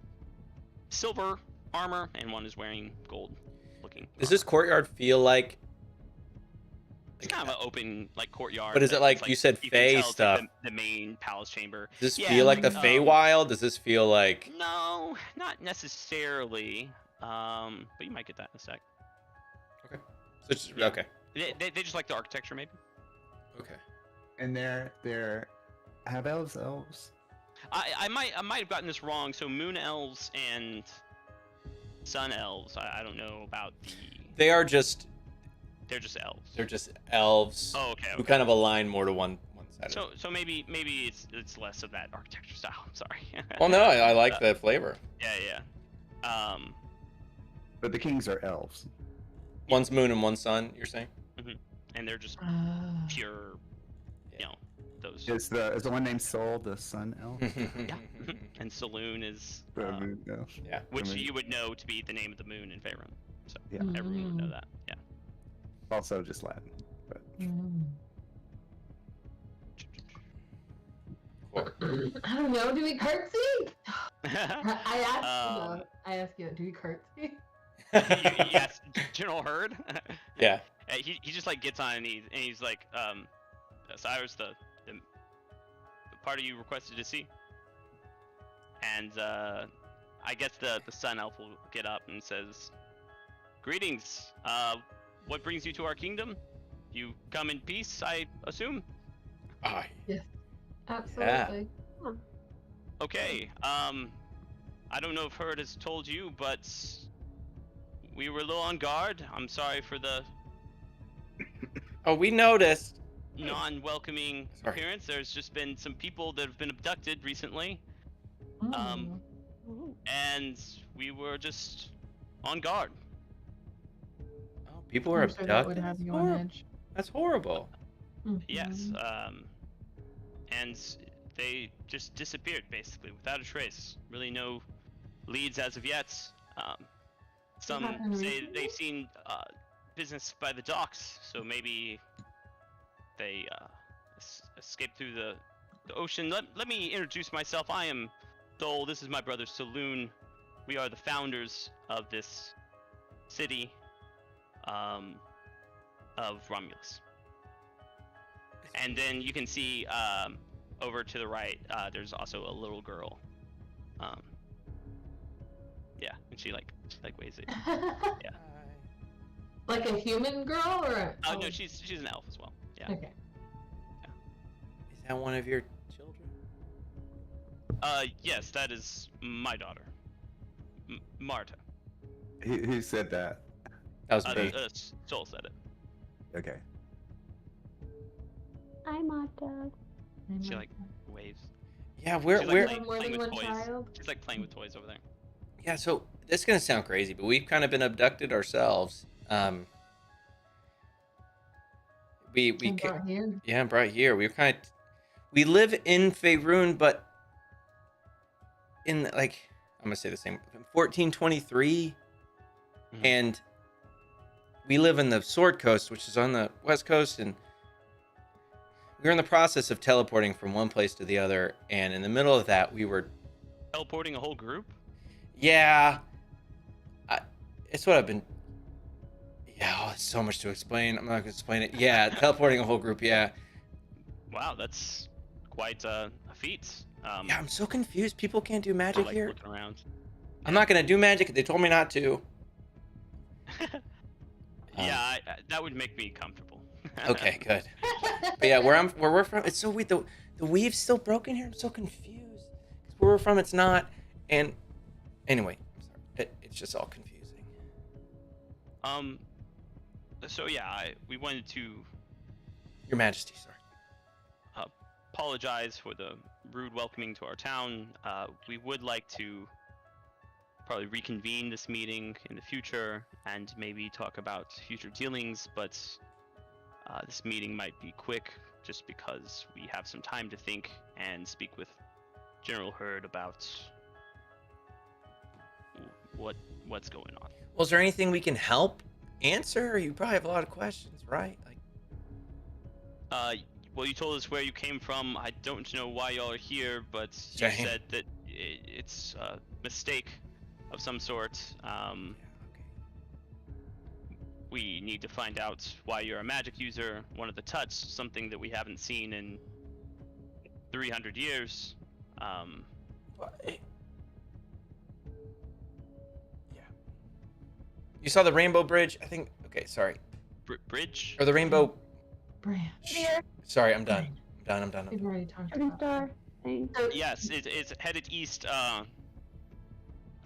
silver armor, and one is wearing gold looking. Does this courtyard feel like? It's kind of an open like courtyard. But is it like you said, you can Fey tell it's, stuff? like, the main palace chamber. Does this Yeah, feel like the like, Feywild? Does this feel like? No, not necessarily. But you might get that in a sec. Okay. So it's, Yeah. okay. They just like the architecture, maybe. Okay. And they're have elves. I might have gotten this wrong. So moon elves and sun elves. I don't know about the. They're just elves. They're just elves Oh, okay. who kind of align more to one side. So maybe it's less of that architecture style. I'm sorry. Well, no, I like the flavor. Yeah. But the kings are elves. One's moon and one's sun. You're saying? And they're just pure, those. Is the one named Sol the sun elf? Yeah. And Saloon is, The moon elf. Yeah. which I mean- you would know to be the name of the moon in Faerun. So Yeah. everyone would know that. Yeah. Also just Latin. But I don't know. Do we curtsy? Um, I ask you. Do we curtsy? yes, General Herd. Yeah. He just like gets on and he's like, Cyrus, the party you requested to see. And I guess the sun elf will get up and says, "Greetings. What brings you to our kingdom? You come in peace, I assume." Ah, Absolutely. Okay. I don't know if Herd has told you, but we were a little on guard. I'm sorry for the oh, we noticed. non-welcoming Sorry. appearance. There's just been some people that have been abducted recently, and we were just on guard. Oh, people are I'm sure that would abducted. have That's you on horrible. edge. That's horrible. Yes. And they just disappeared basically without a trace. Really no leads as of yet. Some happened say recently? they've seen business by the docks, so maybe they escaped through the ocean. Let me introduce myself. I am Thol. This is my brother Saloon. We are the founders of this city of Romulus. And then you can see over to the right, there's also a little girl. Yeah, and she like waves it. Yeah. Like a human girl or? Oh no, she's an elf as well. Yeah. Okay. Is that one of your children? Yes, that is my daughter, Marta. Who said that? That was me. Soul said it. Okay. I'm Marta. She like waves. Yeah, we're She's, we're like, More playing than with one toys. child? She's like playing with toys over there. yeah. So this is gonna sound crazy, but we've kind of been abducted ourselves. We And brought here. yeah, brought here. We live in Faerun, but in like I'm gonna say the same 1423, Mhm. and we live in the Sword Coast, which is on the west coast, and we were in the process of teleporting from one place to the other, and in the middle of that, we were Teleporting a whole group? yeah. It's what I've been. Yeah, oh, it's so much to explain. I'm not gonna explain it. Yeah, teleporting a whole group. Yeah. Wow, that's quite a feat. Yeah, I'm so confused. People can't do magic like here. looking around. I'm not gonna do magic. They told me not to. Yeah, that would make me comfortable. Okay, good. But yeah, where we're from, it's so weird. The weave's still broken here. I'm so confused. 'Cause where we're from, it's not. And anyway, I'm sorry. It's just all confusing. So yeah, we wanted to Your Majesty, sorry. apologize for the rude welcoming to our town. We would like to probably reconvene this meeting in the future and maybe talk about future dealings, but this meeting might be quick just because we have some time to think and speak with General Hurd about what's going on. Well, is there anything we can help answer? You probably have a lot of questions, right? Like, Well, you told us where you came from. I don't know why y'all are here, but you Same. said that it's a mistake of some sort. okay. We need to find out why you're a magic user, one of the touch, something that we haven't seen in 300 years. Yeah. You saw the Rainbow Bridge? I think. Okay, sorry. Bridge? Or the Rainbow. Bran. Sorry, I'm done. I'm done. We've already talked Shooting about star thing. So, Yes, it's headed east,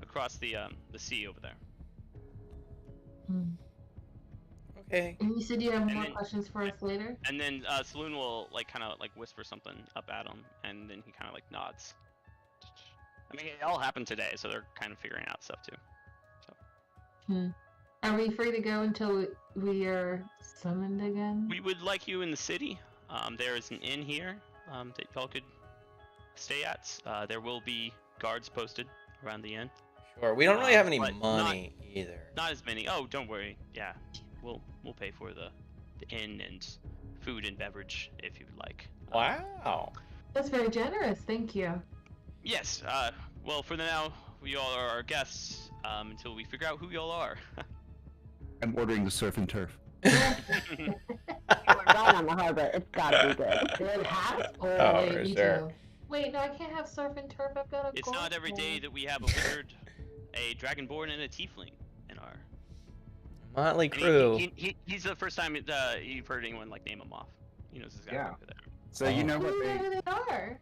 across the sea over there. Okay. And you said you have And more then- questions for us later? And then Saloon will kind of whisper something up at him, and then he kind of nods. I mean, it all happened today, so they're kind of figuring out stuff too. Are we free to go until we are summoned again? We would like you in the city. There is an inn here that y'all could stay at. There will be guards posted around the inn. Sure. We don't really have any but money either. Not as many. Oh, don't worry. Yeah, we'll pay for the inn and food and beverage if you'd like. Wow. That's very generous. Thank you. Yes. Well, for now, we all are our guests until we figure out who y'all are. I'm ordering the surf and turf. We're right on the harbor. It's gotta be good. Good hat. Oh, wait, for me sure. too. Wait, no, I can't have surf and turf. I've got a It's gold not every day one. that we have a wizard, a dragonborn, and a tiefling in our. Motley and crew. He's the first time you've heard anyone name him off. He knows his guy Yeah. over there. So you know I what don't know they who they are.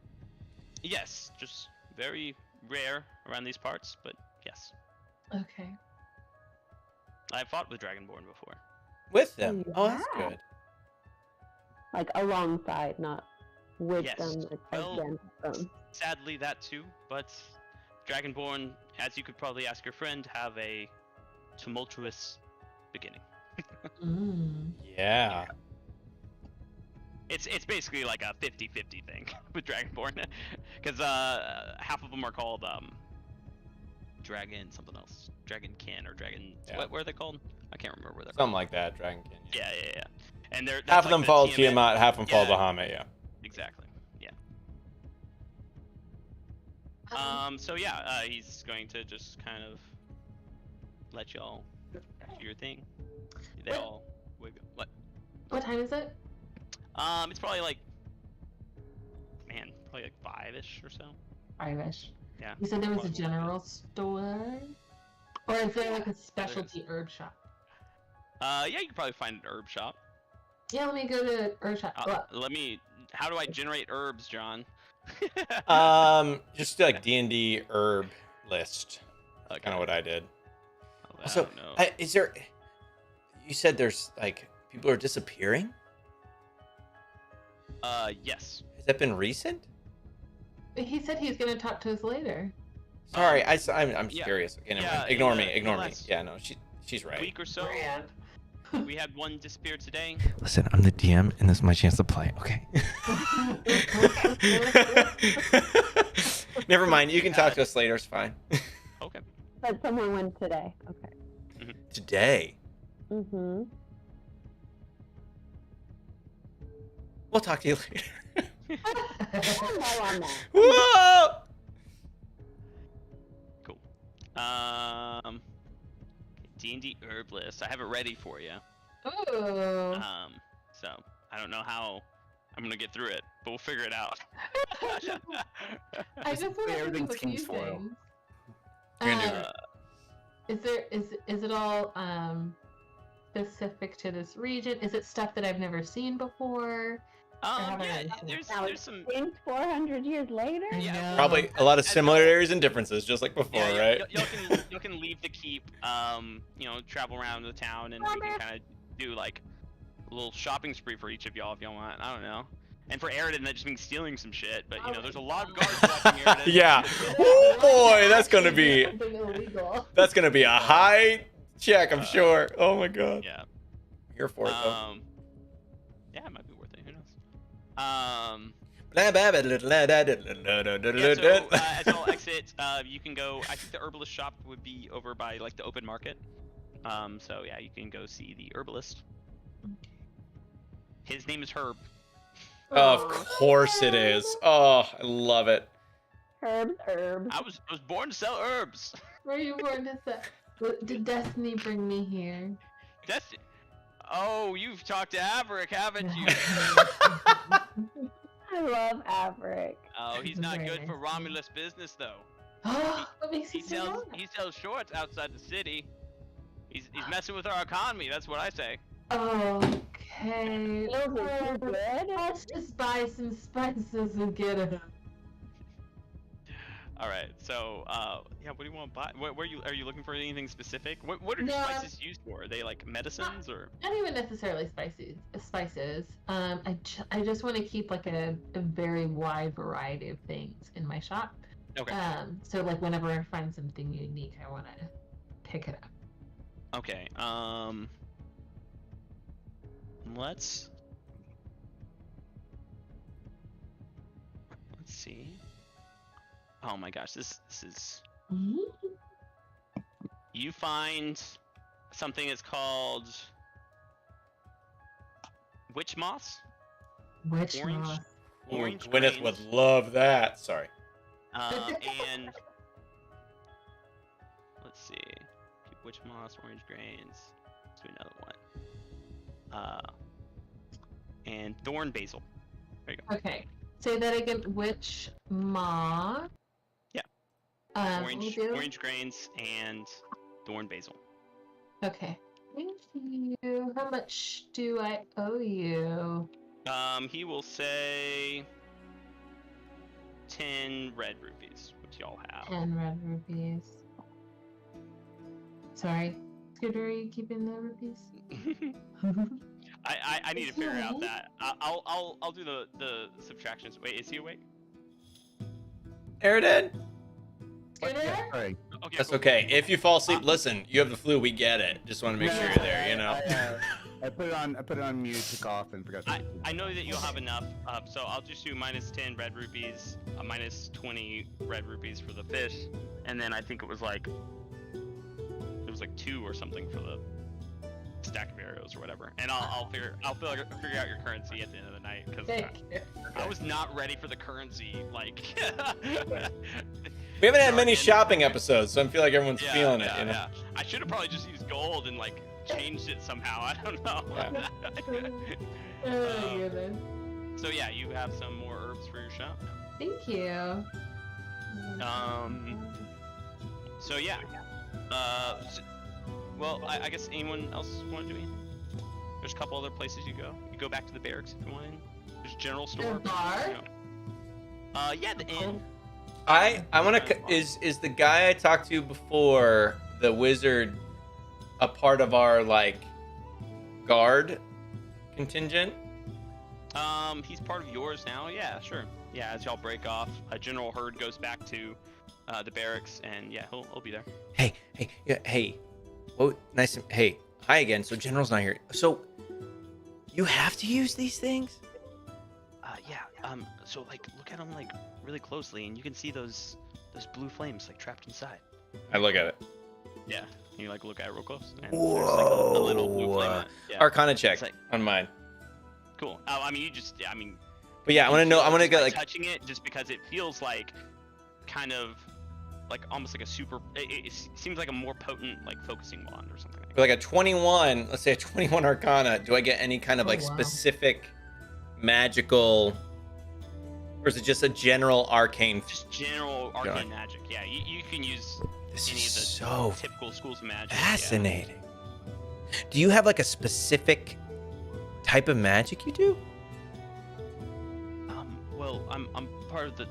Yes, just very rare around these parts, but yes. Okay. I've fought with dragonborn before. With them. Oh, Oh, that's yeah. good. Like alongside, not with Yes. them, like Well, against them. Sadly, that too, but dragonborn, as you could probably ask your friend, have a tumultuous beginning. Yeah. It's basically like a 50-50 thing with dragonborn, because half of them are called dragon something else, dragonkin or dragon. Yeah. What are they called? I can't remember where they're Something like that, Dragonkin. called. Yeah. And they're Half of that's them like follow the Tiamat, half of them follow Yeah. Bahamut, yeah. Exactly. Yeah. Um, So yeah, he's going to just kind of let y'all do your thing. They What- all wiggle. What? what time is it? It's probably probably 5-ish or so. 5-ish. Yeah. You said there was a Well, general store? Or is there like a specialty herb shop? Yeah, you can probably find an herb shop. Yeah, let me go to herb shop. How do I generate herbs, John? Just like D&D herb list. That's kind of what I did. I Also, don't know. is there? You said there's like people are disappearing. Yes. Has that been recent? He said he's gonna talk to us later. Sorry, I'm yeah. curious. Okay, never Yeah, mind. Ignore me. in Ignore me. last Yeah, no, she's A right. week or so, Bran. we had one disappear today. Listen, I'm the DM, and this is my chance to play. Okay. Never mind. You can talk to us later. It's fine. Okay. But someone went today. Okay. Today. Mm-hmm. We'll talk to you later. Well on that. Whoa! Cool. D&D herb list. I have it ready for you. Ooh. So I don't know how I'm gonna get through it, but we'll figure it out. I just want to think everything's of a few tinfoil. things. You're gonna Is it all specific to this region? Is it stuff that I've never seen before? Yeah, Now, there's some. Things 400 years later? Yeah, Probably a lot of similarities and differences, just like before, Yeah, right? you can leave the keep. Travel around the town, and we can kind of do like a little shopping spree for each of y'all if y'all want. I don't know. And for Aridin, that just means stealing some shit. But there's a lot of guards watching Aridin. Yeah. Oh boy, that's gonna be something illegal. a high check, I'm sure. Oh my god. Yeah. Here for it though. Yeah, it might be worth it. Who knows? Yeah, So as y'all exit, you can go. I think the herbalist shop would be over by like the open market. So yeah, you can go see the herbalist. His name is Herb. of course it is. Oh, I love it. Herbs. I was born to sell herbs. Where are you born to set? Did destiny bring me here? Oh, you've talked to Averick, haven't you? I love Averick. Oh, he's not good for Romulus business though. What makes He you say that? sells shorts outside the city. He's messing with our economy. That's what I say. Okay. Those are too good. Let's just buy some spices and get it. All right. So, yeah. What do you want to buy? Are you looking for anything specific? What are No. spices used for? Are they like medicines or? Not even necessarily spices. I just want to keep like a very wide variety of things in my shop. Okay. So like whenever I find something unique, I want to pick it up. Okay. Let's see. Oh my gosh, this is. You find something that's called witch moss. Which Orange? moss? Orange Gwyneth grains. would love that. Sorry. And let's see. Witch moss, orange grains. Let's do another one. And thorn basil. There you go. Okay. Say that again. Which moss? Yeah. Orange grains and thorn basil. Okay. Thank you. How much do I owe you? He will say 10 red rupees, which y'all have. 10 red rupees. Sorry. Scooter, are you keeping the rupees? I need to Is he figure out awake? that. I'll do the subtractions. Wait, is he awake? Aridin? Scooter? Sorry. Okay. That's cool. okay. If you fall asleep, listen, you have the flu, we get it. Just want to make sure you're there, you know? I put it on mute, took off, and forgot to. I know that you'll have enough, so I'll just do minus 10 red rupees, minus 20 red rupees for the fish, and then I think it was like 2 or something for the stack of arrows or whatever. And I'll figure out your currency at the end of the night because Thank you. I was not ready for the currency like. We haven't had many shopping episodes, so I feel like everyone's Yeah, feeling it, yeah, you know? yeah. I should have probably just used gold and like changed it somehow. I don't know. Oh, goodness. So yeah, you have some more herbs for your shop. Thank you. So yeah, Well, I guess anyone else want to do anything? There's a couple other places you go. You go back to the barracks if you want in. There's a general store. The bar? You know. Yeah, the inn. I want to. Is the guy I talked to before, the wizard, a part of our like guard contingent? He's part of yours now. Yeah, sure. Yeah, as y'all break off, a general herd goes back to the barracks, and yeah, he'll be there. Hey. Oh, nice. Hey, hi again. So General's not here. So you have to use these things? Yeah. So like, look at them like really closely, and you can see those blue flames like trapped inside. I look at it. Yeah. You like look at it real close, and there's like a little blue flame. In it. Yeah. Arcana check It's like- on mine. Cool. I mean, you just. Yeah, I mean. But yeah, I want to know. I want to get like. touching it just because it feels like, kind of, like almost like a super. It seems like a more potent like focusing wand or something. For like a 21, let's say a 21 Arcana, do I get any kind of like wow. specific magical, or is it just a general arcane? Just general arcane Got it. magic. Yeah, you can use This any is of the so typical schools of magic. fascinating. Do you have like a specific type of magic you do? Yeah. Well, I'm part of the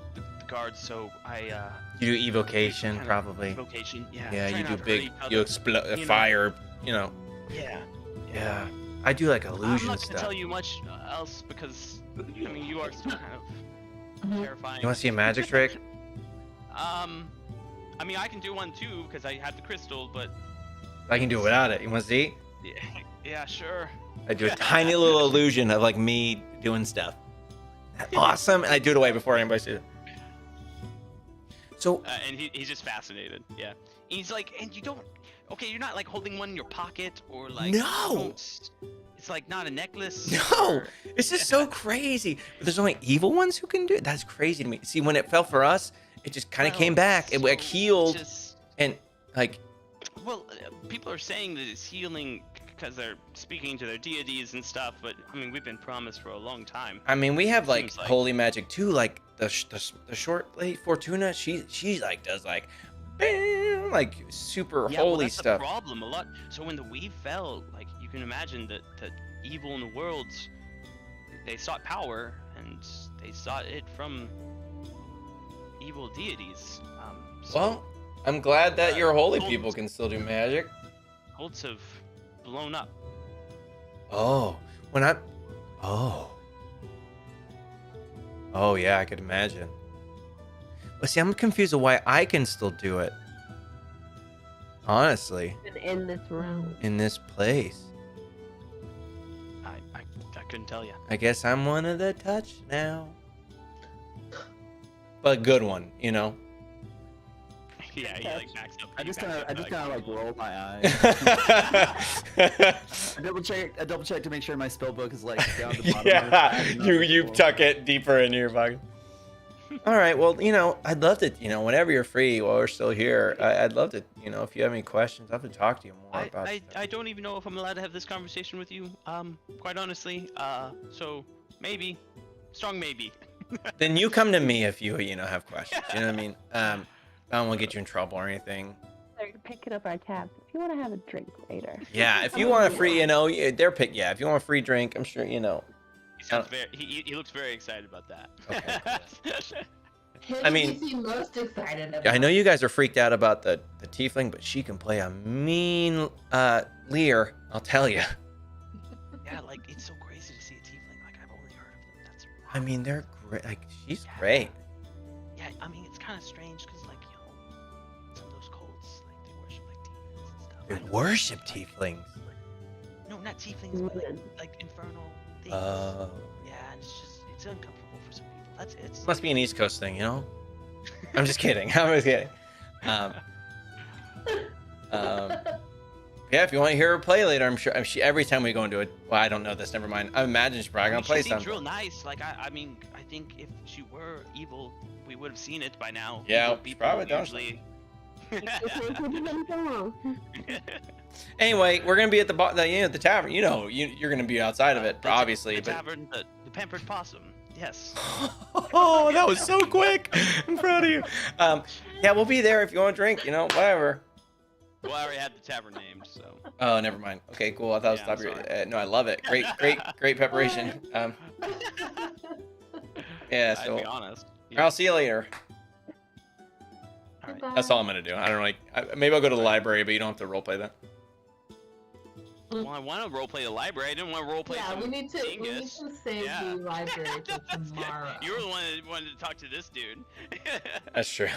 guard, so I You do evocation, kind of probably. vocation. Yeah. Yeah, try you not do to big. hurt each You other. explode you know. fire. You know. Yeah. Yeah. I do like I'm illusion not gonna stuff. tell you much else because I mean you are still kind of Mhm. terrifying. You want to see a magic trick? I mean I can do one too because I have the crystal, but I can do it without it. You want to see? yeah, sure. I do a tiny little illusion of like me doing stuff. Awesome, and I do it away before anybody sees it. So And he's just fascinated. Yeah. He's like, and you don't. Okay, you're not like holding one in your pocket or like. you No! don't- It's like not a necklace. no, or- it's just so crazy. But there's only evil ones who can do it. That's crazy to me. See, when it fell for us, it just kind of Well, came back. It like so healed Just, and like well, people are saying that it's healing because they're speaking to their deities and stuff, but I mean we've been promised for a long time. I mean, we have like Seems like- holy magic too. Like the short lady Fortuna, she like does like, bam, like super Yeah, well, holy that's stuff. the problem a lot. So when the weave fell, like you can imagine that the evil in the worlds, they sought power and they sought it from evil deities. So Well, I'm glad that your holy Hold- people can still do magic. cults have blown up. Oh, when I, oh yeah, I could imagine. But see, I'm confused of why I can still do it. Honestly, In this room. in this place, I couldn't tell you. I guess I'm one of the touch now. But a good one, you know. Yeah, he like backs up. I he just backs kind up, of like roll my eyes. yeah, I double check to make sure my spell book is like down the bottom. of the bag and not you full. tuck it deeper into your pocket. All right, well, you know, I'd love to, you know, whenever you're free while we're still here, I'd love to, you know, if you have any questions, I'd love to talk to you more about I don't even know if I'm allowed to have this conversation with you. Quite honestly. So maybe, strong maybe. Then you come to me if you know, have questions. You know what I mean? I don't want to get you in trouble or anything. They're picking up our tabs. If you want to have a drink later. Yeah, if you want a free, you know, they're pick. Yeah, if you want a free drink, I'm sure, you know. He sounds he looks very excited about that. Okay, Who I did mean- you seem most excited about? I know you guys are freaked out about the tiefling, but she can play a mean Lear. I'll tell you. Yeah, like it's so crazy to see a tiefling. Like I've only heard of them. That's I mean, they're great. Like she's Yeah. great. yeah. I mean, it's kind of strange because like some of those cults like they worship like demons and stuff. They I know, worship like- tieflings. No, not tieflings, but Demons. like infernal things. Yeah, and it's uncomfortable for some people. That's it. Must be an East Coast thing, you know. I'm just kidding. I'm just kidding. Yeah, if you want to hear her play later, I'm sure every time we go into it. Well, I don't know this. Never mind. I imagine she's probably gonna play She seems something. real nice. Like I mean, I think if she were evil, we would have seen it by now. Yeah, Evil she people probably does. usually. You can't keep anything wrong. Anyway, we're gonna be at the tavern. You know, you're gonna be outside of it, obviously. The But tavern, the pampered possum. Yes. oh, that was so quick. I'm proud of you. Yeah, we'll be there if you want to drink. You know, whatever. Well, I already had the tavern named, so. Oh, never mind. Okay, cool. I thought Yeah, I was I'm stopping. sorry. No, I love it. Great preparation. Yeah. I'd So be honest. I'll see you later. All right. That's all I'm gonna do. I don't maybe I'll go to the library, but you don't have to roleplay that. Well, I want to roleplay the library. I didn't want to roleplay Yeah, some we need to dingus. save Yeah. the library for tomorrow. You were the one that wanted to talk to this dude. That's true.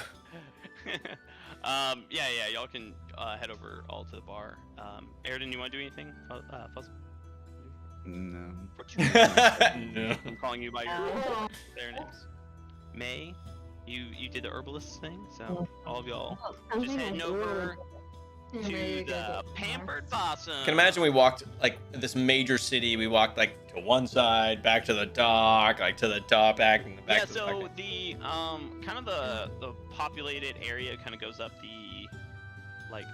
Yeah, y'all can head over all to the bar. Airden, you want to do anything? Fuzzle? No. No. I'm calling you by your Oh. their names. May, you did the herbalist thing, so all of y'all Oh, just something heading I over Yeah, to maybe go the to Pampered Possum. Can imagine we walked like this major city. We walked like to one side, back to the dock, like to the dock, back and back Yeah, to the so dock. the kind of the populated area kind of goes up the like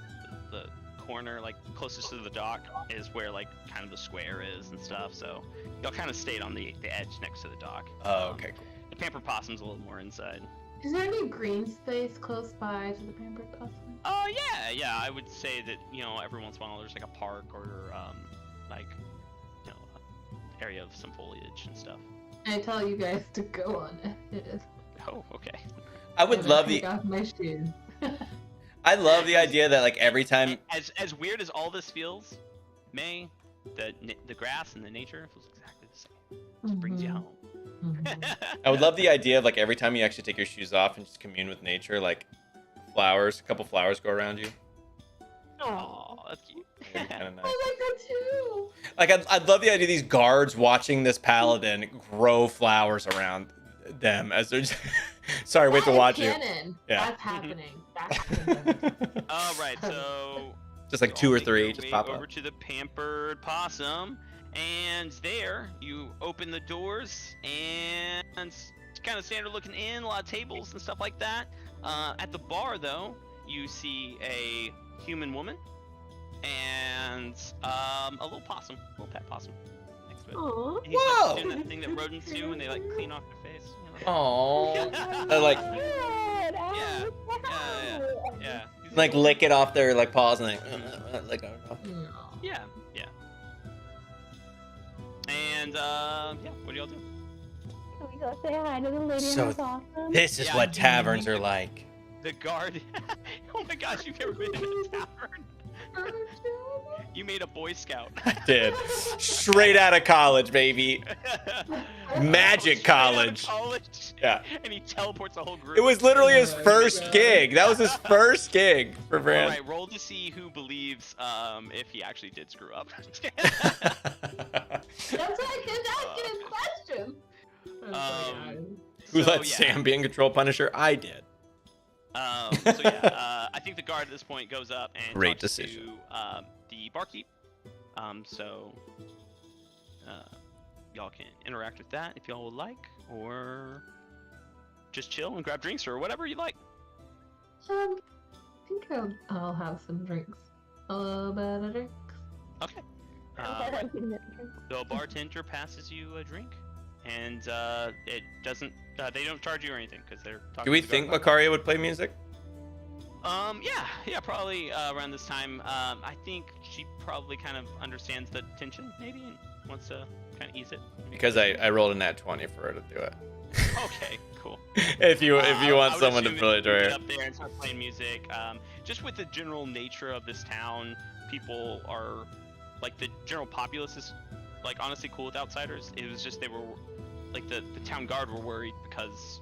the corner like closest to the dock is where like kind of the square is and stuff. So y'all kind of stayed on the edge next to the dock. Oh, okay, cool. The Pampered Possum's a little more inside. Is there any green space close by to the Pampered Possum? Oh yeah. I would say that every once in a while there's like a park or like area of some foliage and stuff. I tell you guys to go on it. Oh, okay. I would I'm love gonna the. take off my shoes. I love the idea that like every time. As weird as all this feels, May, the grass and the nature feels exactly the same. Just brings you Mhm. home. Mhm. I would love the idea of like every time you actually take your shoes off and just commune with nature, like flowers, a couple flowers go around you. Oh, that's cute. It'd be kind of nice. I like that too. Like I'd love the idea of these guards watching this paladin grow flowers around them as they're. Sorry, wait to That is watch you. canon. Yeah. That's happening. That's canon. All right, so Just like you 2 all or make 3 your just way pop over up. to the Pampered Possum, and there you open the doors, and it's kind of standard looking inn, a lot of tables and stuff like that. At the bar, though, you see a human woman and a little possum, a little pet possum next to it. Aw. And he's Whoa! like doing that thing that rodents do when they like clean off their face. Aww. They're like Good. Yeah. Ow. Yeah. He's like lick it off their like paws and like lick it off. No. Yeah. And yeah, what do y'all do? Can we go say hi to the lady So in the possum? This is Yeah, what taverns are like. The guard. Oh my gosh, you've never been in a tavern. You made a Boy Scout. I did. Straight out of college, baby. Magic Straight out of college. college. Yeah. And he teleports the whole group. It was literally his Oh my first God. gig. That was his first gig for All Bran. right, roll to see who believes if he actually did screw up. That's why I kept asking him questions. Who So, let yeah. Sam be in control Punisher? I did. So yeah, I think the guard at this point goes up and Great talks decision. to the barkeep. So y'all can interact with that if y'all would like, or just chill and grab drinks or whatever you like. I think I'll have some drinks. A little bit of drinks. Okay. Right. The bartender passes you a drink, and it doesn't. They don't charge you or anything because they're talking. Do we to the think guard. Macaria would play music? Yeah, probably around this time. I think she probably kind of understands the tension, maybe, and wants to kind of ease it. Because I rolled a nat 20 for her to do it. Okay, cool. if you I want would someone to assume really if do you get it. up there and start playing music, just with the general nature of this town, people are like the general populace is like honestly cool with outsiders. It was just they were like the town guard were worried because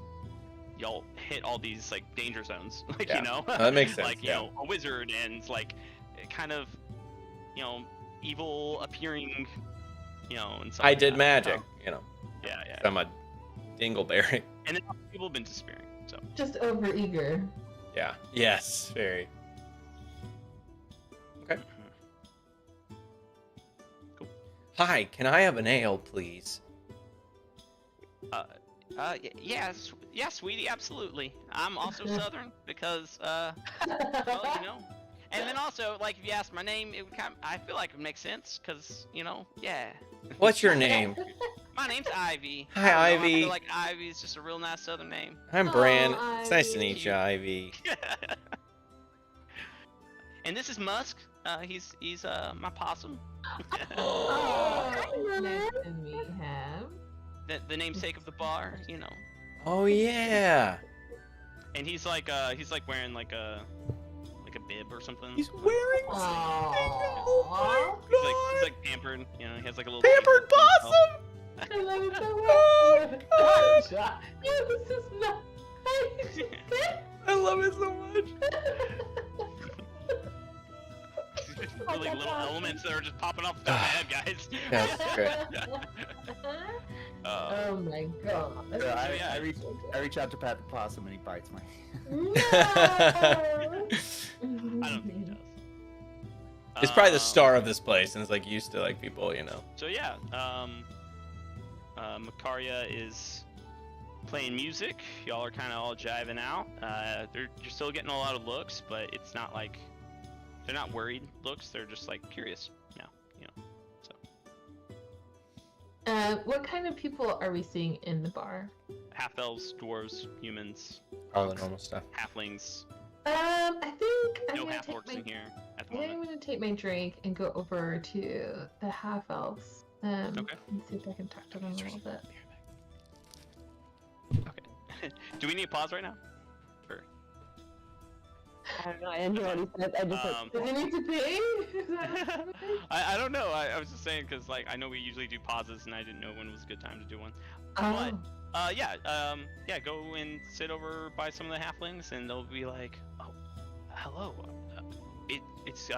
y'all hit all these like danger zones, like Yeah. you know, No, that makes sense, like you yeah. know a wizard and like kind of evil appearing, and stuff I like did that. magic, So, yeah. I'm a dingleberry. And then people have been disappearing, so. Just overeager. Yeah. Yes. Very. Okay. Cool. Hi, can I have an ale, please? Yeah, sweetie, absolutely. I'm also Southern because, well, And then also, like, if you ask my name, it would I feel like it would make sense because, yeah. What's your name? My name's Ivy. Hi, I don't know, I Ivy. feel like Ivy is just a real nice Southern name. I'm Oh, Bran. It's nice to Ivy. meet you, Ivy. And this is Musk. He's my possum. Oh, nice to meet him. The namesake of the bar, you know. Oh yeah. And he's like wearing like a bib or something. He's wearing Aww. He's like pampered, you know. He has like a little pampered table to himself. possum. I love it so Oh, much. God. Yeah, this is nice. I love it so much. Really little elements that are just popping off the top of my head, guys. That's great. Oh my god. So I reach out to pat the possum and he bites my hand. No! I don't think he does. It's probably the star of this place, and it's like used to like people, you know. So yeah, Makaria is playing music. Y'all are kind of all jiving out. You're still getting a lot of looks, but it's not like they're not worried looks. They're just like curious now, you know. So What kind of people are we seeing in the bar? half elves, dwarves, humans, All the normal stuff. halflings. I think I'm No gonna half take orcs my in here at I the think I'm moment. gonna take my drink and go over to the half elves. Okay. And see if I can talk to them a little bit. Okay. Do we need pause right now? Or I don't know. I didn't hear what he said. I just like, Does he need to pay? Is that what's happening? I don't know. I was just saying because like I know we usually do pauses and I didn't know when was a good time to do one. Oh. Yeah, go and sit over by some of the halflings, and they'll be like, "Oh, hello. It's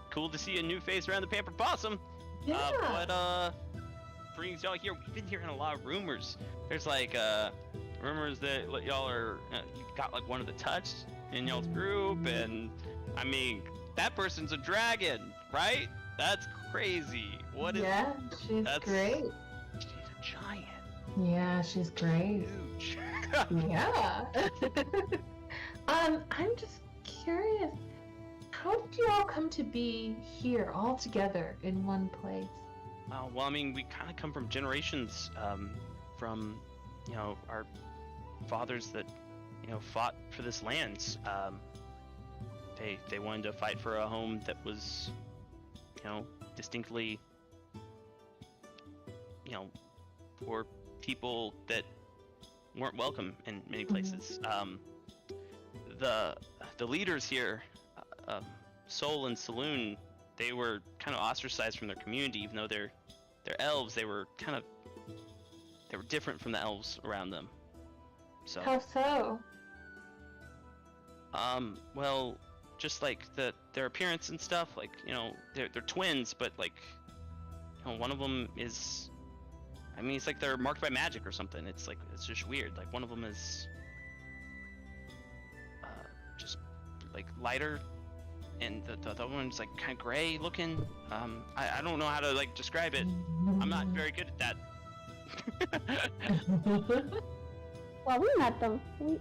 cool to see a new face around the Pampered Possum. Yeah. What brings y'all here? We've been hearing a lot of rumors. There's like rumors that y'all are you got like one of the touched in y'all's group, and I mean that person's a dragon, right? That's crazy. What is? Yeah, she's that's- great. She's a giant. Yeah, she's great. Huge. Yeah. I'm just curious. How did you all come to be here all together in one place? Well, I mean, we kind of come from generations from, you know, our fathers that, you know, fought for this land. They wanted to fight for a home that was, you know, distinctly, you know, for people that weren't welcome in many places. The leaders here, Sol and Saloon, they were kind of ostracized from their community, even though they're elves. They were different from the elves around them. So How so? well, just like their appearance and stuff, like, you know, they're twins, but like, you know, one of them is, I mean, it's like they're marked by magic or something. It's like, it's just weird. Like one of them is just like lighter, and the other one's like kind of gray looking. I don't know how to like describe it. I'm not very good at that. well, we met them. We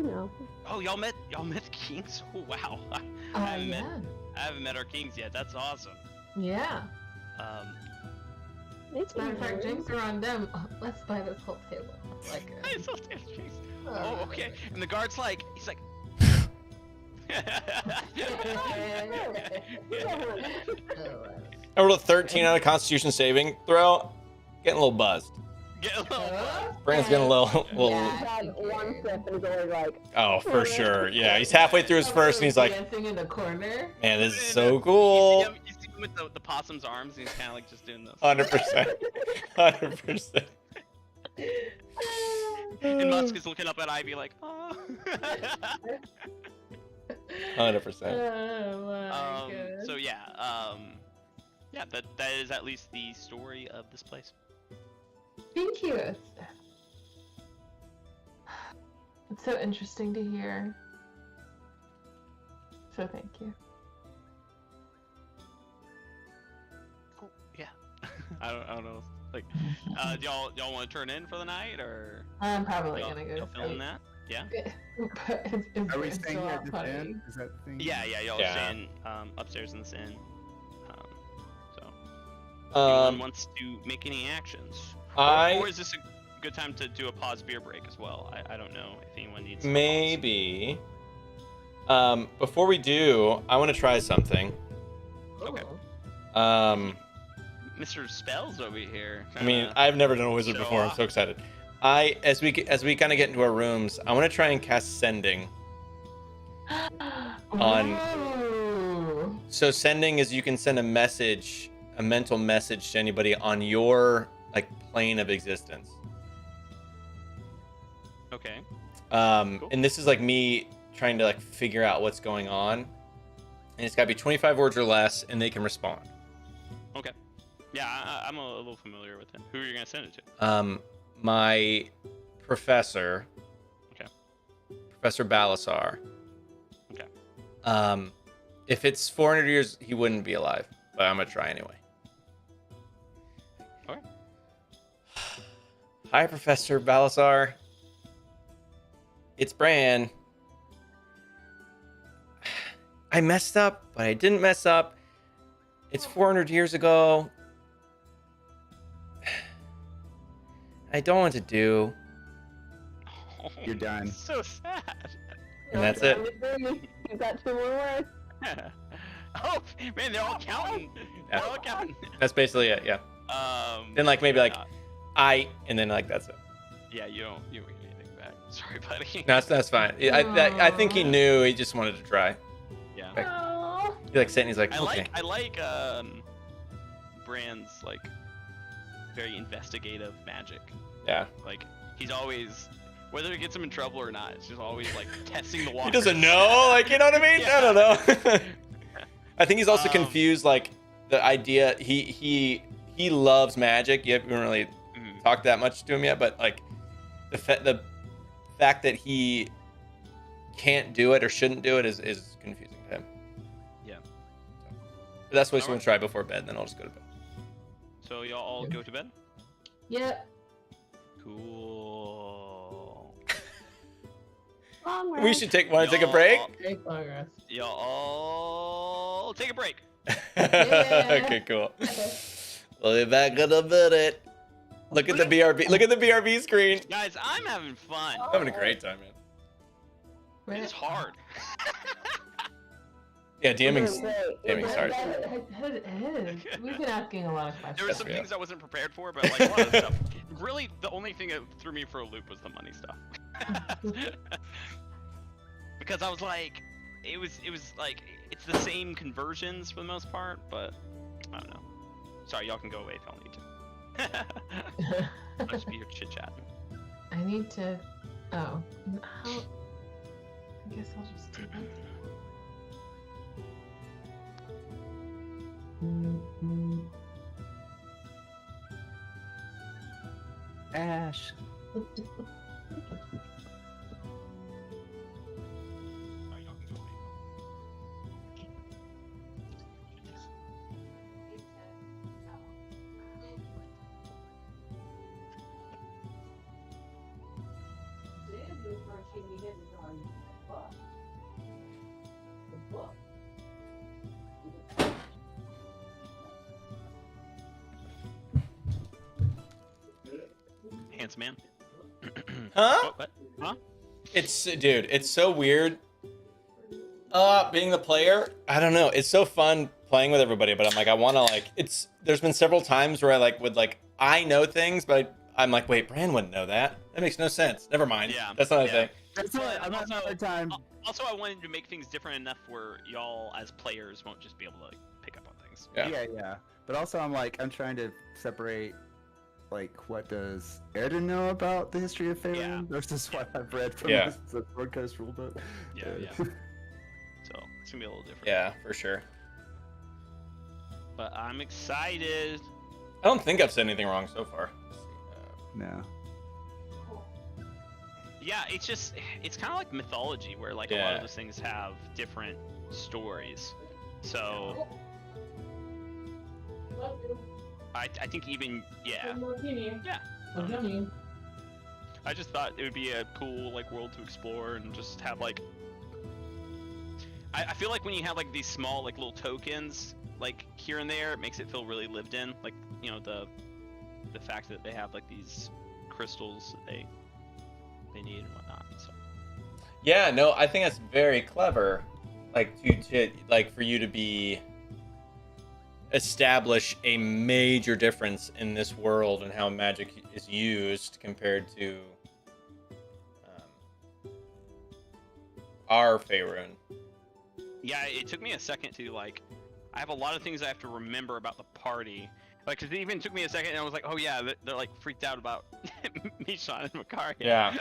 know. Oh, y'all met the kings? Oh, wow. I haven't met our kings yet. That's awesome. Yeah. They Matter seem of fact, nice. drinks are on them. Oh, let's buy this whole table. Like Hey, so damn jeez. Oh, okay. And the guard's like, he's like. I rolled a 13 on a Constitution saving throw. Getting a little buzzed. Get a little. Brandon's getting a little. Yeah. Had one sip and going like, Oh, for sure. Yeah, he's halfway through his first, and he's like, dancing in the corner. "Man, this is so cool." You see him with the possum's arms, and he's kind of like just doing this. 100%. 100%. And Musk is looking up at Ivy like, oh. 100%. Oh my god. So yeah, that is at least the story of this place. Thank you. It's so interesting to hear. So thank you. Cool. Yeah. I don't know. Like, do y'all want to turn in for the night, or I'm probably y'all, gonna go y'all to feeling sleep. that? Yeah. But it's Are we it's staying so here at this funny. inn? Is that the thing? Yeah. Y'all Yeah. staying upstairs in this inn. Anyone Um, wants to make any actions? I Or is this a good time to do a pause beer break as well? I don't know if anyone needs. to pause. maybe. Before we do, I want to try something. Okay. Mr. Spells over here. I mean, I've never done a wizard show before. I'm off. so excited. As we kind of get into our rooms, I want to try and cast sending. On- Ooh. So sending is you can send a message, a mental message to anybody on your like plane of existence. Okay. Cool. And this is like me trying to like figure out what's going on, and it's got to be 25 words or less, and they can respond. Okay. Yeah, I'm a little familiar with it. Who are you gonna send it to? My professor. Okay. Professor Balasar. Okay. If it's 400 years, he wouldn't be alive, but I'm gonna try anyway. Alright. Hi, Professor Balasar. It's Bran. I messed up, but I didn't mess up. It's 400 years ago. I don't know what to do. You're done. So sad. And that's it. You've got 2 more words. Oh man, they're all counting. Yeah. They're all counting. That's basically it, yeah. Then like maybe like and then like that's it. Yeah, you don't get anything back. Sorry, buddy. No, that's fine. I think he knew. He just wanted to try. Yeah. Like, Aw. he like sitting. He's like, I okay. like Bran's like very investigative magic. Yeah. Like he's always, whether it gets him in trouble or not, it's just always like testing the water. He doesn't know. Like, you know what I mean? Yeah. I don't know. I think he's also Um, confused. Like the idea. He loves magic. You haven't really Mhm. talked that much to him yet, but like the fact that he can't do it or shouldn't do it is confusing to him. Yeah. But that's what he's Alright. gonna try before bed. Then I'll just go to bed. So y'all all go to bed. Yep. Cool. Long We rest. should want to take a break. Great progress. Y'all all take a break. Okay, cool. Okay. We'll be back in a minute. Look at the BRB. Look at the BRB screen. Guys, I'm having fun. I'm having a great time, man. Right. It's hard. Yeah, DMing's Wait, DMing's hard. We've been asking a lot of There were questions. some Yeah. things I wasn't prepared for, but like a lot of stuff. Really, the only thing that threw me for a loop was the money stuff. Because I was like, it was like it's the same conversions for the most part, but I don't know. Sorry, y'all can go away if y'all need to. I'll just be here chit chatting. I need to. Oh, how? I guess I'll just do that. Ash. Sorry, y'all can go away. Handsome man. Huh? What? Huh? It's so weird. Being the player, I don't know. It's so fun playing with everybody, but I'm like, I want to like. There's been several times where I like would like I know things, but I'm like, wait, Bran wouldn't know that. That makes no sense. Never mind. Yeah, That's not a yeah. thing. That's what I'm not another time. Also, I wanted to make things different enough where y'all, as players, won't just be able to like pick up on things. Yeah. Yeah. But also, I'm trying to separate, like, what does Erden know about the history of Faerun Yeah. versus what I've read from Yeah. the Sword Coast rulebook. Yeah. So it's gonna be a little different. Yeah, for sure. But I'm excited. I don't think I've said anything wrong so far. No. Yeah, it's kind of like mythology where like a lot Yeah. of those things have different stories. So I think even yeah. I just thought it would be a cool like world to explore and just have like. I feel like when you have like these small like little tokens like here and there, it makes it feel really lived in. Like the fact that they have like these crystals that they need and whatnot. So Yeah, no, I think that's very clever. Like to like for you to be establish a major difference in this world and how magic is used compared to our Faerun. Yeah, it took me a second to like. I have a lot of things I have to remember about the party. Like, 'cause it even took me a second, and I was like, oh yeah, they're like freaked out about Mishan and Makaria. Yeah.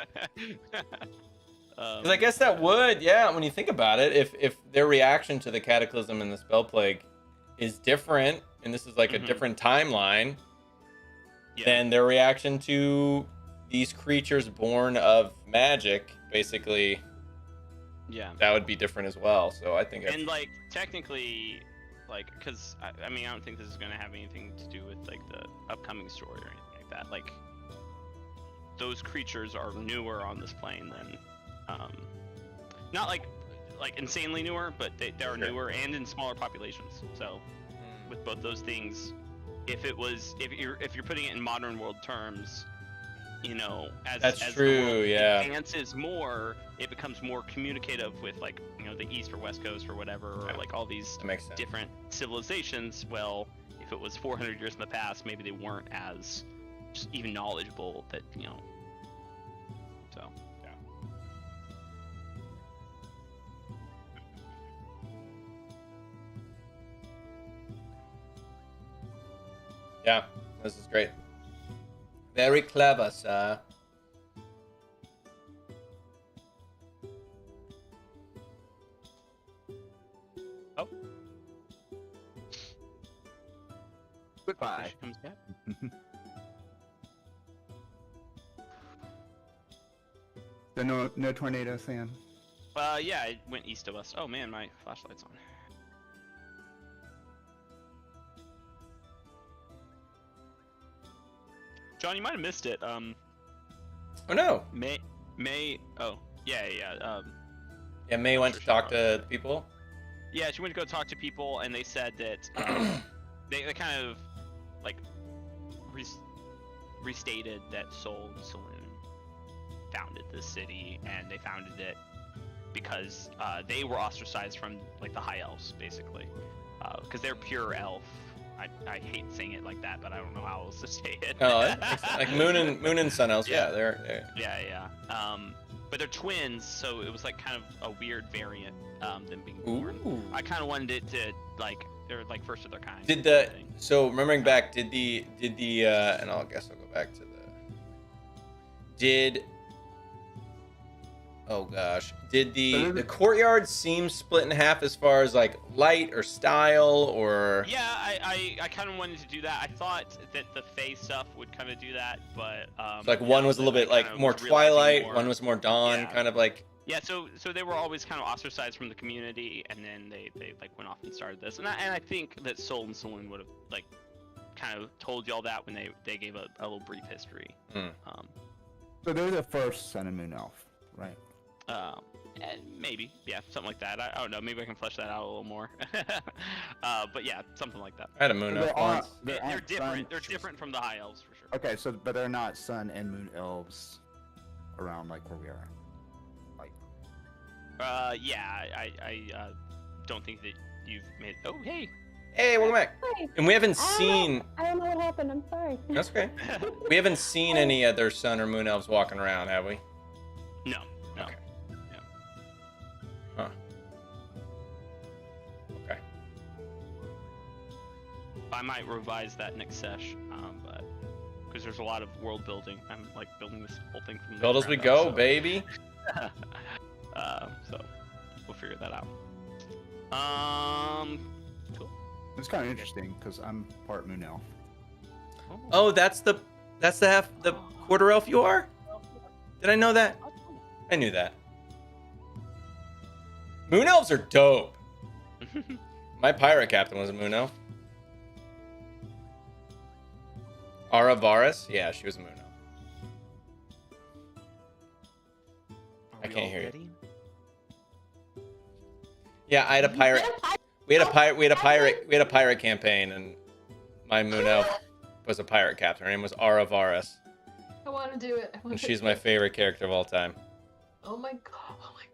Because I guess that would, yeah, when you think about it, if their reaction to the Cataclysm and the Spell Plague is different, and this is like a different timeline, then their reaction to these creatures born of magic, basically, that would be different as well. So I think and like technically, like, because I mean I don't think this is gonna have anything to do with like the upcoming story or anything like that. Like those creatures are newer on this plane than, not like insanely newer, but they are newer and in smaller populations. So with both those things, if you're putting it in modern world terms, you know, as true, the world yeah. advances more, it becomes more communicative with like, you know, the East or West Coast or whatever, or like all these different civilizations. Well, if it was 400 years in the past, maybe they weren't as just even knowledgeable that, you know. So yeah, this is great. Very clever, sir. Oh. Goodbye. Comes back. So no tornado, Sam? Yeah, it went east of us. Oh man, my flashlight's on. John, you might have missed it. Oh no. May. Oh, yeah. Yeah, May went to talk to people. Yeah, she went to go talk to people, and they said that they kind of like restated that Sol and Saloon founded this city, and they founded it because they were ostracized from like the High Elves, basically, because they're pure elf. I hate saying it like that, but I don't know how else to say it. Oh, like Moon and Sun Elves. Yeah, they're. Yeah. But they're twins, so it was like kind of a weird variant, them being born. Ooh. I kind of wanted it to like they're like first of their kind. So remembering back, did the and I'll go back to oh gosh, did the courtyard seem split in half as far as like light or style or? Yeah, I kind of wanted to do that. I thought that the Fae stuff would kind of do that, but so like one was a little bit like more Twilight, one was more Dawn, kind of like. Yeah, so they were always kind of ostracized from the community, and then they like went off and started this, and I think that Sol and Saloon would have like kind of told y'all that when they gave a little brief history. So they're the first Sun and Moon Elf, right? And maybe, yeah, something like that. I don't know. Maybe I can flesh that out a little more. But yeah, something like that. I had a Moon Elf once. They're different. They're different from the High Elves for sure. Okay, so but they're not Sun and Moon Elves around like where we are. Like. Yeah, I don't think that you've made. Oh, hey. Hey, welcome back. Hi. And we haven't seen. I don't know what happened. I'm sorry. That's okay. We haven't seen any other Sun or Moon Elves walking around, have we? No. Okay. Huh. Okay. I might revise that next sesh, but because there's a lot of world building. I'm like building this whole thing from Build as we go, baby. So we'll figure that out. Cool. It's kind of interesting because I'm part Moon Elf. Oh, that's the quarter elf you are? Did I know that? I knew that. Moon elves are dope. My pirate captain was a moon elf. Ara Varus? Yeah, she was a moon elf. I can't hear you. Yeah, I had a pirate. We had a pirate campaign, and my moon elf was a pirate captain. Her name was Ara Varus. I want to do it. And she's my favorite character of all time. Oh my god! Oh my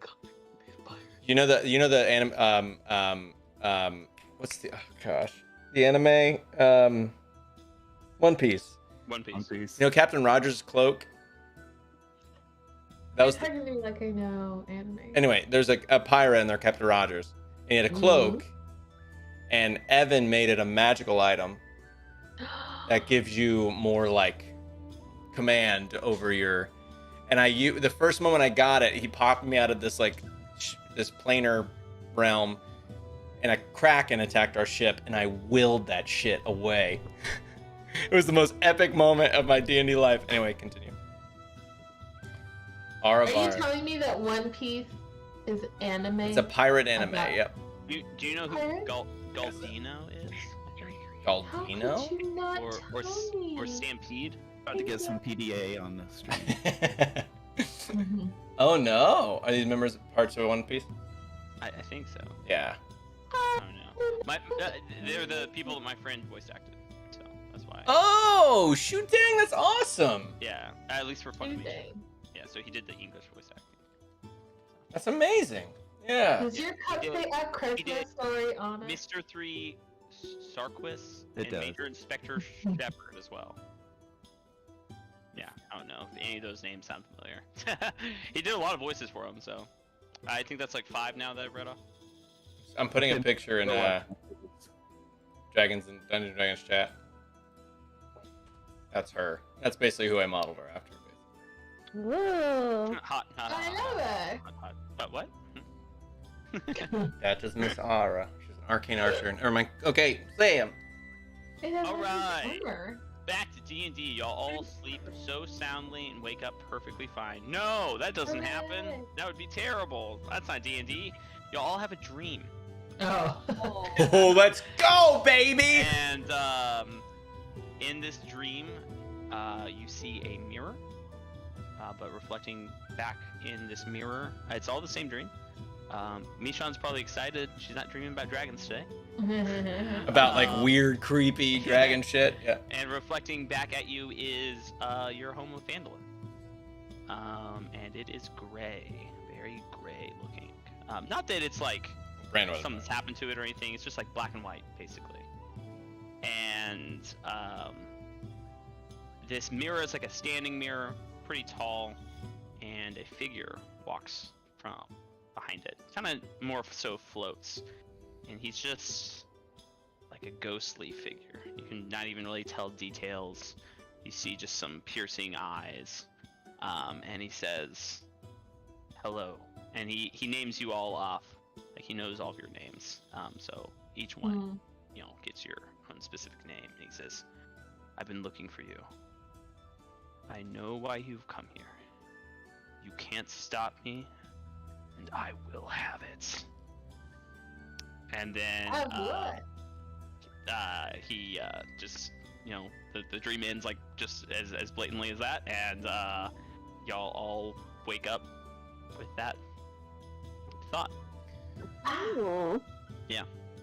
You know the what's the the anime One Piece. One Piece. One Piece. You know Captain Rogers' cloak. That was It's hard to be like I know anime. anyway. There's a pirate in there, Captain Rogers, and he had a cloak, and Evan made it a magical item that gives you more like command over your. And the first moment I got it, he popped me out of this like this planar realm, and a kraken attacked our ship, and I willed that shit away. It was the most epic moment of my D&D life. Anyway, continue. Are you Arabar. telling me that One Piece is anime? It's a pirate anime. Okay. Yep. Do you know who Pirate? Galdino is? How Galdino. could you not Or tell me? or Stampede? About to get some PDA on the stream. Mhm. Oh no! Are these members parts of One Piece? I think so. Yeah. I don't know. They're the people that my friend voice acted, so that's why. Oh shoot! Dang, that's awesome. Yeah, at least for Funimation. Dang. Yeah, so he did the English voice acting. That's amazing. Yeah. Does your cup say a Christmas story on it? Mr. 3 Sarquis It and does. Major Inspector Shepard as well. Yeah, I don't know if any of those names sound familiar. He did a lot of voices for him, so I think that's like 5 now that I've read off. I'm putting a picture in Dragons and Dungeons and Dragons chat. That's her. That's basically who I modeled her after. Whoa. Hot. I love it. Hot. But what? That is Miss Ara. She's an arcane archer. Okay, Sam. It has All nothing to right. do with her. Back to D&D. Y'all all sleep so soundly and wake up perfectly fine. No, that doesn't happen. Hooray. That would be terrible. That's not D&D. Y'all all have a dream. Oh. Oh, let's go, baby! And in this dream, you see a mirror, but reflecting back in this mirror, it's all the same dream. Mishon's probably excited. She's not dreaming about dragons today. About like weird, creepy dragon shit. Yeah. And reflecting back at you is your home of Phandalin. And it is gray, very gray looking. Not that it's like Bran was. something's happened to it or anything. It's just like black and white, basically. And this mirror is like a standing mirror, pretty tall, and a figure walks from behind it. Kind of more so floats, and he's just like a ghostly figure. You can not even really tell details. You see just some piercing eyes, and he says, "Hello," and he names you all off. Like he knows all of your names. So each one, gets your own specific name. And he says, "I've been looking for you. I know why you've come here. You can't stop me, and I will have it." And then he just the dream ends like just as blatantly as that, and y'all all wake up with that thought. Oh.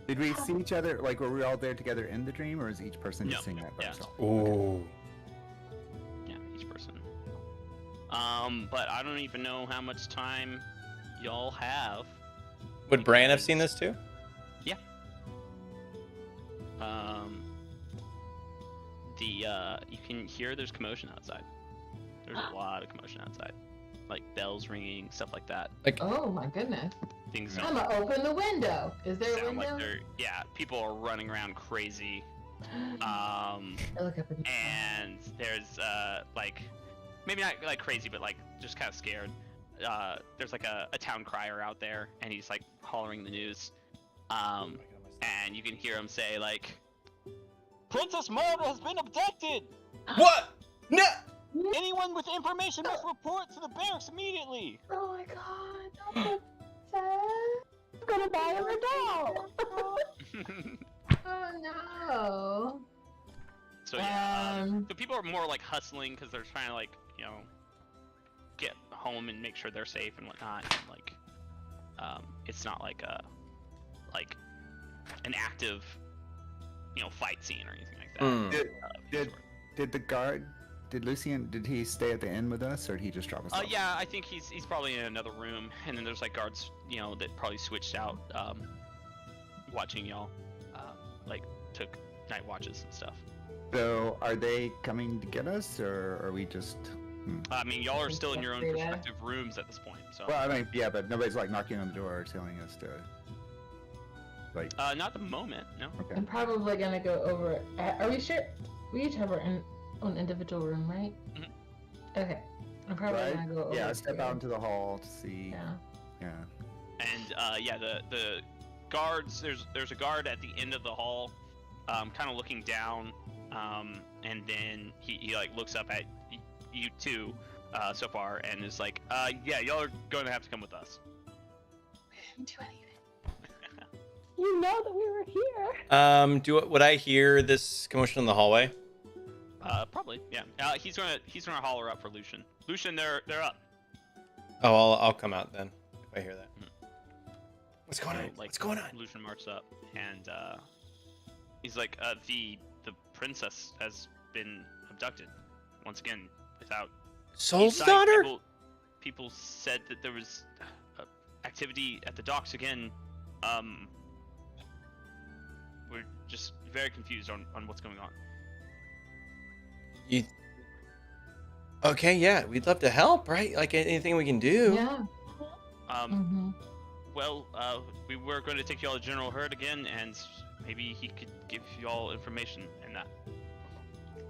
Did we see each other? Like, were we all there together in the dream, or is each person just No. seeing that by Yeah. themselves? Ooh. Yeah, each person. But I don't even know how much time y'all have. Would Bran have seen this too? You can hear there's commotion outside. There's a lot of commotion outside, like bells ringing, stuff like that. Oh my goodness. Things I'm don't gonna open the window. Is there a sound window? like people are running around crazy. I look up at the And there's like maybe not like crazy, but like just kind of scared. There's like a town crier out there, and he's like hollering the news. And you can hear him say like, "Princess Marta has been abducted! What? No! Anyone with information must report to the barracks immediately!" Oh my god. That's so I'm gonna buy him a doll. sad. Oh no. So yeah, Um. so people are more like hustling because they're trying to like get home and make sure they're safe and whatnot. And, like it's not like an active fight scene or anything like that. Mm. Did the guard did Lucian, did he stay at the inn with us, or did he just drop us off? Yeah, I think he's probably in another room, and then there's like guards, that probably switched out, watching y'all, like took night watches and stuff. So, are they coming to get us, or are we just... I mean, y'all are think still in your own that's pretty respective rooms at this point, so. Well, I mean, yeah, but nobody's like knocking on the door telling us to... Like... Not at the moment, no. Okay. I'm probably gonna go over. Are we sure? We each have our own individual room, right? Mhm. Okay. I'm probably Right? gonna go over. Yeah, step here. out into the hall to see... Yeah. Yeah. And yeah, the guards. There's a guard at the end of the hall, kind of looking down, and then he like looks up at you two, so far, and is like, yeah, y'all are going to have to come with us. We didn't do anything. You know that we were here. Would I hear this commotion in the hallway? Probably, yeah. He's gonna holler up for Lucian. Lucian, they're up. Oh, I'll come out then if I hear that. What's going on? Like, What's going on? Lucian marches up, and he's like, the princess has been abducted once again without Soul's sight. daughter? People said that there was activity at the docks again. We're just very confused on what's going on. Okay, yeah, we'd love to help, right? Like anything we can do. Yeah. Well, we were going to take y'all to General Hurd again, and maybe he could give y'all information and that.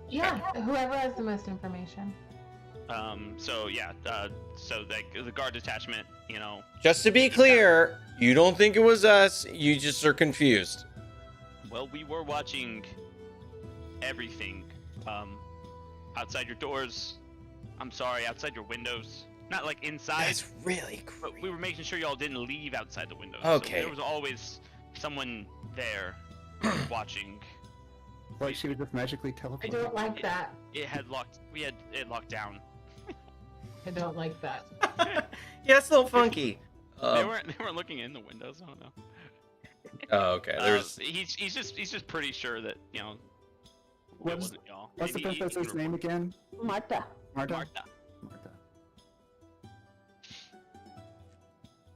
Yeah. Whoever has the most information. So yeah, so like the guard detachment, Just to be clear, you don't think it was us. You just are confused. Well, we were watching everything, outside your doors. I'm sorry, outside your windows. Not like inside. That's really But creepy. we were making sure y'all didn't leave outside the windows. Okay. So there was always someone there watching. Like she was just magically I teleported. don't like that. It had locked. We had it locked down. I don't like that. Yeah, it's a little funky. They weren't looking in the windows. I don't know. Oh, okay. There's He's just pretty sure that it What's- wasn't y'all. What's the He princess's name again? Marta. Marta? Marta, Marta.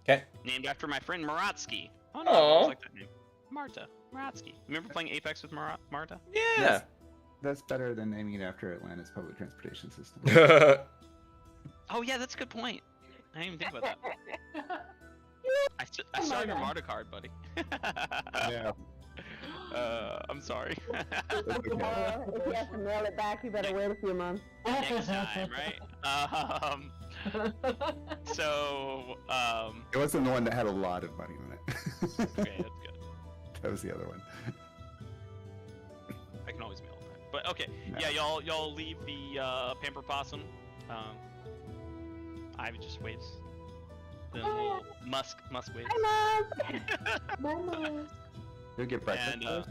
okay. named after my friend Maratsky. Oh no, Aw. I like that name. Marta Maratsky. Remember playing Apex with Marta? Yeah. That's better than naming it after Atlanta's public transportation system. Oh yeah, that's a good point. I didn't even think about that. I saw your Marta card, buddy. Yeah. I'm sorry. That's okay. If you have to mail it back, you better wait a few months. Next time, right? So, It wasn't the one that had a lot of money on it. okay, that's good. That was the other one. I can always mail it back. But okay, No. yeah, y'all leave the Pamper Possum. Ivy just waves. The little Musk waves. Hi, Mom. My mom. You'll get breakfast. And first?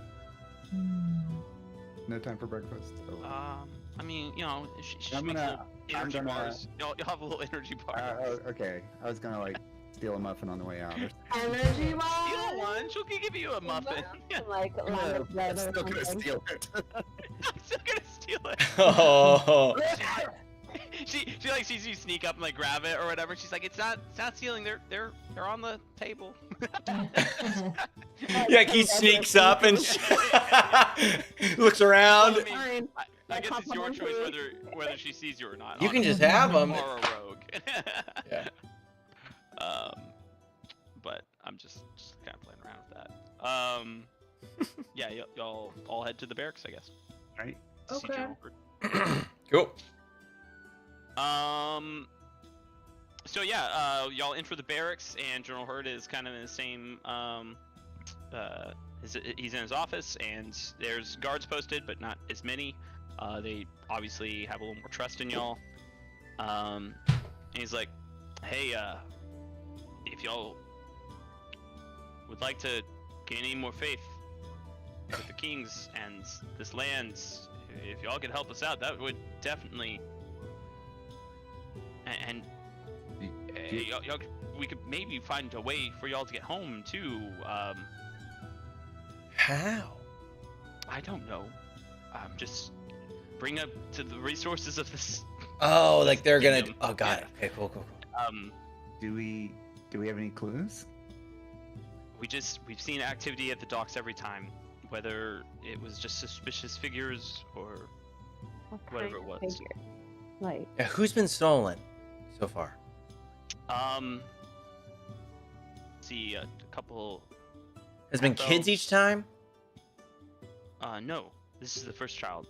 No time for breakfast. Oh. I mean, she I'm makes gonna- little energy I'm gonna- bars. Y'all have a little energy bar. Okay. I was gonna like steal a muffin on the way out. Energy Steal ball. one. She'll give you a muffin. Like line of bread I'm or still gonna something. steal it. I'm still gonna steal it. Oh. She like sees you sneak up and like grab it or whatever. She's like, it's not stealing. They're on the table. Yeah, he sneaks up and looks around. I mean, Fine. I guess it's your choice Complimentary. whether she sees you or not. You can honestly. just have them. Or a rogue. Yeah. But I'm just kind of playing around with that. Yeah, y'all all head to the barracks, I guess. Right? To see Okay. General Hurd. Cool. So yeah, y'all enter the barracks, and General Hurd is kind of in the same. He's in his office, and there's guards posted, but not as many. They obviously have a little more trust in y'all. And he's like, "Hey, if y'all would like to gain any more faith with the kings and this land, if y'all could help us out, that would definitely." And y'all, we could maybe find a way for y'all to get home too. How? I don't know. Just bring up to the resources of this. Oh, like they're gonna. Kingdom. Oh, got Yeah. it. Okay, cool. Do we have any clues? We've seen activity at the docks every time, whether it was just suspicious figures or What whatever kind it of was. figure? Like, Yeah, who's been stolen so far? See a couple. Has been So- kids each time? No, this is the first child.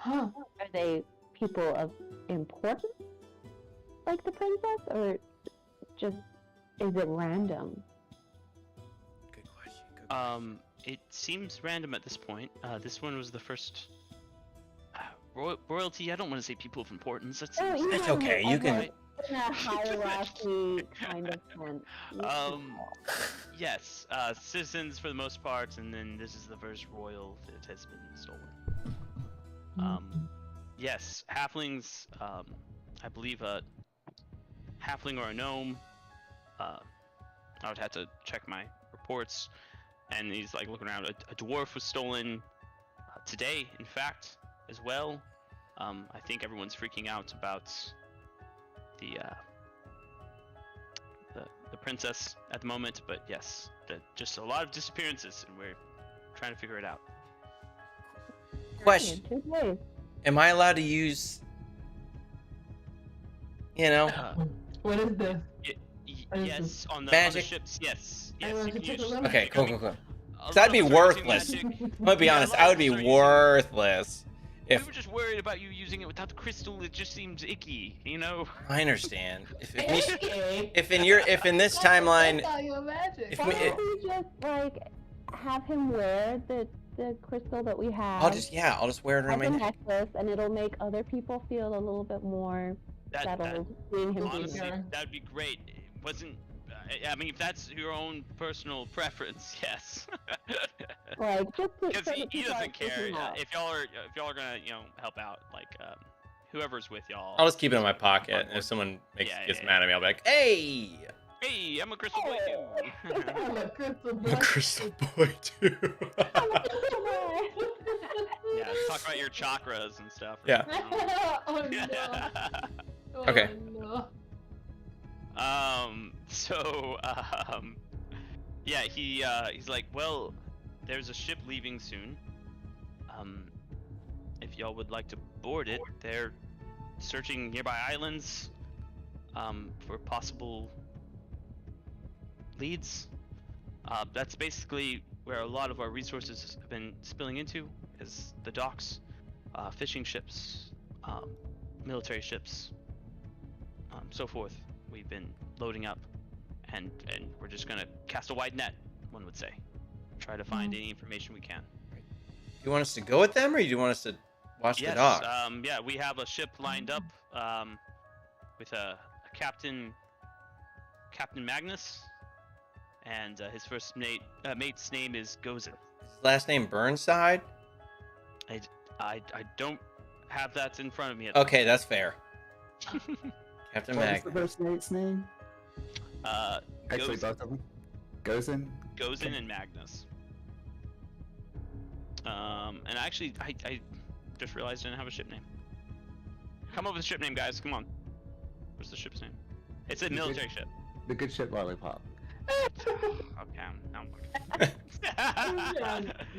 Huh. are they people of importance, like the princess, or just is it random? Good question. It seems random at this point. This one was the first. Royalty. I don't want to say people of importance. That's Oh, you It's know, okay, you can- like, in a hierarchy kind of sense. You can- Yes, citizens for the most part, and then this is the first royal that has been stolen. Yes, halflings. I believe a halfling or a gnome. I would have to check my reports. And he's like looking around. A dwarf was stolen today, in fact, as well. I think everyone's freaking out about the princess at the moment, but yes, just a lot of disappearances, and we're trying to figure it out. Question: 2 days. Am I allowed to use? You know, What is this? What is Yes, on the Magic? ships, yes, I yes. want You to can take a use. look. okay, you cool. can- Because that'd be a lot of us are using worthless. magic. I'm gonna be Yeah, a honest. lot I of would be us are using- worthless. We If were just worried about you using it without the crystal. It just seems icky, you know. I understand. Okay. If in this timeline, That's all your magic. if Why we- don't we just like have him wear the crystal that we have? I'll just wear it around as my a neck. necklace, and it'll make other people feel a little bit more That settled seeing him do honestly, that. that would be great. It wasn't. I mean, if that's your own personal preference, yes. Like just to, Because so he that people doesn't aren't freaking care. out. If y'all are gonna help out, like whoever's with y'all. I'll just keep it in my pocket, and if someone gets mad at me, I'll be like, "Hey, Hey, I'm a crystal boy too. I'm a crystal boy. I'm a crystal boy too." Yeah, talk about your chakras and stuff. Yeah. Oh no. Oh, Okay. No. Yeah, he's like, well, there's a ship leaving soon. If y'all would like to board it, they're searching nearby islands, for possible leads. That's basically where a lot of our resources have been spilling into, is the docks, fishing ships, military ships, so forth. We've been loading up, and we're just gonna cast a wide net, one would say. Try to find any information we can. Do you want us to go with them, or do you want us to watch the dog? Yeah, we have a ship lined up, with a Captain Magnus, and his first mate's name is Gozen. His last name Burnside. I don't have that in front of me. At the Okay, that's fair. Captain What was the Magnus. first mate's name? Actually, Gozen, both of them. Gozen. Gozen and Magnus. And actually, I just realized I didn't have a ship name. Come up with a ship name, guys. Come on. What's the ship's name? It's a military ship. The good ship Lollipop. Okay, I'm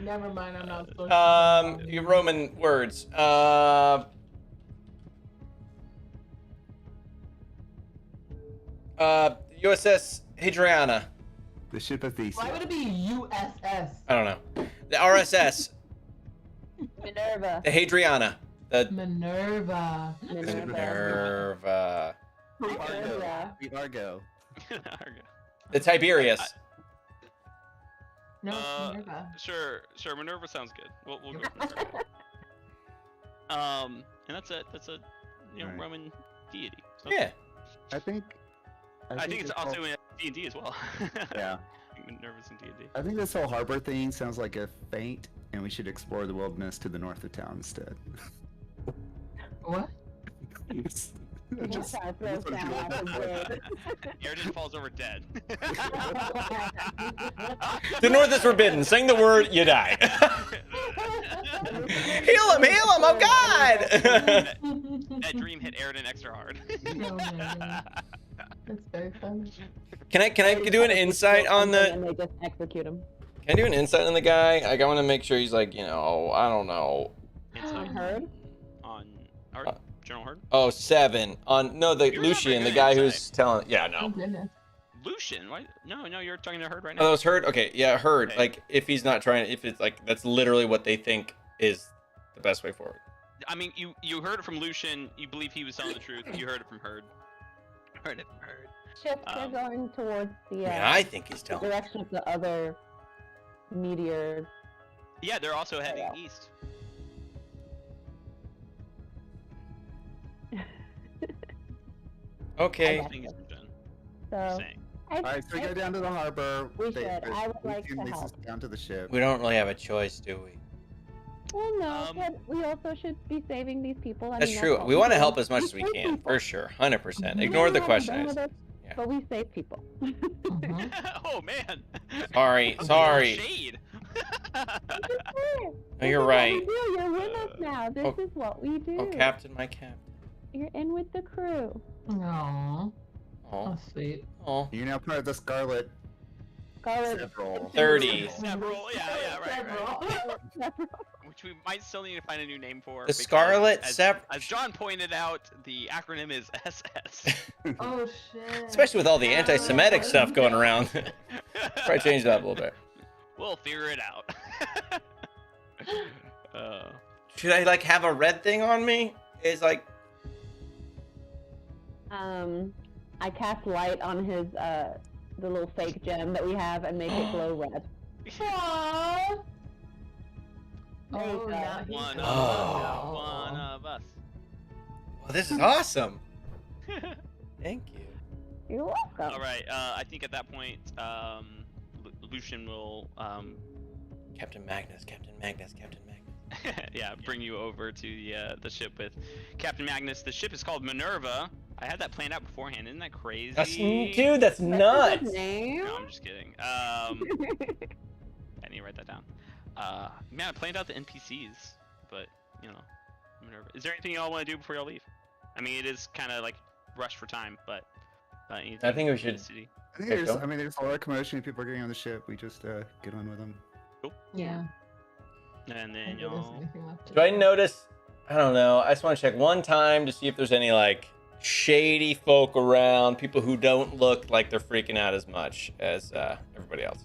Never mind, I'm not so Your Roman words. USS Hadriana. The ship of Theseus. Why would it be USS? I don't know. The RSS. Minerva. The Hadriana. The Minerva. Minerva. Minerva. The Argo. The Tiberius. No, Uh, Minerva. Sure. Minerva sounds good. We'll go with Minerva. And that's a Alright. Roman deity. So Yeah. I think it's also in D&D as well. Yeah. Minerva's in D&D. I think this whole harbor thing sounds like a feint, and we should explore the wilderness to the north of town instead. What? Just- Just try to throw just wanna down feel off like- the grid. Airden falls over dead. The north is forbidden. Saying the word, you die. Heal him! Heal Mom, I'm God! That dream hit Aridin extra hard. Oh my God. That's very funny. Can I do an insight on the? And they just execute him. Can I do an insight on the guy? Like, I want to make sure he's like, I don't know. On Herd? On General Herd? Oh, 7. On no, the You remember Lucian, the good guy insight. who's telling. Yeah, Oh no. goodness. Lucian? What? No, you're talking to Herd right Oh, now. that was Herd. Okay, yeah, Herd. Okay. Like, if he's not trying, if it's like that's literally what they think is the best way forward. I mean, you heard it from Lucian. You believe he was telling the truth. You heard it from Herd. Heard it from Herd. Ships are going towards the Yeah, I think he's the telling. direction of the other meteors. Yeah, they're also heading east. Okay. I Thing is done. So, Just saying. All right, so we go down to the harbor. We should. I would like to leads us help. down to the ship. We don't really have a choice, do we? Well, no, Um, but we also should be saving these people. I That's mean, true. all We want to do. help as much as we save can, people. for sure, 100%. Mhm. Ignore the We question. haven't done with Yeah. it, but we save people. Mhm. Oh man. Sorry, Okay, sorry. Shade. No, This you're is right. What we do. You're with us now. This oh- is what we do. Oh, Captain, my Captain. You're in with the crew. Aww. Oh, Oh, sweet. oh. You're now part of the Scarlet Scarlet. Several. 30. Several. Yeah, right. Several. Which we might still need to find a new name for. The because Scarlet as, Seven. as John pointed out, the acronym is SS. Oh shit. Especially with all the anti-Semitic stuff going around. Probably change that a little bit. We'll figure it out. Should I like have a red thing on me? Is like I cast light on his the little fake gem that we have and make it glow red. Aww. There you Oh, go. now he's one, gone. Oh. one of us. well, this is awesome. Thank you. You're welcome. All right. I think at that point, Lucian will, Captain Magnus, Captain Magnus, Captain Magnus. yeah, bring you over to the ship with Captain Magnus. The ship is called Minerva. I had that planned out beforehand. Isn't that crazy? Dude, that's That's nuts. his name. No, I'm just kidding. I need to write that down. Man, I planned out the NPCs, but Minerva. Is there anything y'all want to do before y'all leave? I mean, it is kind of like rush for time, but anything I think we in should- the city? I think Okay, there's, go. I mean, there's a lot of commotion. People are getting on the ship. We just get on with them. Yeah. And then I don't think y'all. there's anything left to Do I notice? I don't know. I just want to check one time to see if there's any like shady folk around, people who don't look like they're freaking out as much as everybody else.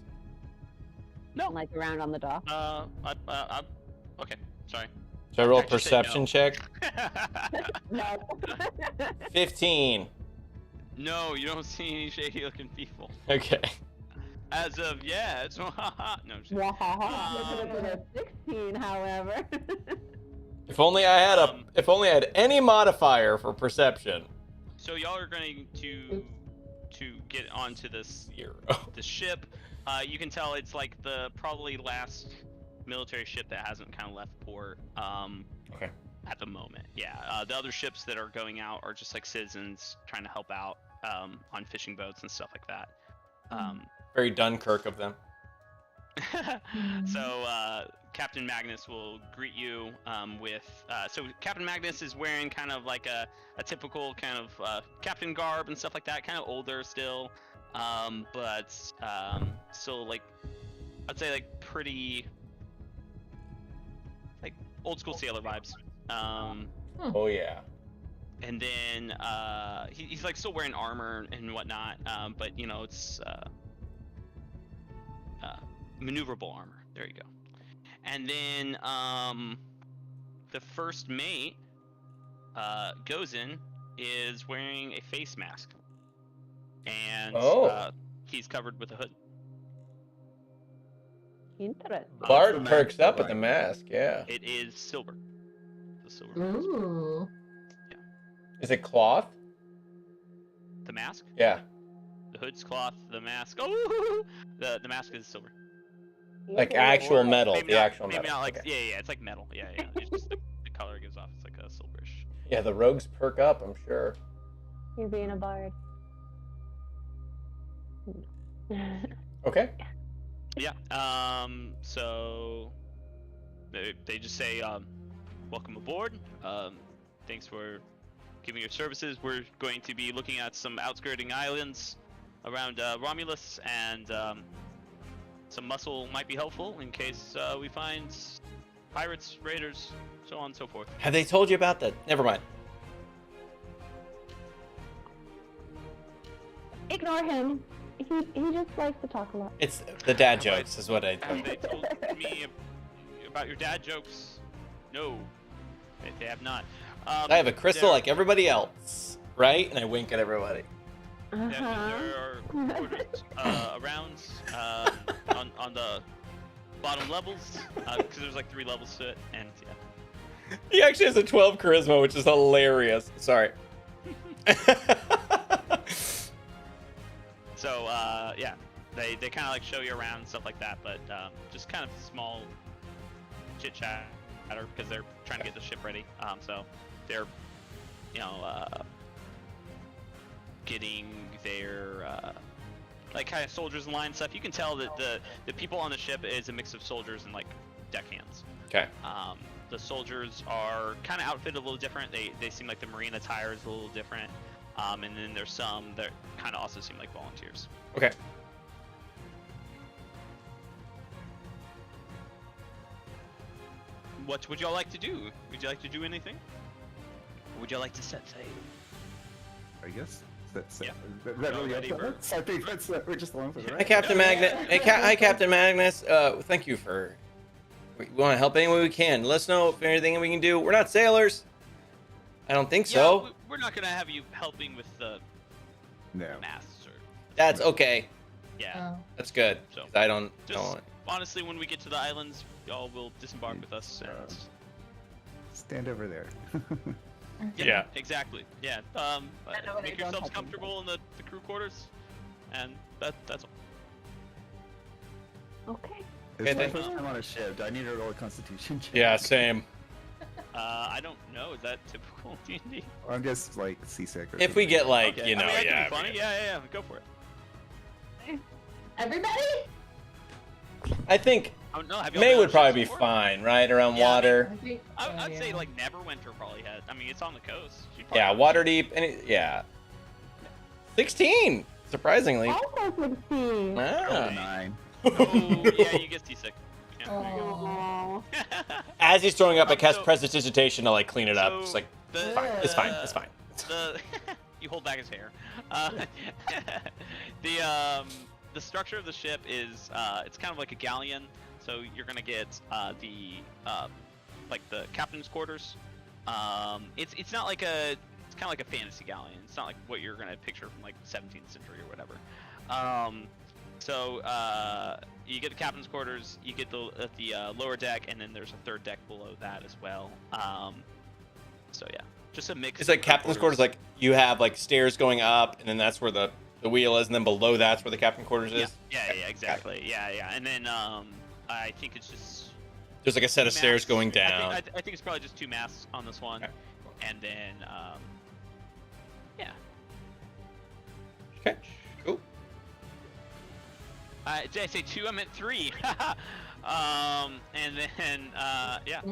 No. Like around on the dock. Okay, sorry. Should I roll a Actually say perception no. check? No. 15. No, you don't see any shady looking people. Okay. As of yet. No, I'm just kidding. Look at a 16, however. If only I had Um, if only I had any modifier for perception. So y'all are going to get onto this 0. the ship. You can tell it's like the probably last military ship that hasn't kind of left port. Okay. At the moment, yeah. The other ships that are going out are just like citizens trying to help out on fishing boats and stuff like that. Very Dunkirk of them. So Captain Magnus will greet you with. So Captain Magnus is wearing kind of like a typical kind of captain garb and stuff like that. Kind of older still, but still like I'd say like pretty like old school sailor vibes. Oh yeah. And then he's like still wearing armor and whatnot, but it's maneuverable armor. There you go. And then the first mate, Gozin, is wearing a face mask, and he's covered with a hood. Interesting. Bard the perks mask up at the mask, yeah. It is silver. The silver. mask. Ooh. Is it cloth? The mask. Yeah. The hood's cloth. The mask. Oh, the mask is silver. Like actual Or metal, maybe the not- actual maybe metal. not like Okay. yeah, it's like metal. Yeah. It's just the color it gives off. It's like a silverish. Yeah, the rogues perk up, I'm sure. You're being a bard. Okay. Yeah. So they just say welcome aboard. Thanks for giving your services. We're going to be looking at some outskirting islands around Romulus, and some muscle might be helpful in case we find pirates, raiders, so on and so forth. Have they told you about that? Never mind. Ignore him. He just likes to talk a lot. It's the dad jokes, is what I. Have they told me about your dad jokes? No, they have not. I have a crystal like everybody else, right? And I wink at everybody. There are quarters around on the bottom levels, because there's like 3 levels to it, and yeah. He actually has a 12 charisma, which is hilarious. Sorry. So yeah, they kind of like show you around and stuff like that, but just kind of small chit chat because they're trying to get the ship ready. So they're, you know, getting their like kind of soldiers in line and stuff. You can tell that the people on the ship is a mix of soldiers and like deckhands. Okay. The soldiers are kind of outfitted a little different. They seem like the marine attire is a little different. And then there's some that kind of also seem like volunteers. Okay. What would y'all like to do? Would you like to do anything? Or would y'all like to set sail? I guess that's Yeah. that really Ready up to for- us? I think that's we're just along for the Hi, ride. Captain Magnus. Hey, hi, Captain Magnus. Thank you for. We want to help any way we can. Let us know if anything we can do. We're not sailors. I don't think so. Yeah, we're not gonna have you helping with the No. masts or. That's okay. Yeah. Oh. That's good. So, 'Cause I don't Just know. honestly, when we get to the islands, y'all will disembark with us. And... Stand over there. Yeah. Exactly. Yeah. know what Make I don't yourselves have comfortable in the crew quarters, and that's all. Okay. It's my thank first you. time on a ship. Do I need to roll a constitution check? Yeah, same. I don't know. Is that typical D&D? Or I'm just like seasick. Or If we something. get like, Okay. you know, I mean, that yeah. could be funny. Yeah. Go for it. Everybody? I think Oh no, have y'all May been would on probably be ships before? fine, right? Around Yeah, I mean, water. I think, I'd say yeah. like Neverwinter probably has. I mean, it's on the coast. She'd probably Yeah, have water ships. deep. Yeah. 16, surprisingly. Almost 16. Oh, Ah. 9. Oh yeah, you get seasick. Yeah, there you go. Aw. As he's throwing up, I cast So- prestidigitation to like clean it up. so Just like, the, fine. It's fine. It's fine. The you hold back his hair. The structure of the ship is it's kind of like a galleon. So you're gonna get like the captain's quarters. It's not like it's kind of like a fantasy galleon. It's not like what you're gonna picture from like 17th century or whatever. So you get the captain's quarters, you get the lower deck, and then there's a third deck below that as well. So yeah, just a mix. It's like of captain's quarters. Like you have like stairs going up, and then that's where the wheel is, and then below that's where the captain quarters Yeah, is. yeah, exactly. Yeah. And then I think it's just There's like a set of two stairs masts. going down. I think it's probably just 2 masts on this one, Okay. and then yeah. Okay. Cool. Did I say 2? I meant 3. And then yeah.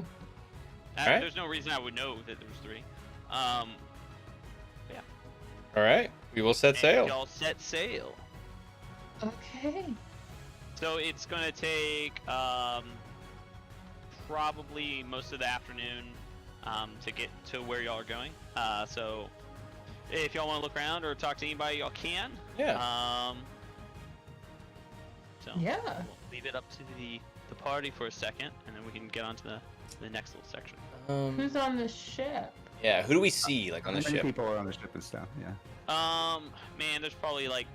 Alright. There's no reason I would know that there was 3. Yeah. All right. We will set And sail. y'all set sail. Okay. So it's gonna take probably most of the afternoon to get to where y'all are going. So if y'all want to look around or talk to anybody, y'all can. Yeah. So Yeah. we'll leave it up to the party for a second, and then we can get on to the next little section. Who's on the ship? Yeah. Who do we see like on How the many ship? people are on the ship and stuff? Yeah. Man, there's probably like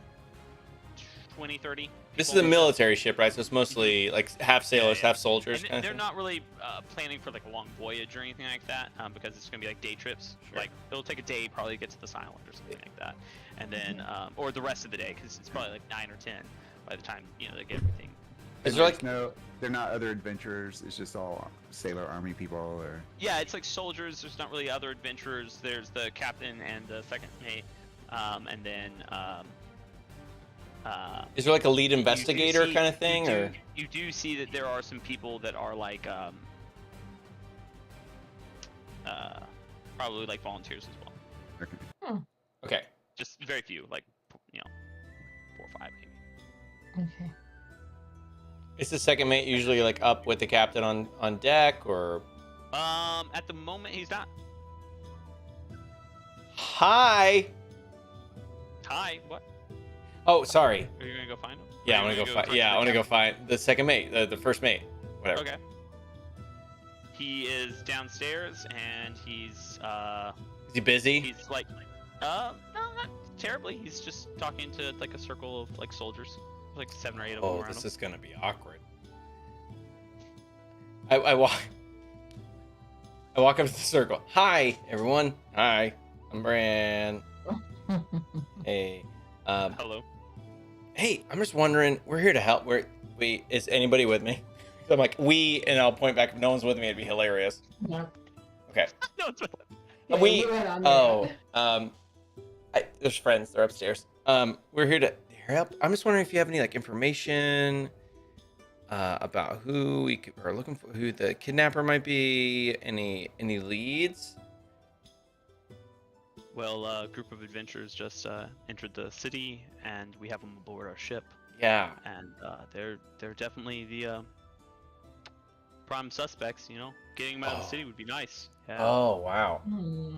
20, 30. This is people a on the ship. military ship, right? So it's mostly like half sailors, yeah. half soldiers. And kind of they're thing? not really planning for like a long voyage or anything like that, because it's gonna be like day trips. Sure. Like it'll take a day probably to get to this island or something like that, and then or the rest of the day, because it's probably like 9 or 10 by the time they get everything. Is there like There's no? They're not other adventurers. It's just all sailor army people, or Yeah, it's like soldiers. There's not really other adventurers. There's the captain and the second mate, and then is there like a lead you do investigator see- kind of thing, you do, or you do see that there are some people that are like probably like volunteers as well. Okay. Okay. Just very few, like 4 or 5 maybe. Okay. Is the second mate usually like up with the captain on deck, or? At the moment he's not. Hi. Hi. What? Oh, sorry. Are you gonna go find him? Yeah, Or I'm you gonna go talk find. to Yeah, the I want to go captain? find the second mate, the first mate, whatever. Okay. He is downstairs and he's Is he busy? he's like no, not terribly. He's just talking to like a circle of like soldiers, like 7 or 8 of them Oh, around this him. is gonna be awkward. I walk up to the circle. Hi, everyone. Hi, I'm Bran. Hey, Hello. hey, I'm just wondering. We're here to help. Is anybody with me? So I'm like, we, and I'll point back. If no one's with me, it'd be hilarious. Yeah. Okay. No, it's Yeah, We. you went on Oh, that. there's friends. They're upstairs. We're here to help. I'm just wondering if you have any like information about who we are looking for, who the kidnapper might be. Any leads? Well, a group of adventurers just entered the city, and we have them aboard our ship. Yeah. And they're definitely the prime suspects. Getting them out of the city would be nice. Yeah. Oh wow.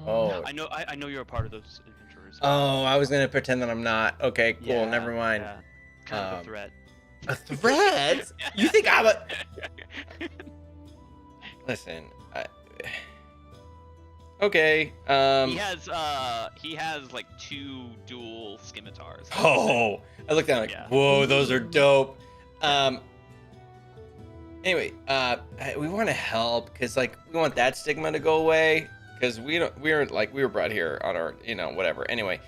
Oh. I know you're a part of those adventurers. Oh, I was gonna pretend that I'm not. Okay, cool. Yeah, Never mind. yeah. Kind of a threat. A threat? You think I'm a? Listen. Okay. He has like 2 dual scimitars. Oh, I looked down like, Yeah. whoa, those are dope. Anyway, we want to help because like we want that stigma to go away because we were brought here on our whatever. Anyway,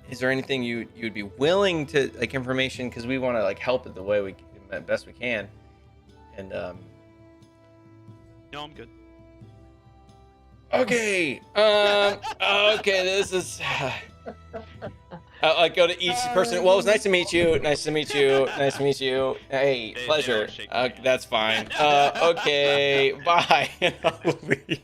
is there anything you'd be willing to like information because we want to like help it the way we best we can, and No, I'm good. okay, okay, this is. I go to each person. Well, it was nice to meet you. Nice to meet you. Nice to meet you. Hey, They pleasure. don't shake my hand. That's fine. Okay, bye. And I'll leave.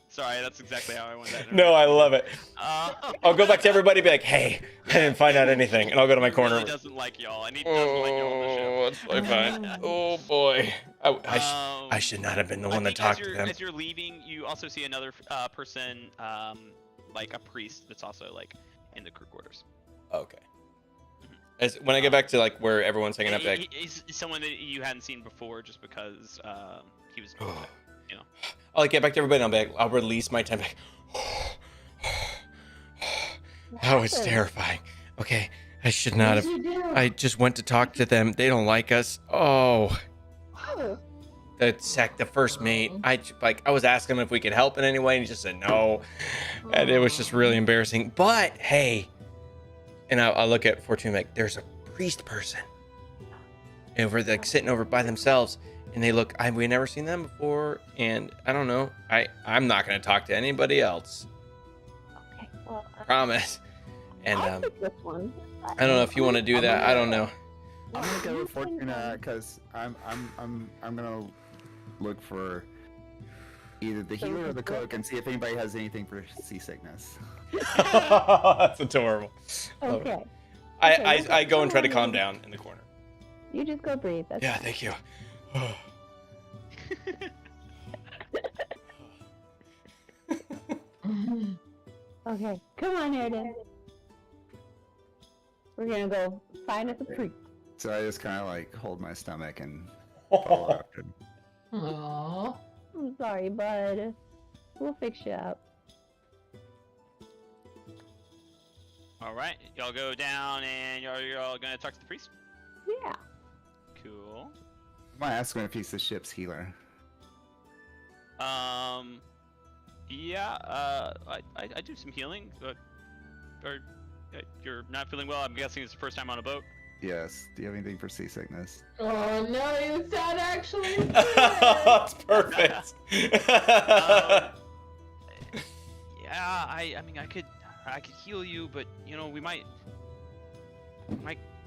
Sorry, that's exactly how I went that. No, I love it. Uh, I'll go back to everybody and be like, hey, I didn't find out anything. And I'll go to my corner. He doesn't like y'all, and he doesn't like y'all on the show. Oh, it's totally fine. Oh, boy. I should not have been the one that think talked to them. As you're leaving, you also see another person, like a priest that's also like in the crew quarters. Okay. When I get back to like where everyone's hanging out, back. He's someone that you hadn't seen before, just because he was. I'll like, get back to everybody and I'll release my time back. That was terrifying. Okay, I should not have. I just went to talk to them. They don't like us. Oh. The first mate. I was asking him if we could help in any way, and he just said no. And it was just really embarrassing. But hey, and I look at Fortune like, there's a priest person over like sitting over by themselves. And they look, we've never seen them before, and I don't know. I'm not gonna talk to anybody else. Okay, well, Promise. And I'll take this one. I don't know if you want to do that. I don't know. I'm gonna go with Fortuna because I'm gonna look for either the healer or the cook and see if anybody has anything for seasickness. That's adorable. Okay. I go and try to calm down in the corner. You just go breathe. That's Yeah, fine. thank you. Okay, come on, Airden. We're gonna go find us a priest. So I just kind of like hold my stomach and follow after him. Aww. I'm sorry, bud. We'll fix you up. All right, y'all go down, and you're all gonna talk to the priest. Yeah. Cool. I might ask him if he's the ship's healer. Yeah. I do some healing. You're not feeling well. I'm guessing it's the first time on a boat. Yes. Do you have anything for seasickness? Oh no, you sound actually That's perfect. Yeah. I mean, I could heal you, but we might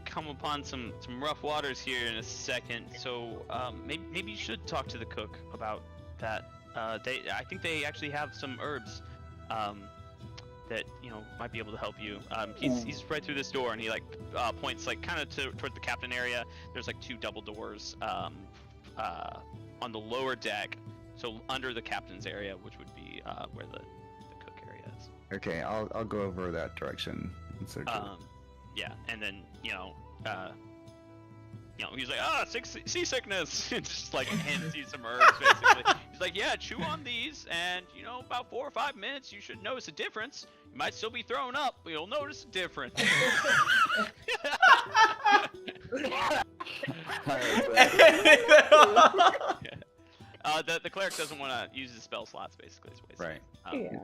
come upon some rough waters here in a second. So maybe you should talk to the cook about that I think they actually have some herbs that might be able to help you. He's right through this door, and he like points like kind of toward the captain area. There's like 2 double doors on the lower deck, so under the captain's area, which would be where the cook area is. Okay, I'll go over that direction and search it. Yeah, and then he's like, seasickness, and just like hands you some herbs, basically. He's like, yeah, chew on these, and about 4 or 5 minutes, you should notice a difference. You might still be throwing up, but you'll notice a difference. The cleric doesn't want to use his spell slots, basically. Is what he's saying. Right. Yeah.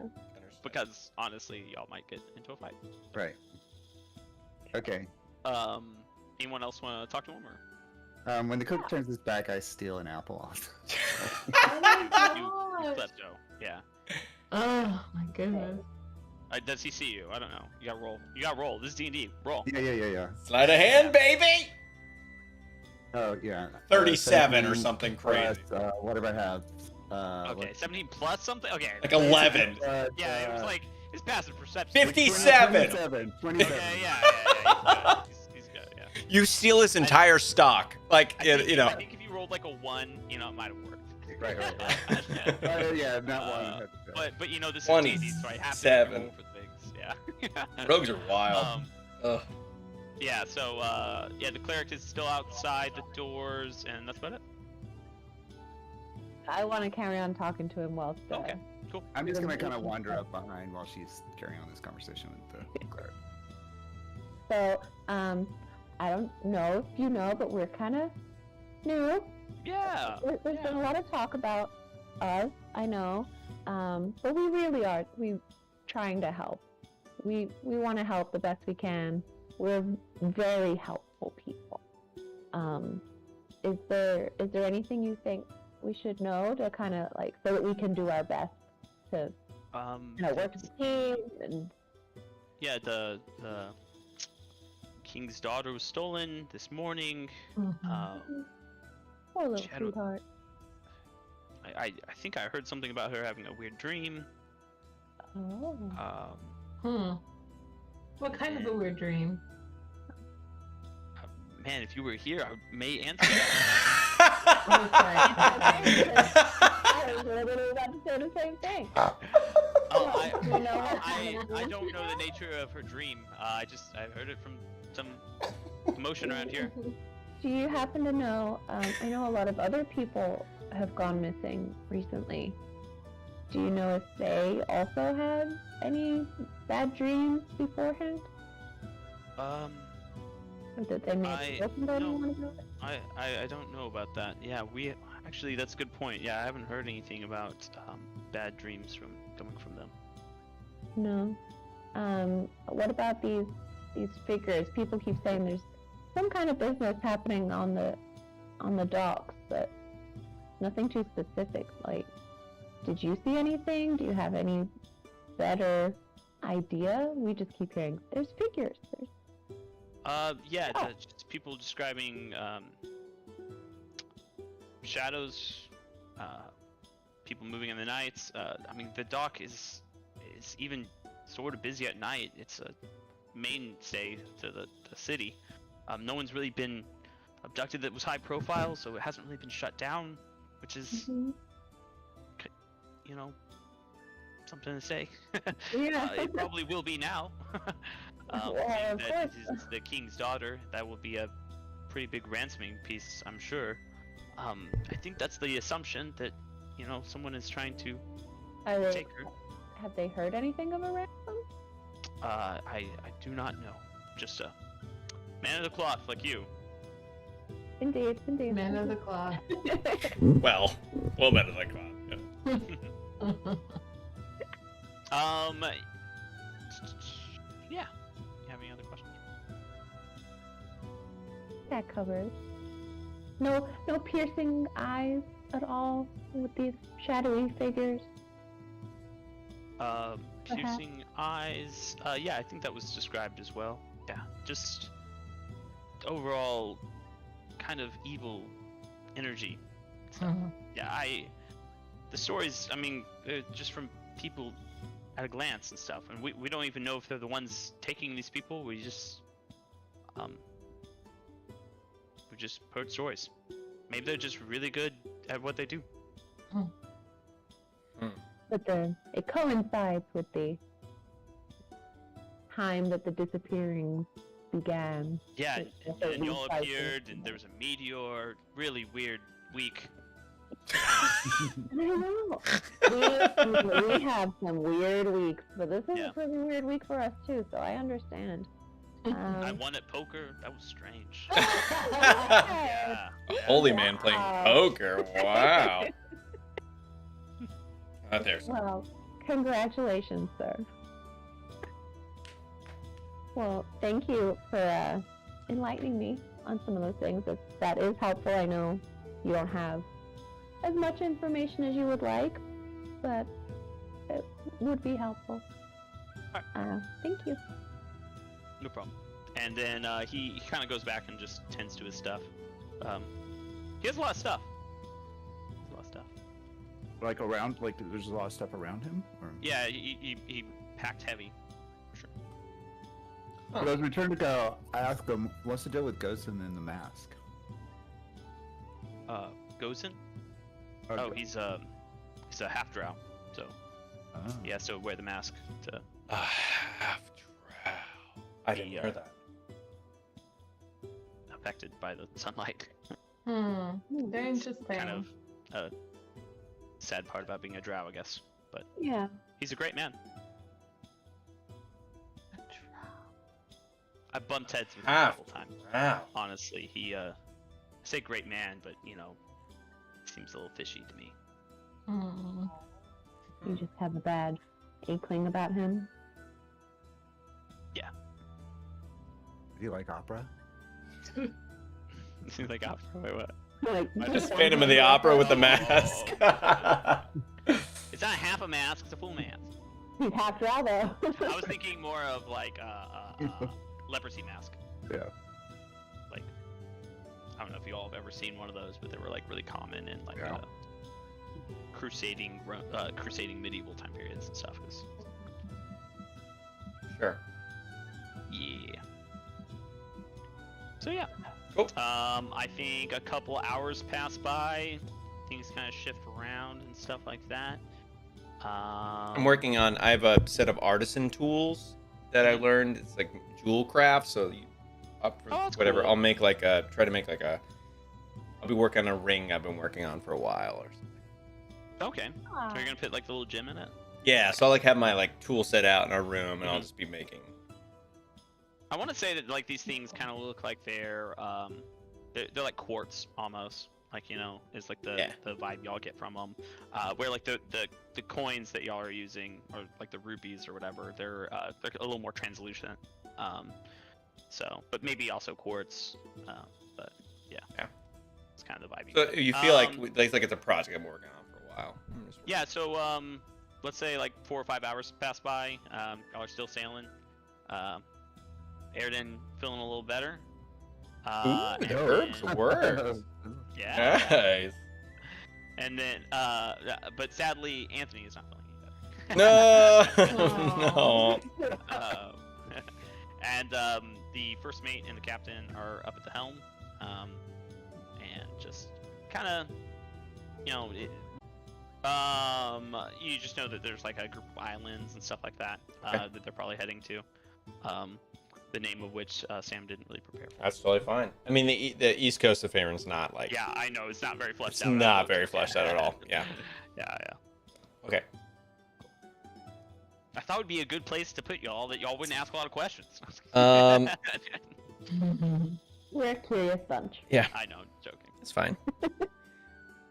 Because honestly, y'all might get into a fight. Right. Okay. Anyone else want to talk to him, or? When the cook turns his back, I steal an apple off. Oh my You gosh. let go. Yeah. Oh my goodness. Does he see you? I don't know. You gotta roll. You gotta roll. This is D&D. Roll. Yeah. Sleight of hand, baby. Oh yeah. 37 or 17 something crazy. plus, whatever I have. Okay, 17 plus something? Okay. Like 11. Yeah, it was like his passive perception. 57. 27. Okay, yeah. He's good, yeah. You steal his entire stock. Like, I think know. if you rolled like a 1, it might have worked. Right. Yeah, not one. But this is D&D, so I have to roll for things. Yeah. Rogues are wild. Ugh. Yeah, so, the cleric is still outside the doors, and that's about it. I want to carry on talking to him while it's Okay, cool. I'm just gonna kind of wander up behind while she's carrying on this conversation with the cleric. So, I don't know if you know, but we're kind of new. Yeah. There's been a lot of talk about us, I know, but we really are. We trying to help. We want to help the best we can. We're very helpful people. Is there anything you think we should know to kind of like so that we can do our best to work as a team and Yeah, the king's daughter was stolen this morning. poor little Shadow- sweetheart. I think I heard something about her having a weird dream. Oh. What kind of a weird dream? Man, if you were here, I may answer that. I was literally about to say the same thing. I don't know the nature of her dream. I heard it from some commotion around here. Do you happen to know, I know a lot of other people have gone missing recently. Do you know if they also had any bad dreams beforehand? Or that they may have spoken to anyone about it? I don't know about that. Yeah, actually, that's a good point. Yeah, I haven't heard anything about bad dreams coming from them. No. What about these figures? People keep saying there's some kind of business happening on the docks, but nothing too specific. Like, did you see anything? Do you have any better idea? We just keep hearing there's figures. Just people describing shadows, people moving in the nights. I mean, the dock is even sort of busy at night. It's a mainstay to the city. No one's really been abducted that was high profile, so it hasn't really been shut down, which is, something to say. Yeah. It probably will be now. Of that course. is the king's daughter. That will be a pretty big ransoming piece, I'm sure. I think that's the assumption that, someone is trying to take her. Have they heard anything of a ransom? I do not know. Just a man of the cloth like you. Indeed. Man of the cloth. Well, better than cloud. Yeah. Yeah. You have any other questions? That covers. No piercing eyes at all with these shadowy figures. Piercing eyes. Yeah, I think that was described as well. Yeah, just overall kind of evil energy. So, yeah, the stories, I mean, they're just from people at a glance and stuff, and we don't even know if they're the ones taking these people. We just heard stories. Maybe they're just really good at what they do. But it coincides with the time that the disappearing began. Yeah, With the and y'all recycling. appeared, and there was a meteor. Really weird week. I know. We have some weird weeks, but this is Yeah. a pretty weird week for us too, so I understand. I won at poker. That was strange. Yeah. Yeah. Holy man playing Wow. poker. Wow. Out there. Well, congratulations, sir. Well, thank you for enlightening me on some of those things. That is helpful. I know you don't have as much information as you would like, but it would be helpful. Thank you. No problem. And then he kind of goes back and just tends to his stuff. He has a lot of stuff. Like around, like there's a lot of stuff around him. Or... Yeah, he packed heavy. For sure. Huh. But as we turn to go, I ask him, what's the deal with Ghosten and the mask? Gozen? Okay. Oh, he's a half drow, so Oh. he has to wear the mask to. Half drow. I didn't The, hear that. Affected by the sunlight. Very interesting. Kind of a sad part about being a drow, I guess. But Yeah. he's a great man. I bumped heads with him a Half couple times. drow. Honestly, he I say great man, but seems a little fishy to me. You just have a bad inkling about him. Do you like opera? Like, wait, what? Like, I just Phantom of the Opera with the mask. It's not half a mask; it's a full mask. He's half drow though. I was thinking more of like leprosy mask. Yeah. Like, I don't know if you all have ever seen one of those, but they were like really common in like Yeah. crusading medieval time periods and stuff. Sure. Yeah. So yeah. Cool. I think a couple hours pass by, things kind of shift around and stuff like that. I'm working on. I have a set of artisan tools that I learned. It's like jewel craft. So you up for Oh, that's whatever. cool. I'll make like a. Try to make like a. I'll be working on a ring I've been working on for a while or something. Okay. So you're gonna put like the little gem in it. Yeah. So I'll like have my like tool set out in our room, and I'll Mhm. just be making. I want to say that like these things kind of look like they're like quartz almost, like is like the vibe y'all get from them. Where like the coins that y'all are using, or like the rupees or whatever, they're a little more translucent. So, but maybe also quartz. But yeah, it's kind of the vibe. So you feel like it's a project I'm working on for a while. Yeah. So let's say like 4 or 5 hours pass by. Y'all are still sailing. Airden feeling a little better. Ooh, and the herbs then- works. Yeah. Nice. And then, but sadly, Anthony is not feeling any better. No. No. And the first mate and the captain are up at the helm, and just kind of, you just know that there's like a group of islands and stuff like that that they're probably heading to. The name of which Sam didn't really prepare for. That's totally fine. I mean, the east coast of Faerun's not like. Yeah, I know it's not very fleshed It's out. not very fleshed out at all. Yeah. Yeah. Okay. I thought it would be a good place to put y'all, that y'all wouldn't ask a lot of questions. We're a curious bunch. Yeah. I know, joking. It's fine.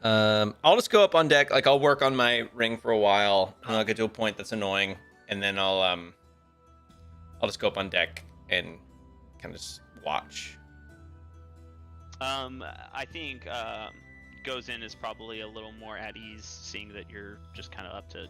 I'll just go up on deck. Like I'll work on my ring for a while, and I'll get to a point that's annoying, and then I'll just go up on deck and kind of just watch. I think Gozen is probably a little more at ease, seeing that you're just kind of up to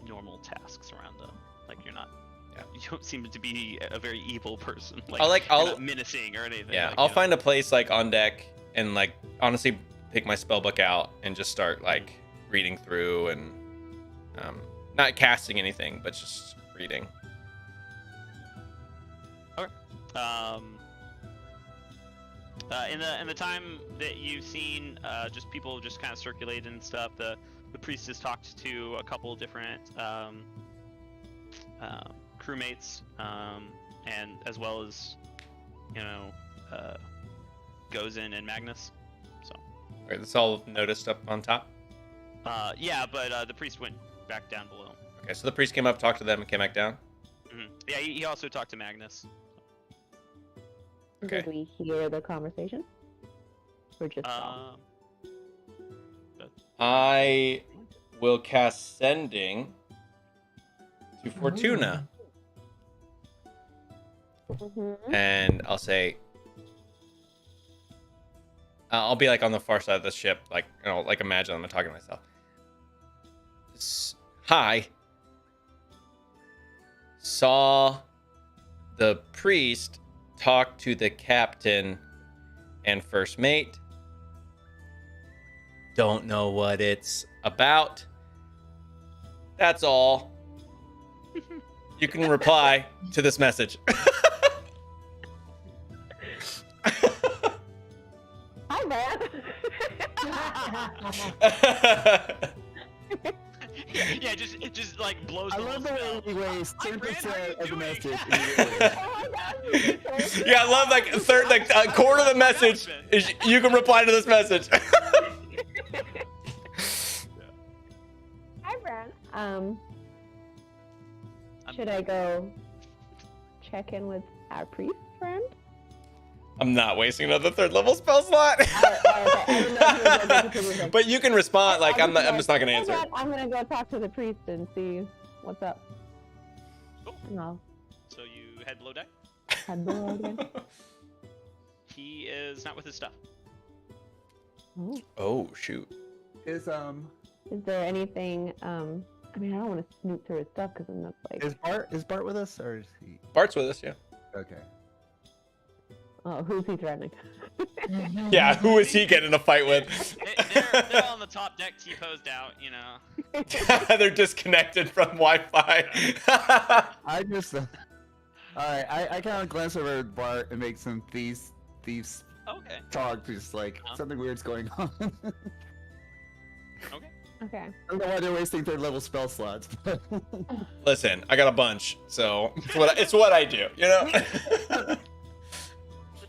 normal tasks around them. Like you're not. Yeah. You don't seem to be a very evil person. Like I'll you're not menacing or anything. Yeah, like, I'll find a place like on deck and like honestly pick my spell book out and just start like reading through and not casting anything, but just reading. In the time that you've seen, just people just kind of circulated and stuff. The priest has talked to a couple different crewmates, and as well as Gozen and Magnus. So. All right, that's all noticed up on top. Yeah, but the priest went back down below. Okay, so the priest came up, talked to them, and came back down. Mm-hmm. Yeah, he also talked to Magnus. Okay. Did we hear the conversation? Or just I will cast Sending to Fortuna. And I'll say, I'll be like on the far side of the ship, like, like imagine I'm talking to myself. Hi. Saw the priest talk to the captain and first mate. Don't know what it's about. That's all. You can reply to this message. Hi, man. Yeah, it just like blows. I the love whole the way spell. he wastes Hi, Bran, how 10% you of the doing? message. Yeah. immediately. Oh my God. Yeah, I love like a third, like a quarter of the message is you can reply to this message. Hi, Bran. Should I go check in with our priest friend? I'm not wasting another third level spell slot. Okay. I didn't know if you were going to continue with But you can respond. Like I'm just not gonna answer. Okay, I'm gonna go talk to the priest and see what's up. Cool. No, So you head below deck. head below again. He is not with his stuff. Oh. Oh shoot. Is there anything? I mean, I don't want to snoop through his stuff because then that's like. is Bart with us or is he? Bart's with us, yeah. Okay. Oh, who's he threatening? Yeah, who is he getting in a fight with? They're on the top deck, T-posed out, They're disconnected from Wi-Fi. I just. All right. I kind of glance over at Bart and make some thieves Okay. talk. Just like something weird's going on. Okay. Okay. I don't know why they're wasting third level spell slots. But Listen, I got a bunch, so it's what I do,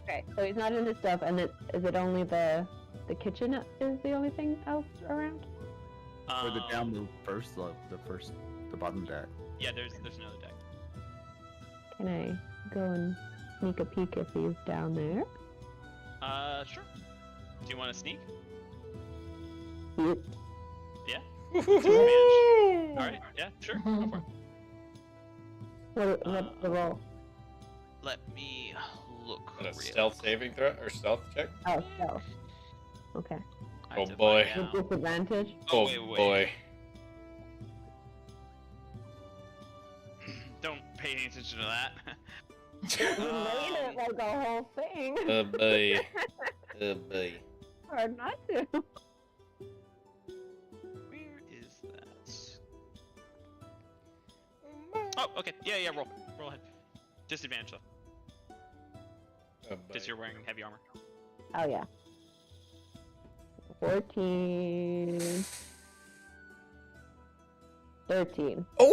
Okay. So he's not in his stuff, and is it only the kitchen is the only thing else around? or the down the bottom deck. Yeah, there's another deck. Can I go and sneak a peek if he's down there? Sure. Do you want to sneak? Yep. Yeah. All right. Yeah. Sure. Go for it. What's the roll? Let me look. A real stealth quick. saving throw or stealth check? Oh, stealth. Okay. I Oh, have to boy. find With out. disadvantage? Oh wait. boy. Don't pay any attention to that. You made it like a whole thing. Oh boy. Oh boy. Hard not to. Where is that? Oh, okay. Yeah. Roll ahead. Disadvantage though, Oh because boy. you're wearing heavy armor. Oh, yeah. 14. 13. Oh,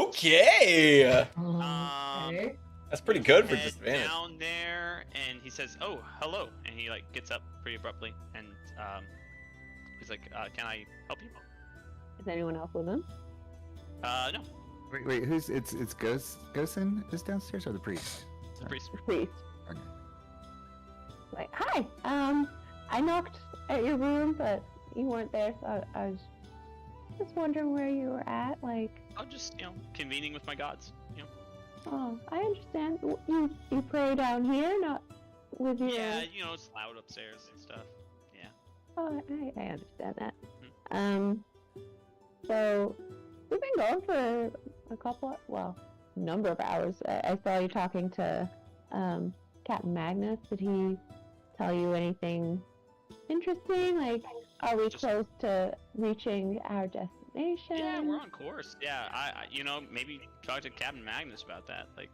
okay. Okay. That's pretty good for Head disadvantage. down there, and he says, "Oh, hello," and he like gets up pretty abruptly, and he's like, "Can I help you?" Is anyone else with him? No, Wait. Who's it's Gosen is downstairs or the priest? the priest. Please. Okay. Like, hi. I knocked at your room, but you weren't there, so I was just wondering where you were at. Like, I'm just convening with my gods. oh, I understand. You pray down here, not with your. Yeah, it's loud upstairs and stuff. Yeah. Oh, I understand that. So we've been going for a number of hours. I saw you talking to Captain Magnus. Did he tell you anything interesting? Like, Are we Just- close to reaching our destination? Yeah, we're on course. Yeah, you know, maybe talk to Captain Magnus about that. Like,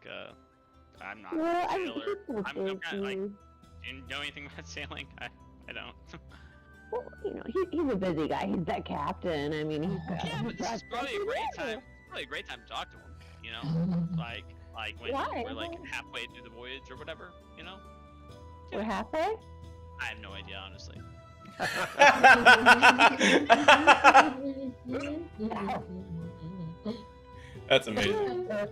I'm not Well, a I'm sailor. I'm kinda, like, busy. do you know anything about sailing? I don't. Well, you know, he's a busy guy. He's that captain. I mean, he's got. Yeah, but this is probably a great time. Probably a great time to talk to him. You know, like when Why? we're like halfway through the voyage or whatever. You know. We're halfway. I have no idea, honestly. That's amazing. What's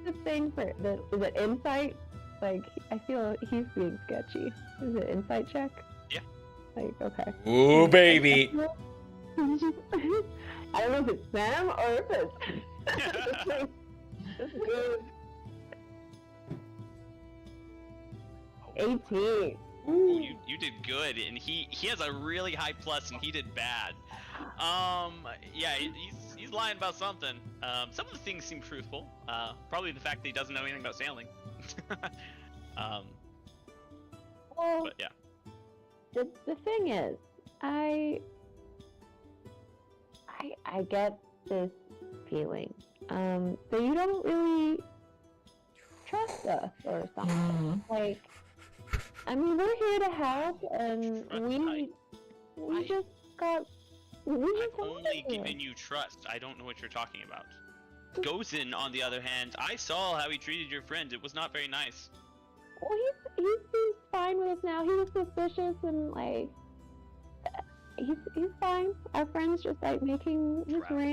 the thing for? Is it insight? Like, I feel he's being sketchy. Is it insight check? Yeah. Like, okay. Ooh, baby. I don't know if it's Sam or if it's. It's good. 18. Ooh, you did good, and he has a really high plus, and he did bad. Yeah, he's lying about something. Some of the things seem truthful. Probably the fact that he doesn't know anything about sailing. Well, But yeah. the thing is, I get this feeling that you don't really trust us or something. Like, I mean, we're here to help, and we just got. We I've just only wanted given you trust. I don't know what you're talking about. Gozen, on the other hand, I saw how he treated your friend. It was not very nice. Well, he's fine with us now. He was suspicious and like he's fine. Our friend's just like making his Right. ring.